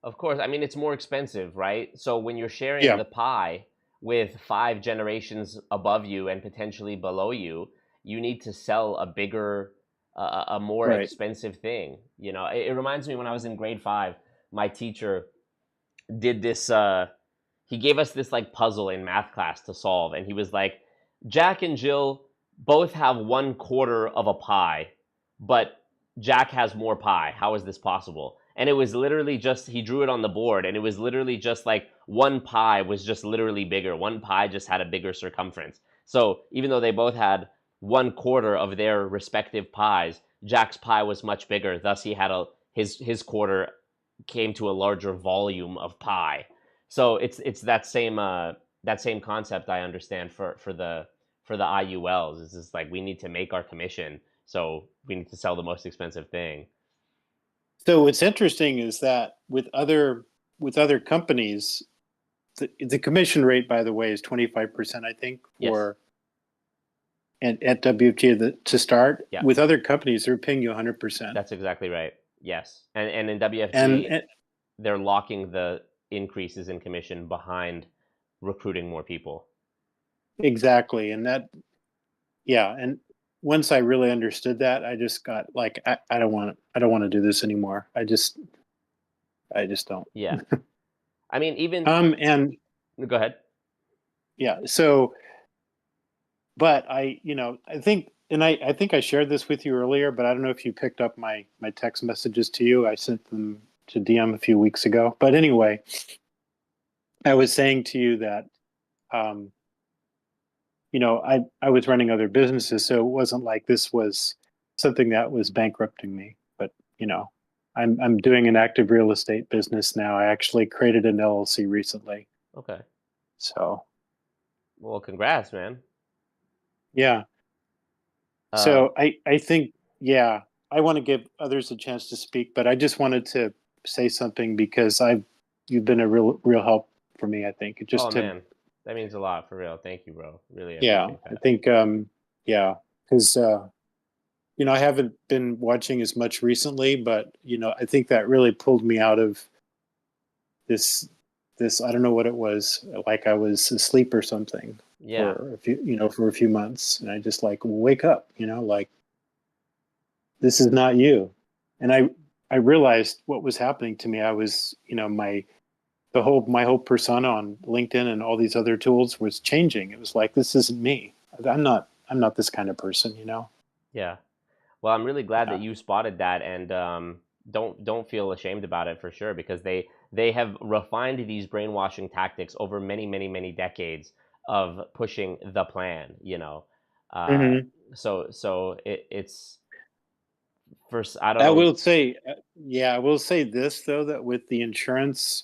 Of course. I mean, it's more expensive, right? So when you're sharing the pie with 5 generations above you and potentially below you, you need to sell a bigger, a more expensive thing. You know, it reminds me when I was in grade 5, my teacher did this, he gave us this like puzzle in math class to solve. And he was like, Jack and Jill both have 1/4 of a pie, but Jack has more pie. How is this possible? And it was literally just, he drew it on the board, and it was literally just like one pie was just literally bigger. One pie just had a bigger circumference. So even though they both had 1/4 of their respective pies, Jack's pie was much bigger. Thus, he had his quarter came to a larger volume of pie. So it's that same concept I understand for the IULs. It's just like we need to make our commission, so we need to sell the most expensive thing. So what's interesting is that with other companies, the commission rate, by the way, is 25%, I think, for and at WFG to start. Yeah. With other companies, they're paying you 100%. That's exactly right. Yes, and in WFG, they're locking the increases in commission behind recruiting more people. Exactly, and and once I really understood that, I just got like, I don't want to do this anymore. I just don't. Yeah. I mean, even and go ahead. Yeah. So but I think, and I think I shared this with you earlier, but I don't know if you picked up my text messages to you. I sent them to DM a few weeks ago. But anyway, I was saying to you that, I was running other businesses, so it wasn't like this was something that was bankrupting me. But, I'm doing an active real estate business now. I actually created an LLC recently. Okay. So. Well, congrats, man. Yeah. So I think, yeah, I want to give others a chance to speak, but I just wanted to say something because you've been a real help for me. I think man, that means a lot, for real. Thank you, bro. Really yeah, appreciate that. I think yeah, because I haven't been watching as much recently, but I think that really pulled me out of this I don't know what it was, like I was asleep or something. Yeah. For a few months, and I just wake up, like this is not you. And I realized what was happening to me. I was, my whole persona on LinkedIn and all these other tools was changing. It was like, this isn't me. I'm not this kind of person, Yeah. Well, I'm really glad that you spotted that, and don't feel ashamed about it, for sure, because they have refined these brainwashing tactics over many, many, many decades of pushing the plan, So it's first. I don't know. I will say this though, that with the insurance,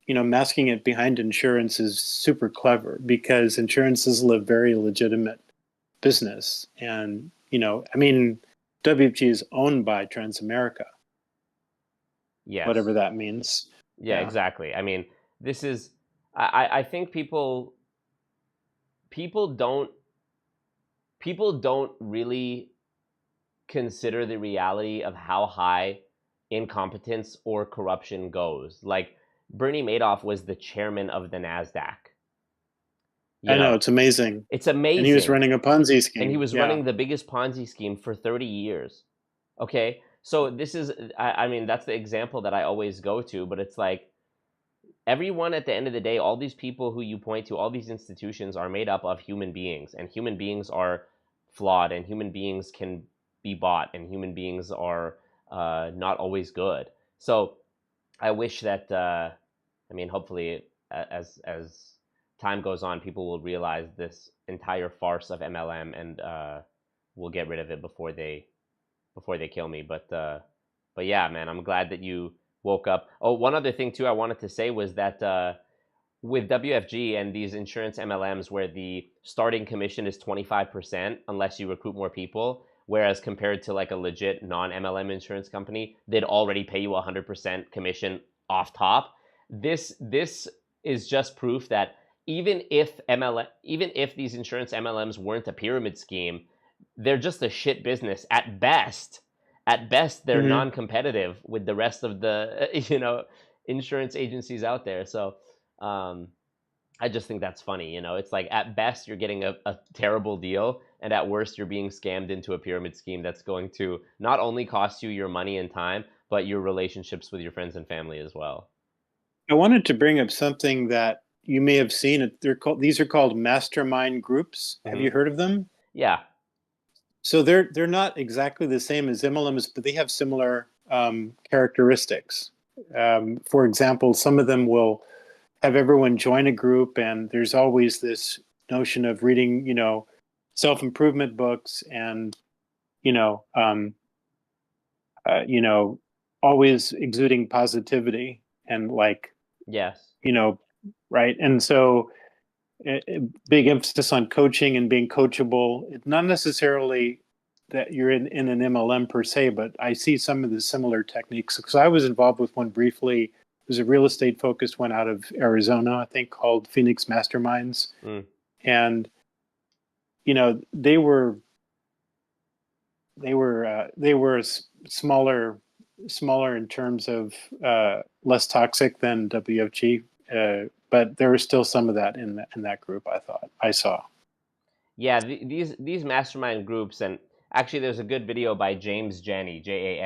masking it behind insurance is super clever, because insurances live very legitimate business, and WFG is owned by Transamerica. Yes. Whatever that means. Yeah, exactly. I mean, this is. I think people don't really consider the reality of how high incompetence or corruption goes. Like, Bernie Madoff was the chairman of the NASDAQ. I know, it's amazing. It's amazing. And he was running a Ponzi scheme. And he was running the biggest Ponzi scheme for 30 years. Okay? So this is, I mean, that's the example that I always go to, but it's like, everyone at the end of the day, all these people who you point to, all these institutions are made up of human beings, and human beings are flawed, and human beings can be bought, and human beings are not always good. So I wish that, hopefully as time goes on, people will realize this entire farce of MLM, and will get rid of it before they kill me. But yeah, man, I'm glad that you woke up. Oh, one other thing too I wanted to say was that with WFG and these insurance MLMs, where the starting commission is 25% unless you recruit more people, whereas compared to like a legit non-MLM insurance company, they'd already pay you 100% commission off top. This is just proof that even if these insurance MLMs weren't a pyramid scheme, they're just a shit business at best. At best, they're non-competitive with the rest of the insurance agencies out there. So I just think that's funny. It's like, at best you're getting a terrible deal, and at worst you're being scammed into a pyramid scheme that's going to not only cost you your money and time, but your relationships with your friends and family as well. I wanted to bring up something that you may have seen. These are called mastermind groups. Have you heard of them? Yeah. So they're not exactly the same as MLMs, but they have similar characteristics. For example, some of them will have everyone join a group, and there's always this notion of reading, self-improvement books, and always exuding positivity, and yes, right. And so big emphasis on coaching and being coachable. It's not necessarily that you're in an MLM per se, but I see some of the similar techniques, because I was involved with one briefly. It was a real estate focused one out of Arizona, I think, called Phoenix Masterminds. And they were smaller in terms of less toxic than WFG, but there was still some of that in that group. I saw. Yeah, these mastermind groups, and actually, there's a good video by James Jani, Jani,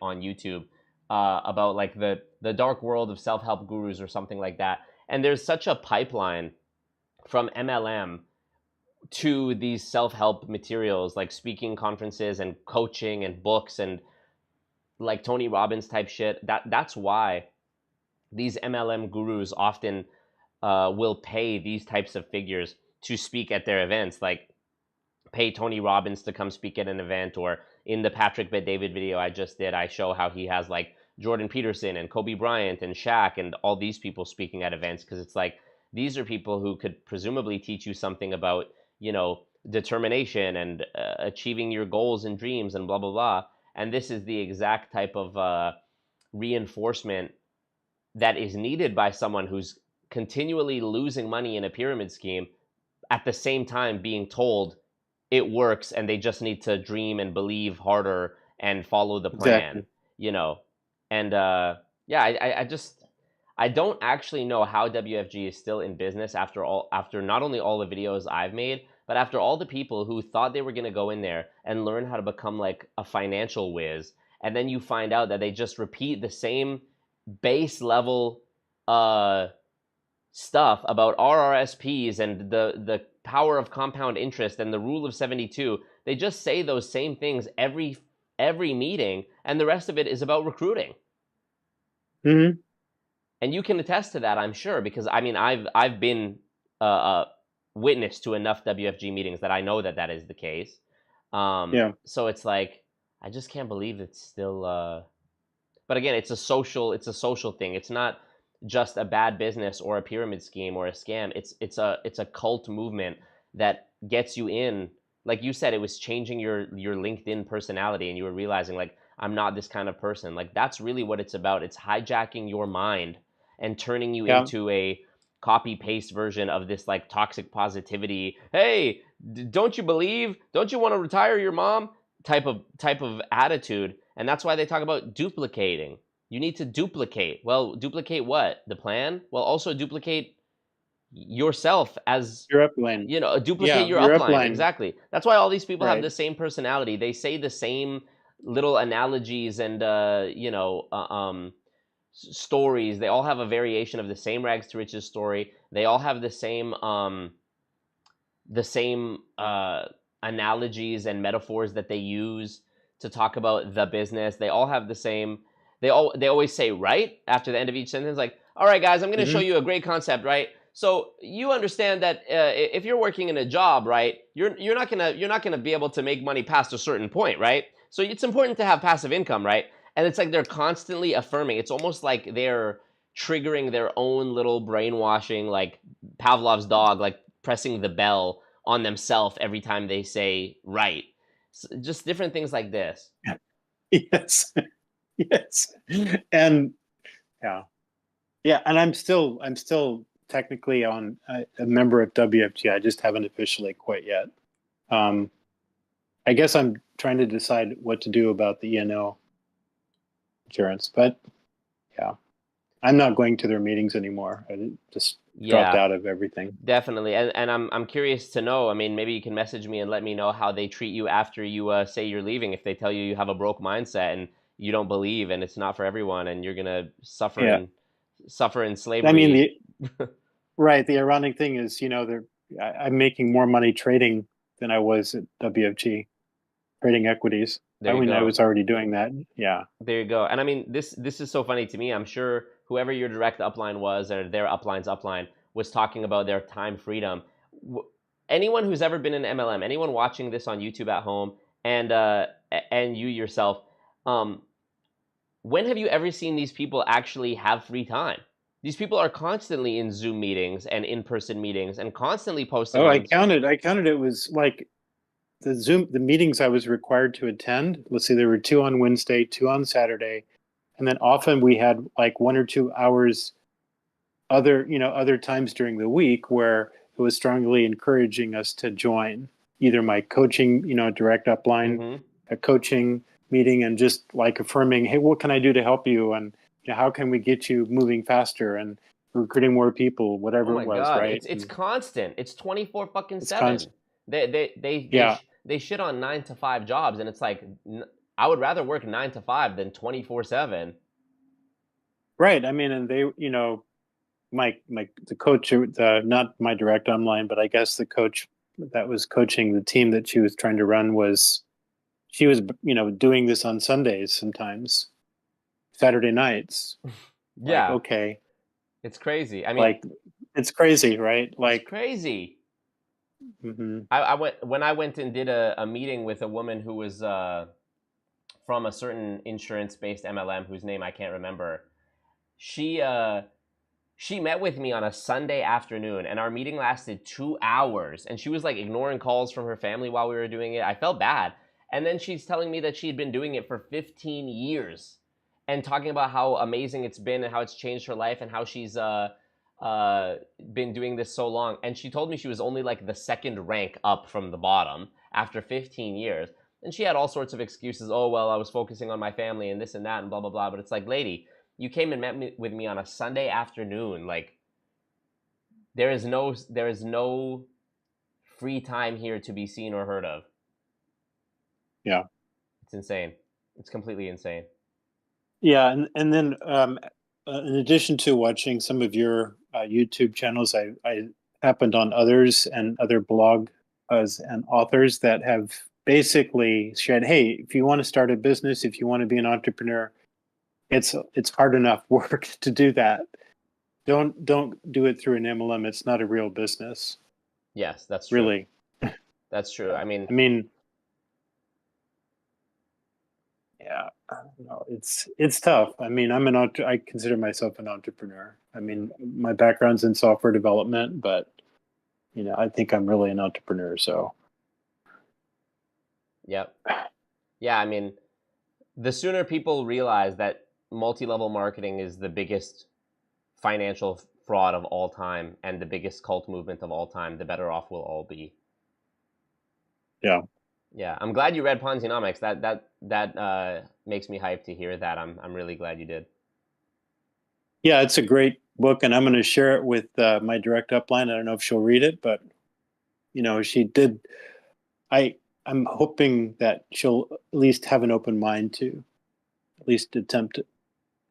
on YouTube about like the dark world of self-help gurus or something like that. And there's such a pipeline from MLM to these self-help materials like speaking conferences and coaching and books and like Tony Robbins type shit. That's why these MLM gurus often will pay these types of figures to speak at their events, like pay Tony Robbins to come speak at an event, or in the Patrick Bet-David video I just did, I show how he has like Jordan Peterson and Kobe Bryant and Shaq and all these people speaking at events, because it's like these are people who could presumably teach you something about, you know, determination and achieving your goals and dreams and blah, blah, blah. And this is the exact type of reinforcement that is needed by someone who's continually losing money in a pyramid scheme, at the same time being told it works and they just need to dream and believe harder and follow the plan. Exactly. You know. And yeah, I don't actually know how WFG is still in business after not only all the videos I've made, but after all the people who thought they were going to go in there and learn how to become like a financial whiz, and then you find out that they just repeat the same base level stuff about RRSPs and the power of compound interest and the rule of 72. They just say those same things every meeting, and the rest of it is about recruiting. Mm-hmm. And you can attest to that, I'm sure, because I mean I've been witness to enough WFG meetings that I know that is the case. Yeah. So it's like I just can't believe it's still. But again, it's a social thing. It's not just a bad business or a pyramid scheme or a scam. It's a cult movement that gets you in. Like you said, it was changing your LinkedIn personality, and you were realizing like, I'm not this kind of person. Like that's really what it's about. It's hijacking your mind and turning you into a copy paste version of this like toxic positivity. Hey, don't you believe? Don't you want to retire your mom? Type of attitude. And that's why they talk about duplicating. You need to duplicate. Well, duplicate what? The plan? Well, also duplicate yourself as your upline. You know, duplicate your upline. Exactly. That's why all these people have Right. the same personality. They say the same little analogies and stories. They all have a variation of the same rags to riches story. They all have the same analogies and metaphors that they use to talk about the business. They all have the same. They always say right after the end of each sentence, like, "All right, guys, I'm going to show you a great concept, right? So you understand that if you're working in a job, right, you're not gonna be able to make money past a certain point, right? So it's important to have passive income, right?" And it's like they're constantly affirming. It's almost like they're triggering their own little brainwashing, like Pavlov's dog, like pressing the bell on themselves every time they say right. So just different things like this. Yes. Yes. And yeah. And I'm still technically a member of WFG. I just haven't officially quit yet. I guess I'm trying to decide what to do about the E&O insurance, but yeah, I'm not going to their meetings anymore. I just dropped out of everything. Definitely. And I'm curious to know, I mean, maybe you can message me and let me know how they treat you after you say you're leaving. If they tell you you have a broke mindset and you don't believe and it's not for everyone and you're going to suffer in slavery. I mean, right. The ironic thing is, you know, I'm making more money trading than I was at WFG, trading equities. I was already doing that. Yeah. There you go. And I mean, this is so funny to me. I'm sure whoever your direct upline was or their upline's upline was talking about their time freedom. Anyone who's ever been in MLM, anyone watching this on YouTube at home, and you yourself, when have you ever seen these people actually have free time? These people are constantly in Zoom meetings and in-person meetings and constantly posting. Oh, I counted. It was like the meetings I was required to attend. Let's see, there were 2 on Wednesday, 2 on Saturday, and then often we had like 1 or 2 hours other times during the week where it was strongly encouraging us to join either my coaching, direct upline, a coaching meeting, and just like affirming, hey, what can I do to help you? And how can we get you moving faster and recruiting more people, whatever it was, right? It's constant. It's 24 fucking 7. They shit on 9 to 5 jobs, and it's like, I would rather work 9 to 5 than 24/7. Right. I mean, and they, the coach, not my direct online, but I guess the coach that was coaching the team that she was trying to run she was doing this on Sundays sometimes, Saturday nights. Yeah. Like, okay. It's crazy. I mean, like, it's crazy, right? Like, it's crazy. Mm-hmm. When I went and did a meeting with a woman who was from a certain insurance-based MLM whose name I can't remember. She met with me on a Sunday afternoon, and our meeting lasted 2 hours, and she was like ignoring calls from her family while we were doing it. I felt bad. And then she's telling me that she'd been doing it for 15 years and talking about how amazing it's been and how it's changed her life and how she's been doing this so long. And she told me she was only like the second rank up from the bottom after 15 years. And she had all sorts of excuses. Oh, well, I was focusing on my family and this and that and blah, blah, blah. But it's like, lady, you came and met with me on a Sunday afternoon. Like, there is no free time here to be seen or heard of. Yeah. It's insane. It's completely insane. Yeah, and then in addition to watching some of your YouTube channels, I happened on others and other blogs and authors that have basically said, hey, if you want to start a business, if you want to be an entrepreneur, it's hard enough work to do that. Don't do it through an MLM. It's not a real business. Yes, that's true. Really. That's true. I mean, yeah, I don't know. It's tough. I mean, I consider myself an entrepreneur. I mean, my background's in software development, but I think I'm really an entrepreneur. So. Yep. Yeah, I mean, the sooner people realize that multi-level marketing is the biggest financial fraud of all time and the biggest cult movement of all time, the better off we'll all be. Yeah. Yeah, I'm glad you read Ponzinomics. That makes me hyped to hear that. I'm really glad you did. Yeah, it's a great book, and I'm going to share it with my direct upline. I don't know if she'll read it, but she did. I'm hoping that she'll at least have an open mind to at least attempt it.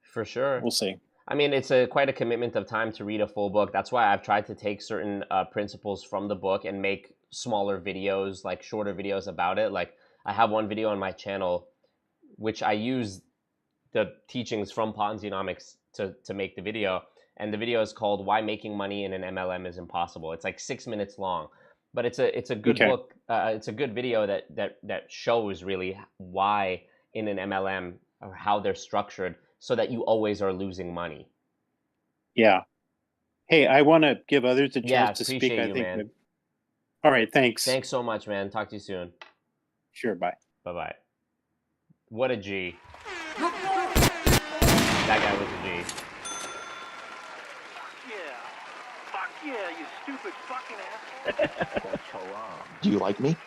For sure. We'll see. I mean, it's quite a commitment of time to read a full book. That's why I've tried to take certain principles from the book and make smaller videos, like shorter videos about it. Like, I have one video on my channel, which I use the teachings from Ponzinomics to make the video. And the video is called Why Making Money in an MLM is Impossible. It's like 6 minutes long. But it's a good book. It's a good video that shows really why in an MLM or how they're structured so that you always are losing money. Yeah. Hey, I want to give others a chance to speak. I think. Man. All right. Thanks. Thanks so much, man. Talk to you soon. Sure. Bye. Bye-bye. What a G. That guy was a G. Fuck yeah, you stupid fucking asshole. Do you like me?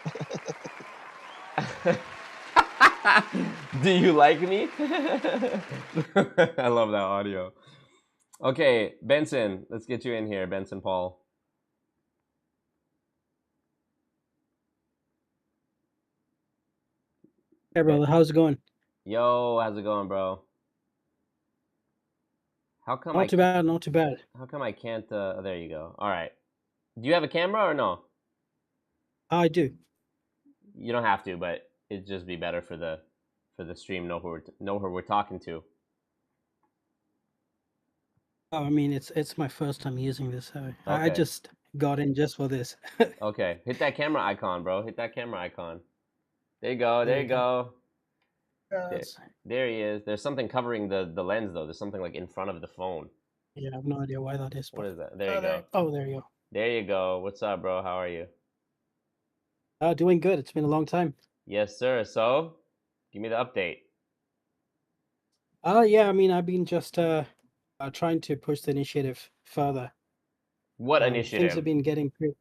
Do you like me? I love that audio. Okay, Benson, let's get you in here, Benson Paul. Hey, brother, how's it going? Yo, how's it going, bro? How come not too bad, not too bad. How come I can't? There you go. All right. Do you have a camera or no? I do. You don't have to, but it'd just be better for the stream. Know who we're talking to. Oh, I mean, it's my first time using this. So Okay. I just got in just for this. Okay, hit that camera icon, bro. Hit that camera icon. There you go. There you go. There he is. There's something covering the lens though. There's something like in front of the phone. Yeah, I have no idea why that is. What is that? There you go. Oh, there you go. There you go. What's up, bro? How are you? Doing good. It's been a long time. Yes, sir. So, give me the update. Yeah. I mean, I've been just trying to push the initiative further. What initiative? Things have been getting pretty.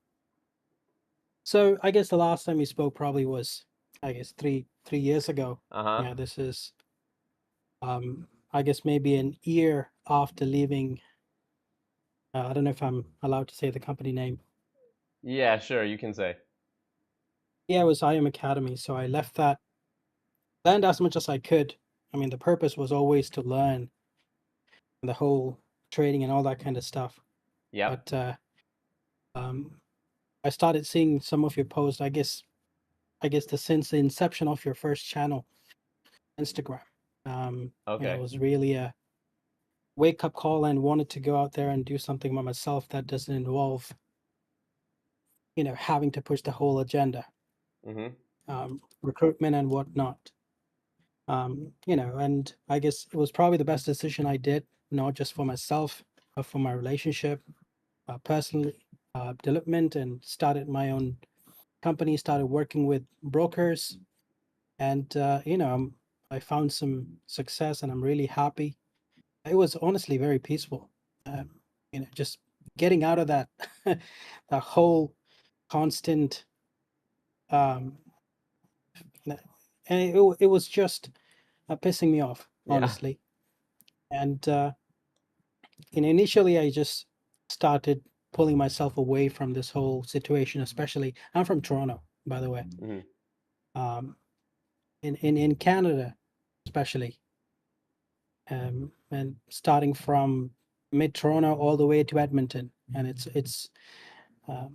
So I guess the last time we spoke probably was, I guess, three years ago. Yeah, this is, I guess maybe an year after leaving. I don't know if I'm allowed to say the company name. Yeah, sure, you can say. Yeah, it was IM Academy. So I left that, learned as much as I could. I mean, the purpose was always to learn the whole trading and all that kind of stuff. Yeah. But I started seeing some of your posts. I guess since the inception of your first channel, Instagram. It was really a wake up call, and wanted to go out there and do something by myself that doesn't involve, having to push the whole agenda, recruitment and whatnot. And I guess it was probably the best decision I did, not just for myself, but for my relationship, personal development, and started my own company, started working with brokers, and I found some success, and I'm really happy. It was honestly very peaceful. Just getting out of that that whole constant and it was just pissing me off, honestly. And initially I just started pulling myself away from this whole situation. Especially, I'm from Toronto, by the way. In Canada, especially, and starting from mid Toronto all the way to Edmonton, and it's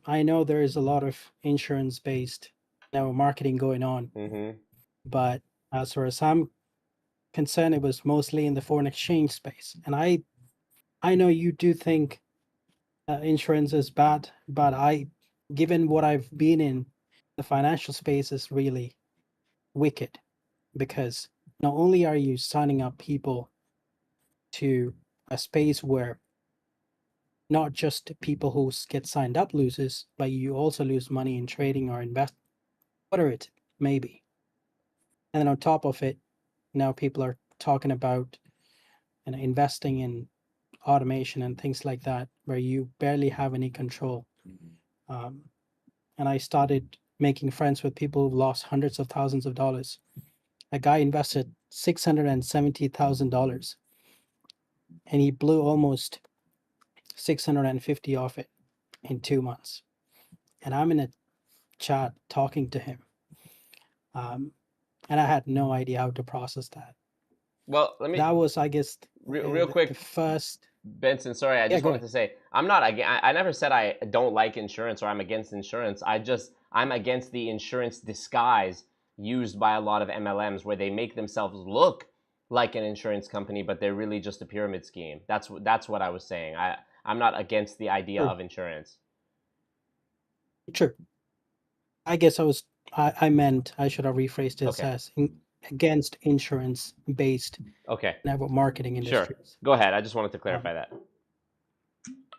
I know there is a lot of insurance based marketing going on, but as far as I'm concerned, it was mostly in the foreign exchange space. And I know you do think insurance is bad, but given what I've been in, the financial space is really wicked, because not only are you signing up people to a space where not just people who get signed up loses, but you also lose money in trading or invest, whatever it may be. And then on top of it, now people are talking about investing in automation and things like that, where you barely have any control. And I started making friends with people who've lost hundreds of thousands of dollars. A guy invested $670,000, and he blew almost 650 off it in 2 months. And I'm in a chat talking to him, and I had no idea how to process that. Well, that was, I guess, real quick, the first. Benson, sorry, I just wanted to say, I'm not I never said I don't like insurance or I'm against insurance. I'm against the insurance disguise used by a lot of MLMs, where they make themselves look like an insurance company, but they're really just a pyramid scheme. That's what I was saying. I'm not against the idea of insurance. True. I guess I meant, I should have rephrased this as against insurance based network marketing industries. Sure. Go ahead. I just wanted to clarify that.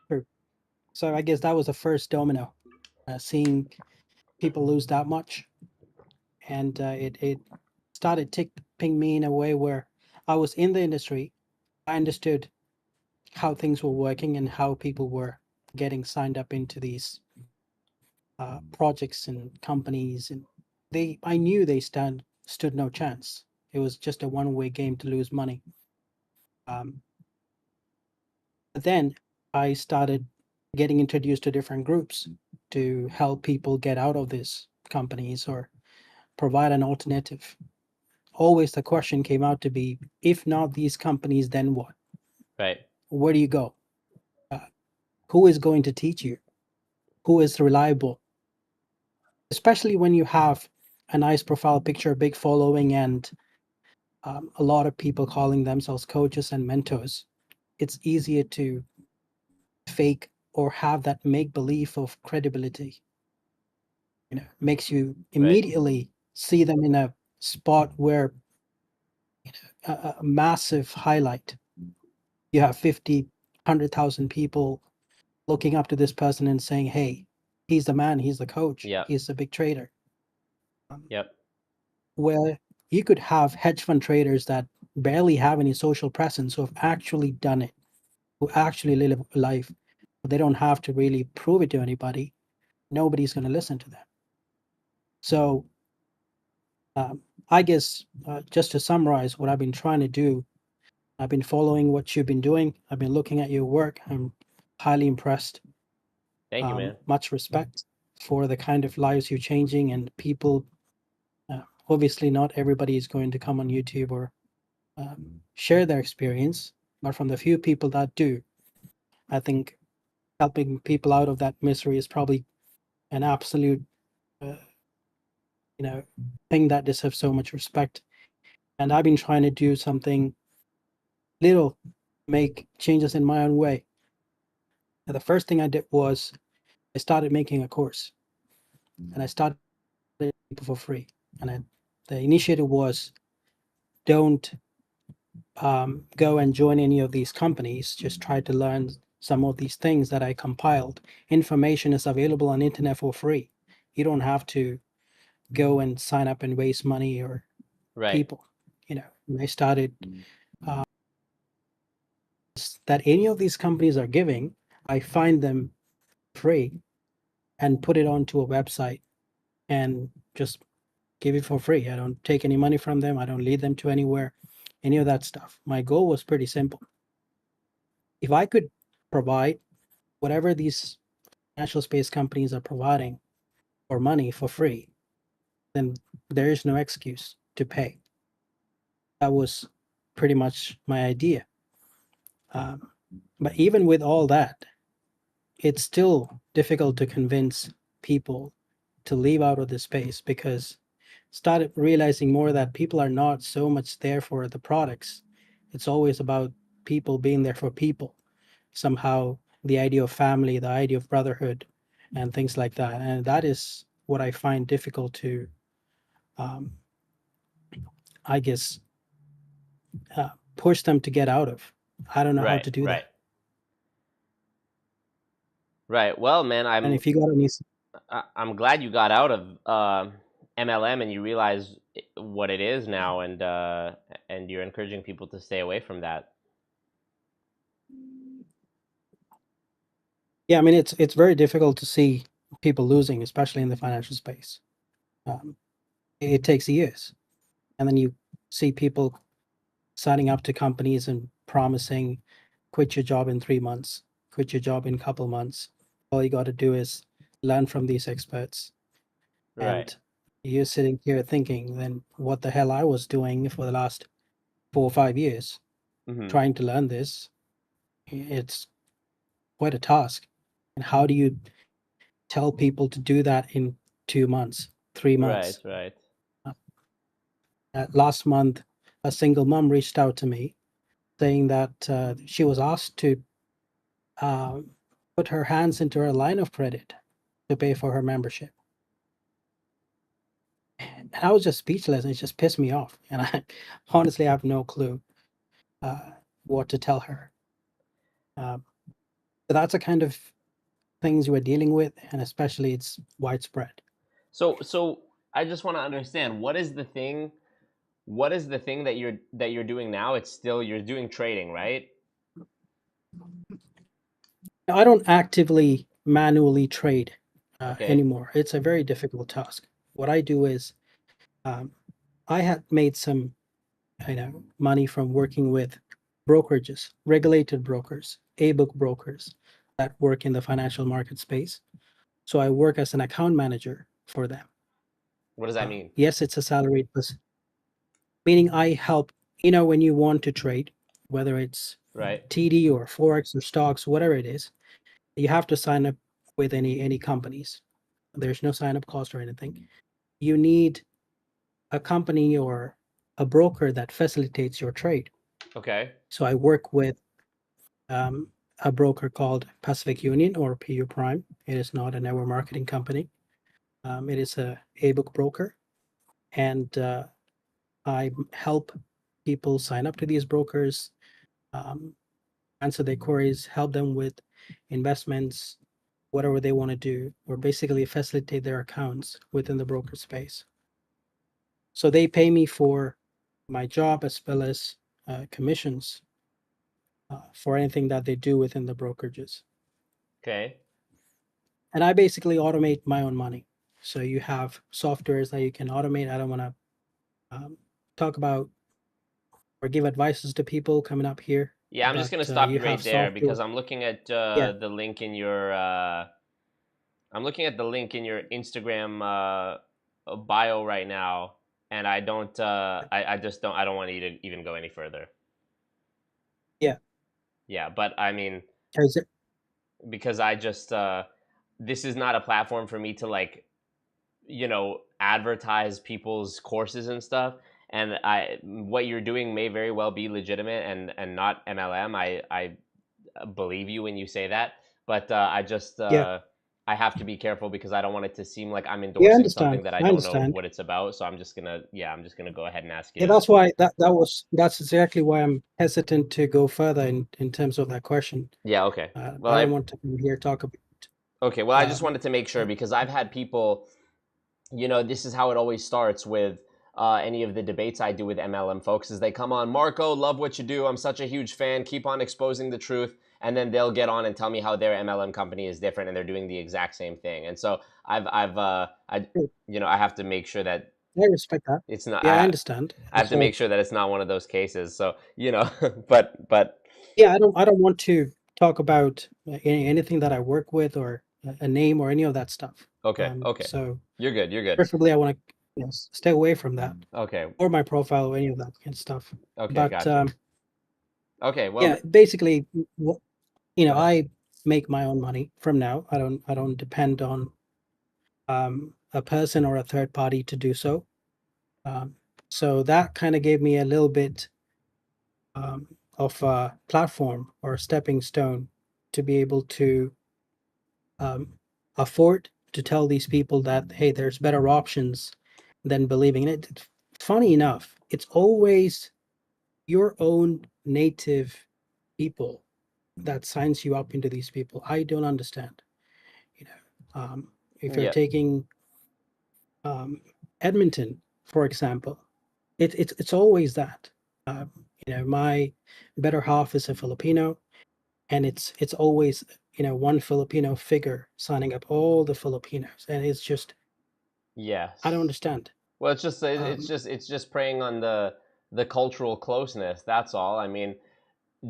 True. So I guess that was the first domino, seeing people lose that much. And it started tipping me in a way where I was in the industry. I understood how things were working and how people were getting signed up into these projects and companies, and I knew they stood no chance. It was just a one-way game to lose money. But then I started getting introduced to different groups to help people get out of these companies or provide an alternative. Always the question came out to be, if not these companies, then what? Right. Where do you go? Who is going to teach you? Who is reliable? Especially when you have a nice profile picture, a big following, and a lot of people calling themselves coaches and mentors. It's easier to fake or have that make believe of credibility. Makes you immediately see them in a spot where a massive highlight. You have 50, 100,000 people looking up to this person and saying, hey, he's the man, he's the coach, he's a big trader. Where you could have hedge fund traders that barely have any social presence, who have actually done it, who actually live life. They don't have to really prove it to anybody. Nobody's going to listen to them. So I guess just to summarize what I've been trying to do, I've been following what you've been doing. I've been looking at your work. I'm highly impressed. Thank you, man. Much respect for the kind of lives you're changing, and people. Obviously, not everybody is going to come on YouTube or share their experience, but from the few people that do, I think helping people out of that misery is probably an absolute, thing that deserves so much respect. And I've been trying to do something little, make changes in my own way. And the first thing I did was I started making a course, and I started people for free. And the initiative was, don't go and join any of these companies. Just try to learn some of these things that I compiled. Information is available on internet for free. You don't have to go and sign up and waste money or people. And I started that any of these companies are giving, I find them free and put it onto a website and just give it for free. I don't take any money from them. I don't lead them to anywhere, any of that stuff. My goal was pretty simple. If I could provide whatever these financial space companies are providing for money for free, then there is no excuse to pay. That was pretty much my idea. But even with all that, it's still difficult to convince people to leave out of the space, because started realizing more that people are not so much there for the products. It's always about people being there for people. Somehow the idea of family, the idea of brotherhood, and things like that. And that is what I find difficult to, I guess, push them to get out of. I don't know how to do that. Right. Well, man, And if you got any, I'm glad you got out of MLM and you realize what it is now, and you're encouraging people to stay away from that. Yeah, I mean, it's very difficult to see people losing, especially in the financial space. It takes years, and then you see people signing up to companies and promising, quit your job in 3 months, quit your job in a couple months. All you got to do is learn from these experts. And you're sitting here thinking, then what the hell I was doing for the last 4 or 5 years, trying to learn this. It's quite a task. And how do you tell people to do that in 2 months, 3 months? Right. Last month, a single mom reached out to me saying that she was asked to put her hands into her line of credit to pay for her membership. And I was just speechless, and it just pissed me off. And I honestly have no clue what to tell her. So that's the kind of things we're dealing with, and especially it's widespread. So I just want to understand, what is the thing that you're doing now? It's still, you're doing trading, right? I don't actively manually trade Okay. anymore. It's a very difficult task. What I do is I had made some money from working with brokerages, regulated brokers, A-book brokers that work in the financial market space. So I work as an account manager for them. What does that mean? Yes, it's a salaried person. Meaning I help, when you want to trade, whether it's TD or Forex or stocks, whatever it is, you have to sign up with any companies. There's no sign up cost or anything. You need a company or a broker that facilitates your trade. Okay. So I work with a broker called Pacific Union, or PU Prime. It is not a network marketing company. It is a book broker, and I help people sign up to these brokers, answer their queries, help them with investments, whatever they want to do, or basically facilitate their accounts within the broker space. So they pay me for my job as well as commissions for anything that they do within the brokerages. Okay. And I basically automate my own money. So you have softwares that you can automate. I don't want to talk about or give advices to people coming up here. Yeah, I'm just gonna stop you right there, because I'm looking at the link in your Instagram bio right now, and I don't I don't want you to even go any further. Yeah. Yeah, but I mean, Is it? because I just this is not a platform for me to like, advertise people's courses and stuff. And what you're doing may very well be legitimate and not MLM. I believe you when you say that, but I just I have to be careful because I don't want it to seem like I'm Yeah, I endorsing understand. something that I I don't know understand. what it's about. So I'm just gonna go ahead and ask you. Yeah, that's why that's exactly why I'm hesitant to go further in terms of that question. Yeah. Okay. Well, I don't want to here talk about. Okay. Well, I just wanted to make sure because I've had people, this is how it always starts with any of the debates I do with MLM folks is they come on, Marco, love what you do. I'm such a huge fan. Keep on exposing the truth. And then they'll get on and tell me how their MLM company is different and they're doing the exact same thing. And so I have to make sure that I respect that. it's not. Yeah, I understand. I have to make sure that it's not one of those cases. So but yeah, I don't want to talk about anything that I work with or a name or any of that stuff. Okay. So you're good. You're good. Preferably, I want to stay away from that. Okay. Or my profile or any of that kind of stuff. Okay. But Gotcha. Okay. Well. Yeah, basically, I make my own money from now. I don't depend on a person or a third party to do so. So that kind of gave me a little bit of a platform or a stepping stone to be able to afford to tell these people that, hey, there's better options than believing in it. Funny enough, it's always your own native people that signs you up into these people. I don't understand. If you're taking Edmonton, for example, it's always that. My better half is a Filipino, and it's always one Filipino figure signing up all the Filipinos, and it's just I don't understand. Well, it's just preying on the cultural closeness. That's all. I mean,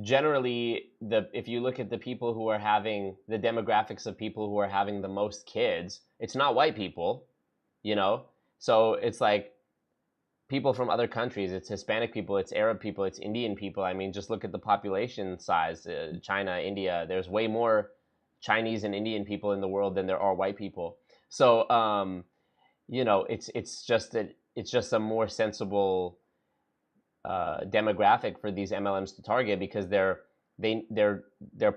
generally, if you look at the people who are having the demographics of people who are having the most kids, it's not white people, So it's like people from other countries. It's Hispanic people, it's Arab people, it's Indian people. I mean, just look at the population size. China, India. There's way more Chinese and Indian people in the world than there are white people. So, it's just a more sensible demographic for these MLMs to target because they're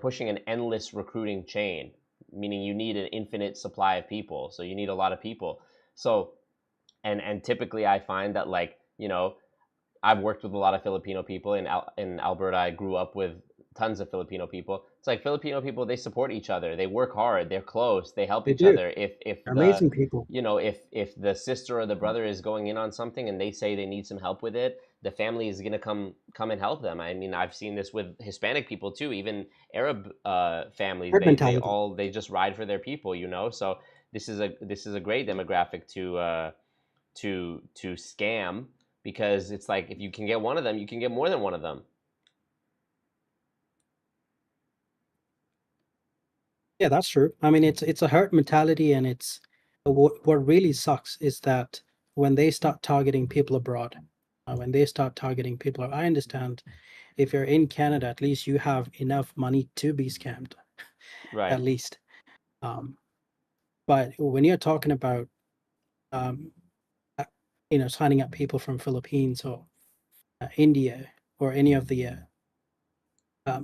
pushing an endless recruiting chain, meaning you need an infinite supply of people. So you need a lot of people. So and typically I find that I've worked with a lot of Filipino people in Alberta. I grew up with tons of Filipino people. It's like Filipino people, they support each other. They work hard. They're close. They help each other. If amazing people. If the sister or the brother is going in on something and they say they need some help with it, the family is gonna come and help them. I mean, I've seen this with Hispanic people too, even Arab families. They just ride for their people, So this is a great demographic to scam because it's like if you can get one of them, you can get more than one of them. Yeah, that's true. I mean, it's a herd mentality, and it's what really sucks is that when they start targeting people abroad, when they start targeting people, I understand if you're in Canada, at least you have enough money to be scammed, right? At least. But when you're talking about, signing up people from Philippines or India or any of the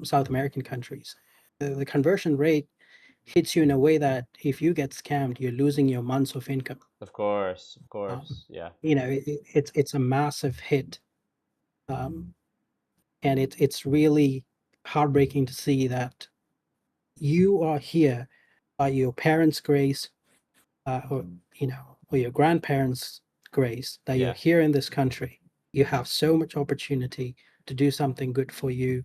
South American countries, the conversion rate hits you in a way that if you get scammed, you're losing your months of income. Of course, yeah. It's a massive hit, and it's really heartbreaking to see that you are here by your parents' grace, or your grandparents' grace, that you're here in this country. You have so much opportunity to do something good for you,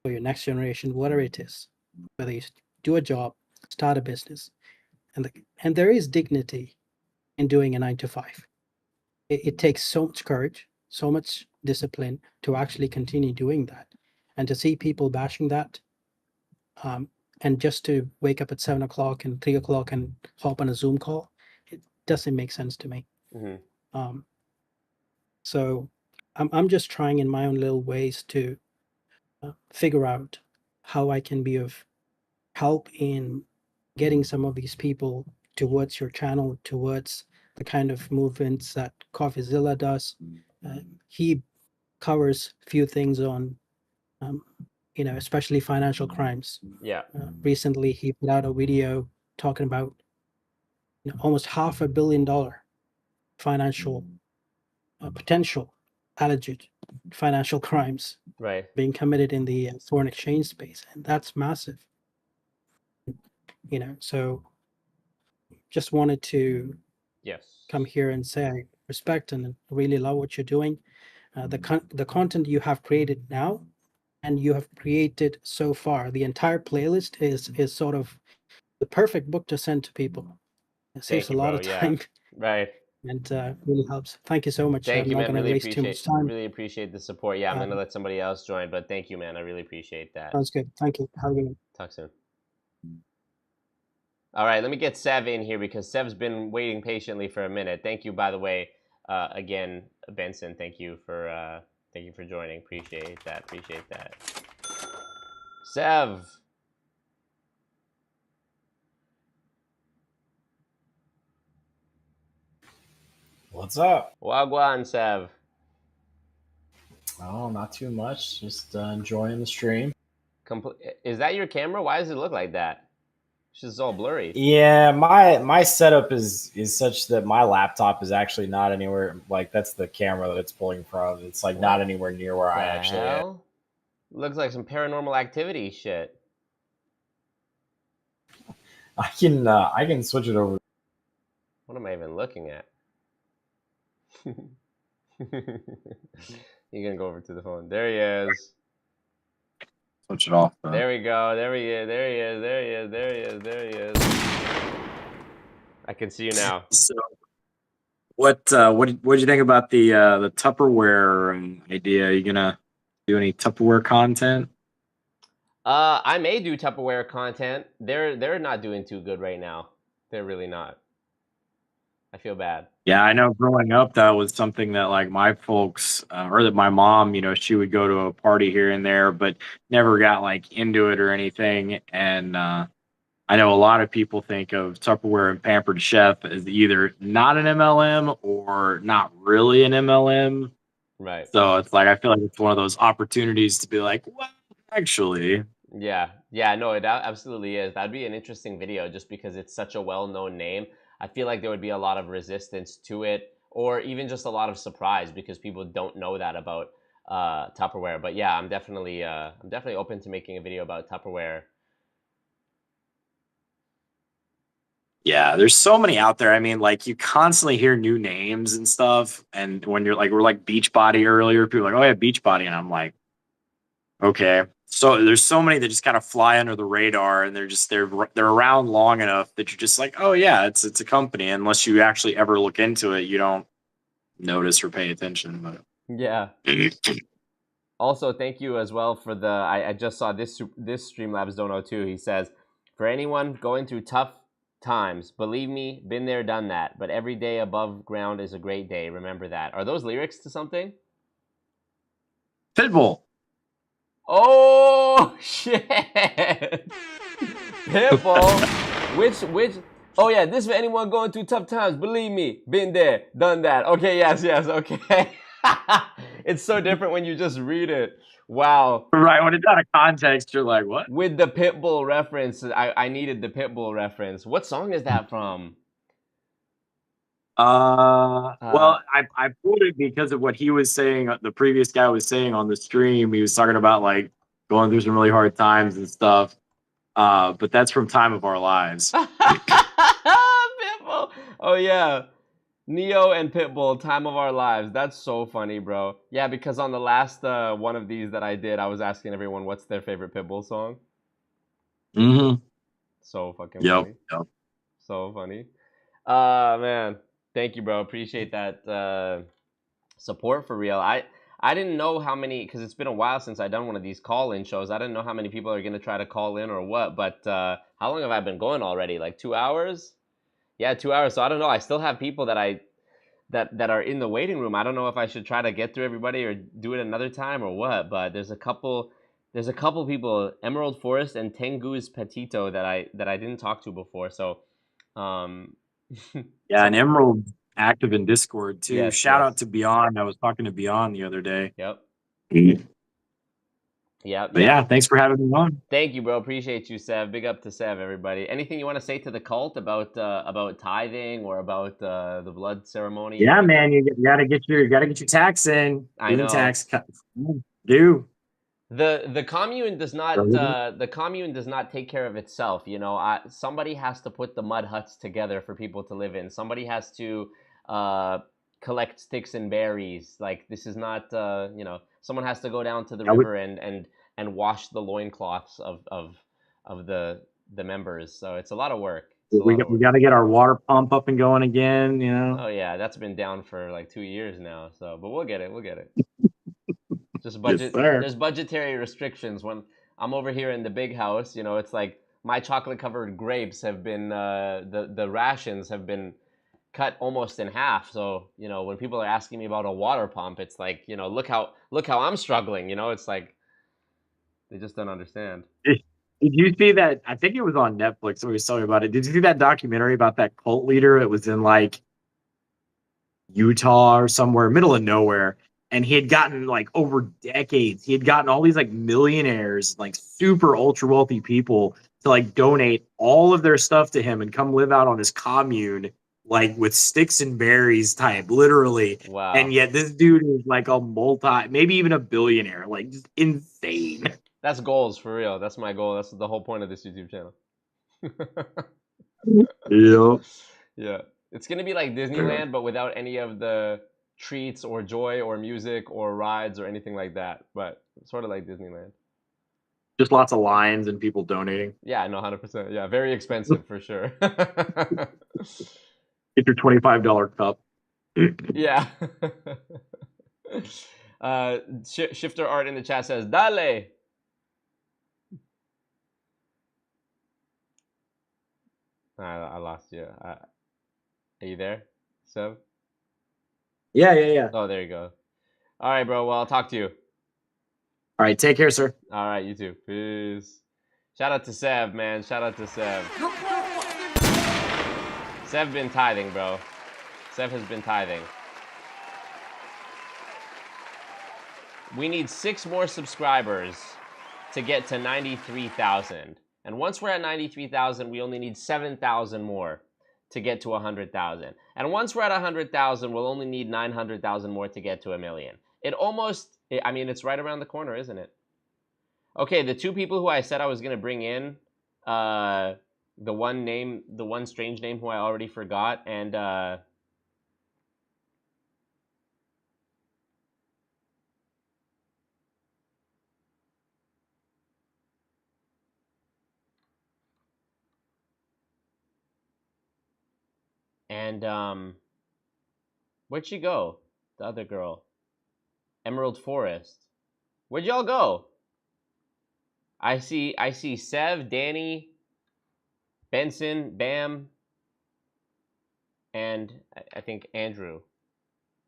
for your next generation, whatever it is, whether you do a job, start a business, and there is dignity in doing a 9 to 5. It takes so much courage, so much discipline to actually continue doing that, and to see people bashing that, and just to wake up at 7 o'clock and 3 o'clock and hop on a Zoom call, it doesn't make sense to me. Mm-hmm. So I'm just trying in my own little ways to figure out how I can be of help in getting some of these people towards your channel, towards the kind of movements that Coffeezilla does. He covers a few things on, especially financial crimes. Yeah. Recently, he put out a video talking about almost $500 million financial potential alleged financial crimes being committed in the foreign exchange space, and that's massive. So just wanted to come here and say I respect and really love what you're doing. The content you have created now and you have created so far, the entire playlist is sort of the perfect book to send to people. It saves a lot of time. Right. And really helps. Thank you so much. Thank I'm you, not man. going to Really waste too much time. Really appreciate the support. Yeah, I'm gonna let somebody else join, but thank you, man. I really appreciate that. Sounds good. Thank you. Have a good one. Talk soon. All right, let me get Sev in here because Sev's been waiting patiently for a minute. Thank you, by the way, again, Benson. Thank you for joining. Appreciate that. Appreciate that. Sev. What's up? Wagwan, Sev. Oh, not too much. Just enjoying the stream. Is that your camera? Why does it look like that? It's just all blurry. Yeah, my setup is such that my laptop is actually not anywhere, like that's the camera that it's pulling from. It's like not anywhere near where I actually am. Looks like some paranormal activity shit. I can switch it over. What am I even looking at? You're gonna go over to the phone. There he is. Switch it off. There we go. There he is. There he is. There he is. There he is. There he is. I can see you now. So, what did you think about the Tupperware idea? Are you gonna do any Tupperware content? I may do Tupperware content. They're not doing too good right now. They're really not. I feel bad. Yeah, I know growing up, that was something that like my folks or that my mom, she would go to a party here and there, but never got like into it or anything. And I know a lot of people think of Tupperware and Pampered Chef as either not an MLM or not really an MLM. Right. So it's like, I feel like it's one of those opportunities to be like, well, actually. Yeah. Yeah, no, it absolutely is. That'd be an interesting video just because it's such a well-known name. I feel like there would be a lot of resistance to it, or even just a lot of surprise because people don't know that about Tupperware. But yeah, I'm definitely open to making a video about Tupperware. Yeah, there's so many out there. I mean, like you constantly hear new names and stuff. And when you're like, we're like Beachbody earlier, people are like, oh yeah, Beachbody, and I'm like, okay. So there's so many that just kind of fly under the radar, and they're around long enough that you're just like, oh yeah, it's a company. Unless you actually ever look into it, you don't notice or pay attention. But yeah. Also, thank you as well for the. I just saw this Streamlabs Dono too. He says, for anyone going through tough times, believe me, been there, done that. But every day above ground is a great day. Remember that. Are those lyrics to something? Pitbull. Oh shit! Pitbull. Which? Oh yeah, this for anyone going through tough times. Believe me, been there, done that. Okay, yes, okay. It's so different when you just read it. Wow. Right, when it's out of context, you're like, what? With the Pitbull reference, I needed the Pitbull reference. What song is that from? Well, I pulled it because of what he was saying. The previous guy was saying on the stream. He was talking about like going through some really hard times and stuff. But that's from Time of Our Lives. Pitbull. Oh yeah, Neo and Pitbull, Time of Our Lives. That's so funny, bro. Yeah, because on the last one of these that I did, I was asking everyone what's their favorite Pitbull song. Mm-hmm. So fucking funny. Yep. So funny. Man. Thank you, bro. Appreciate that support for real. I didn't know how many, because it's been a while since I've done one of these call-in shows. I didn't know how many people are going to try to call in or what, but how long have I been going already? Like 2 hours? Yeah, 2 hours. So I don't know. I still have people that are in the waiting room. I don't know if I should try to get through everybody or do it another time or what, but there's a couple there's a couple people, Emerald Forest and Tengu's Petito, that I didn't talk to before. So, yeah, and Emerald active in Discord too. Yes, Shout yes. out to Beyond. I was talking to Beyond the other day. Yep. But yeah, thanks for having me on. Thank you, bro. Appreciate you, Sev. Big up to Sev, everybody. Anything you want to say to the cult about tithing or about the blood ceremony? Yeah, man, you gotta get your tax in. I know. Tax due. The commune does not take care of itself. You know, somebody has to put the mud huts together for people to live in. Somebody has to collect sticks and berries. Like, this is not you know, someone has to go down to the river and wash the loincloths of the members. So it's a lot of work. We got to get our water pump up and going again, you know. Oh yeah, that's been down for like 2 years now. So, but we'll get it. Just budget. Yes, there's budgetary restrictions. When I'm over here in the big house, you know, it's like my chocolate covered grapes have been the rations have been cut almost in half. So, you know, when people are asking me about a water pump, it's like, you know, look how I'm struggling. You know, it's like they just don't understand. Did you see that? I think it was on Netflix. Somebody was telling me about it. Did you see that documentary about that cult leader? It was in like Utah or somewhere, middle of nowhere. And he had gotten, like, over decades, he had gotten all these like millionaires, like super ultra wealthy people to like donate all of their stuff to him and come live out on his commune, like with sticks and berries type, literally. Wow. And yet this dude is like a maybe even a billionaire, like just insane. That's goals for real. That's my goal. That's the whole point of this YouTube channel. Yeah. Yeah. It's going to be like Disneyland, but without any of the treats or joy or music or rides or anything like that. But sort of like Disneyland. Just lots of lines and people donating. Yeah, no, 100%. Yeah, very expensive for sure. Get your $25 cup. Yeah. Shifter Art in the chat says, Dale. I lost you. Are you there, Sev? Yeah. Oh, there you go. All right, bro. Well, I'll talk to you. All right, take care, sir. All right, you too. Peace. Shout out to Sev, man. Shout out to Sev. Sev been tithing, bro. Sev has been tithing. We need 6 more subscribers to get to 93,000. And once we're at 93,000, we only need 7,000 more to get to 100,000. And once we're at 100,000, we'll only need 900,000 more to get to 1 million. I mean, it's right around the corner, isn't it? Okay, the 2 people who I said I was going to bring in, the one strange name who I already forgot, and where'd she go? The other girl. Emerald Forest. Where'd y'all go? I see Sev, Danny, Benson, Bam, and I think Andrew.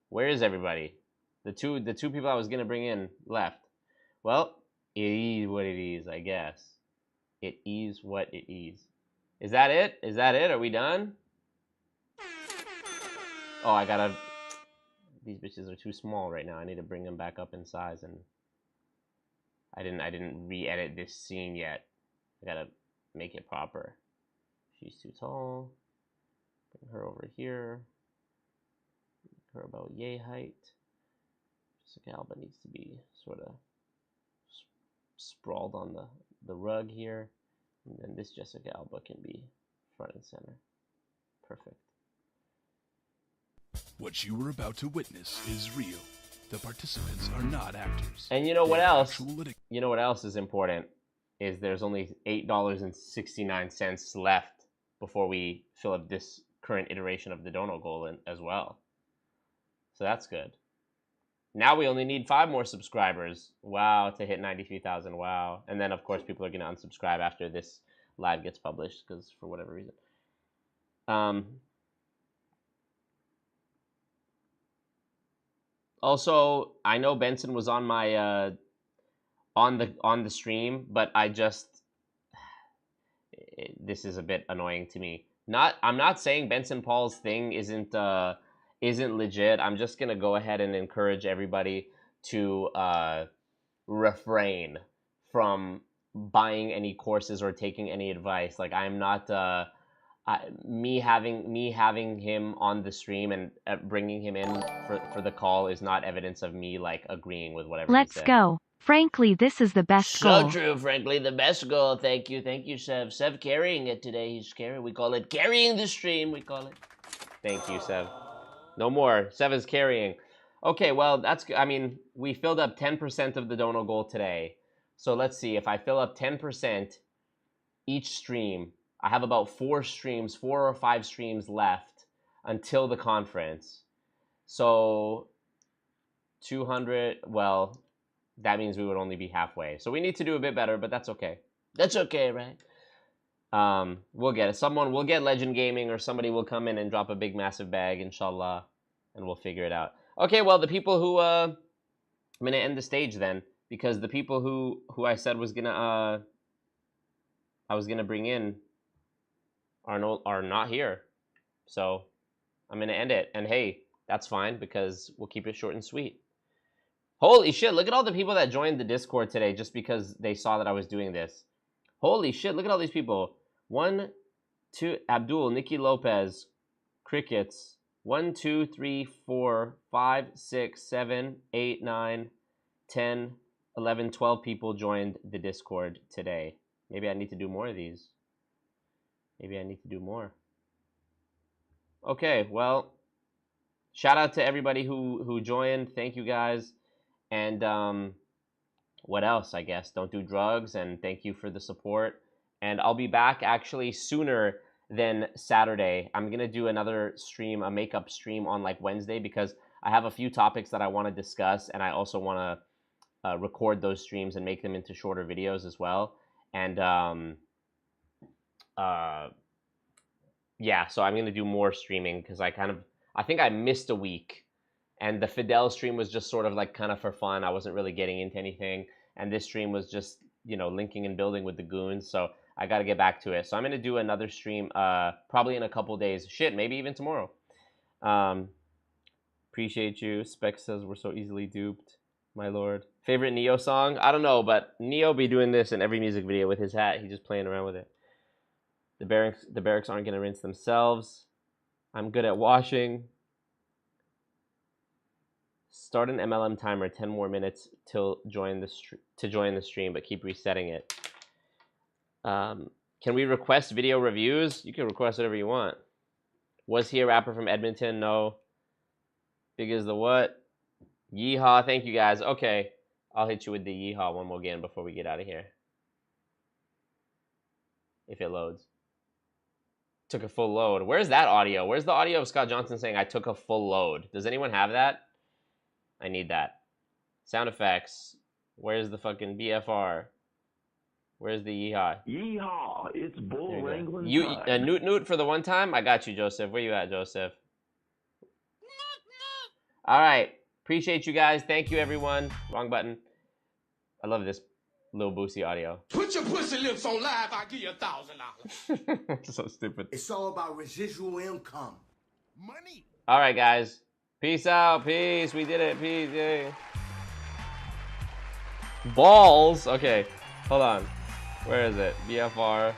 Where is everybody? The two people I was gonna bring in left. Well, it is what it is, I guess. It is what it is. Is that it? Is that it? Are we done? Oh, these bitches are too small right now. I need to bring them back up in size, and I didn't re-edit this scene yet. I gotta make it proper. She's too tall. Bring her over here. Make her about yay height. Jessica Alba needs to be sort of sprawled on the rug here. And then this Jessica Alba can be front and center. Perfect. What you were about to witness is real. The participants are not actors. And you know what else? Actual You know what else is important? Is there's only $8.69 left before we fill up this current iteration of the dono goal as well. So that's good. Now we only need 5 more subscribers. Wow, to hit 93,000. Wow. And then, of course, people are going to unsubscribe after this live gets published because for whatever reason. Also, I know Benson was on my on the stream, but I just this is a bit annoying to me. I'm not saying Benson Paul's thing isn't legit. I'm just gonna go ahead and encourage everybody to refrain from buying any courses or taking any advice. Like, I'm not me having him on the stream and bringing him in for the call is not evidence of me like agreeing with whatever Let's he said. go. Frankly, this is the best goal. So true, frankly, the best goal. Thank you, Sev. Sev carrying it today. He's carrying. We call it carrying the stream. We call it. Thank you, Sev. No more. Sev is carrying. Okay, well, that's. I mean, we filled up 10% of the dono goal today. So let's see. If I fill up 10% each stream, I have about 4 or 5 streams left until the conference. So 200. Well, that means we would only be halfway. So we need to do a bit better, but that's okay. That's okay, right? We'll get it. We'll get Legend Gaming, or somebody will come in and drop a big massive bag, inshallah, and we'll figure it out. Okay, well, the people who I'm gonna end the stage then, because the people who I said was gonna I was gonna bring in are not here. So I'm gonna end it. And hey, that's fine, because we'll keep it short and sweet. Holy shit, look at all the people that joined the Discord today just because they saw that I was doing this. Holy shit, look at all these people. 1, 2, Abdul, Nicky Lopez, Crickets. 1, 2, 3, 4, 5, 6, 7, 8, 9, 10, 11, 12 people joined the Discord today. Maybe I need to do more of these. Maybe I need to do more. Okay, well, shout out to everybody who joined. Thank you guys. And what else, I guess? Don't do drugs, and thank you for the support. And I'll be back actually sooner than Saturday. I'm going to do another stream, a makeup stream on like Wednesday, because I have a few topics that I want to discuss, and I also want to record those streams and make them into shorter videos as well. And yeah, so I'm going to do more streaming because I think I missed a week. And the Fidel stream was just sort of like kind of for fun. I wasn't really getting into anything. And this stream was just, you know, linking and building with the goons. So I got to get back to it. So I'm going to do another stream probably in a couple days. Shit, maybe even tomorrow. Appreciate you. Spec says we're so easily duped, my lord. Favorite Neo song? I don't know, but Neo be doing this in every music video with his hat. He's just playing around with it. The barracks aren't going to rinse themselves. I'm good at washing. Start an MLM timer, 10 more minutes till join the stream, but keep resetting it. Can we request video reviews? You can request whatever you want. Was he a rapper from Edmonton? No. Big as the what? Yeehaw. Thank you guys. Okay, I'll hit you with the yeehaw one more again before we get out of here. If it loads. Took a full load. Where's that audio? Where's the audio of Scott Johnson saying I took a full load? Does anyone have that? I need that. Sound effects. Where's the fucking BFR? Where's the yeehaw? Yeehaw! It's bull wrangling time. Newt for the one time? I got you, Joseph. Where you at, Joseph? All right. Appreciate you guys. Thank you, everyone. Wrong button. I love this Lil Boosie audio. Put your pussy lips on live, I'll give you $1,000. So stupid. It's all about residual income. Money. All right, guys. Peace out. Peace. We did it. Peace. Yay. Balls. Okay. Hold on. Where is it? BFR.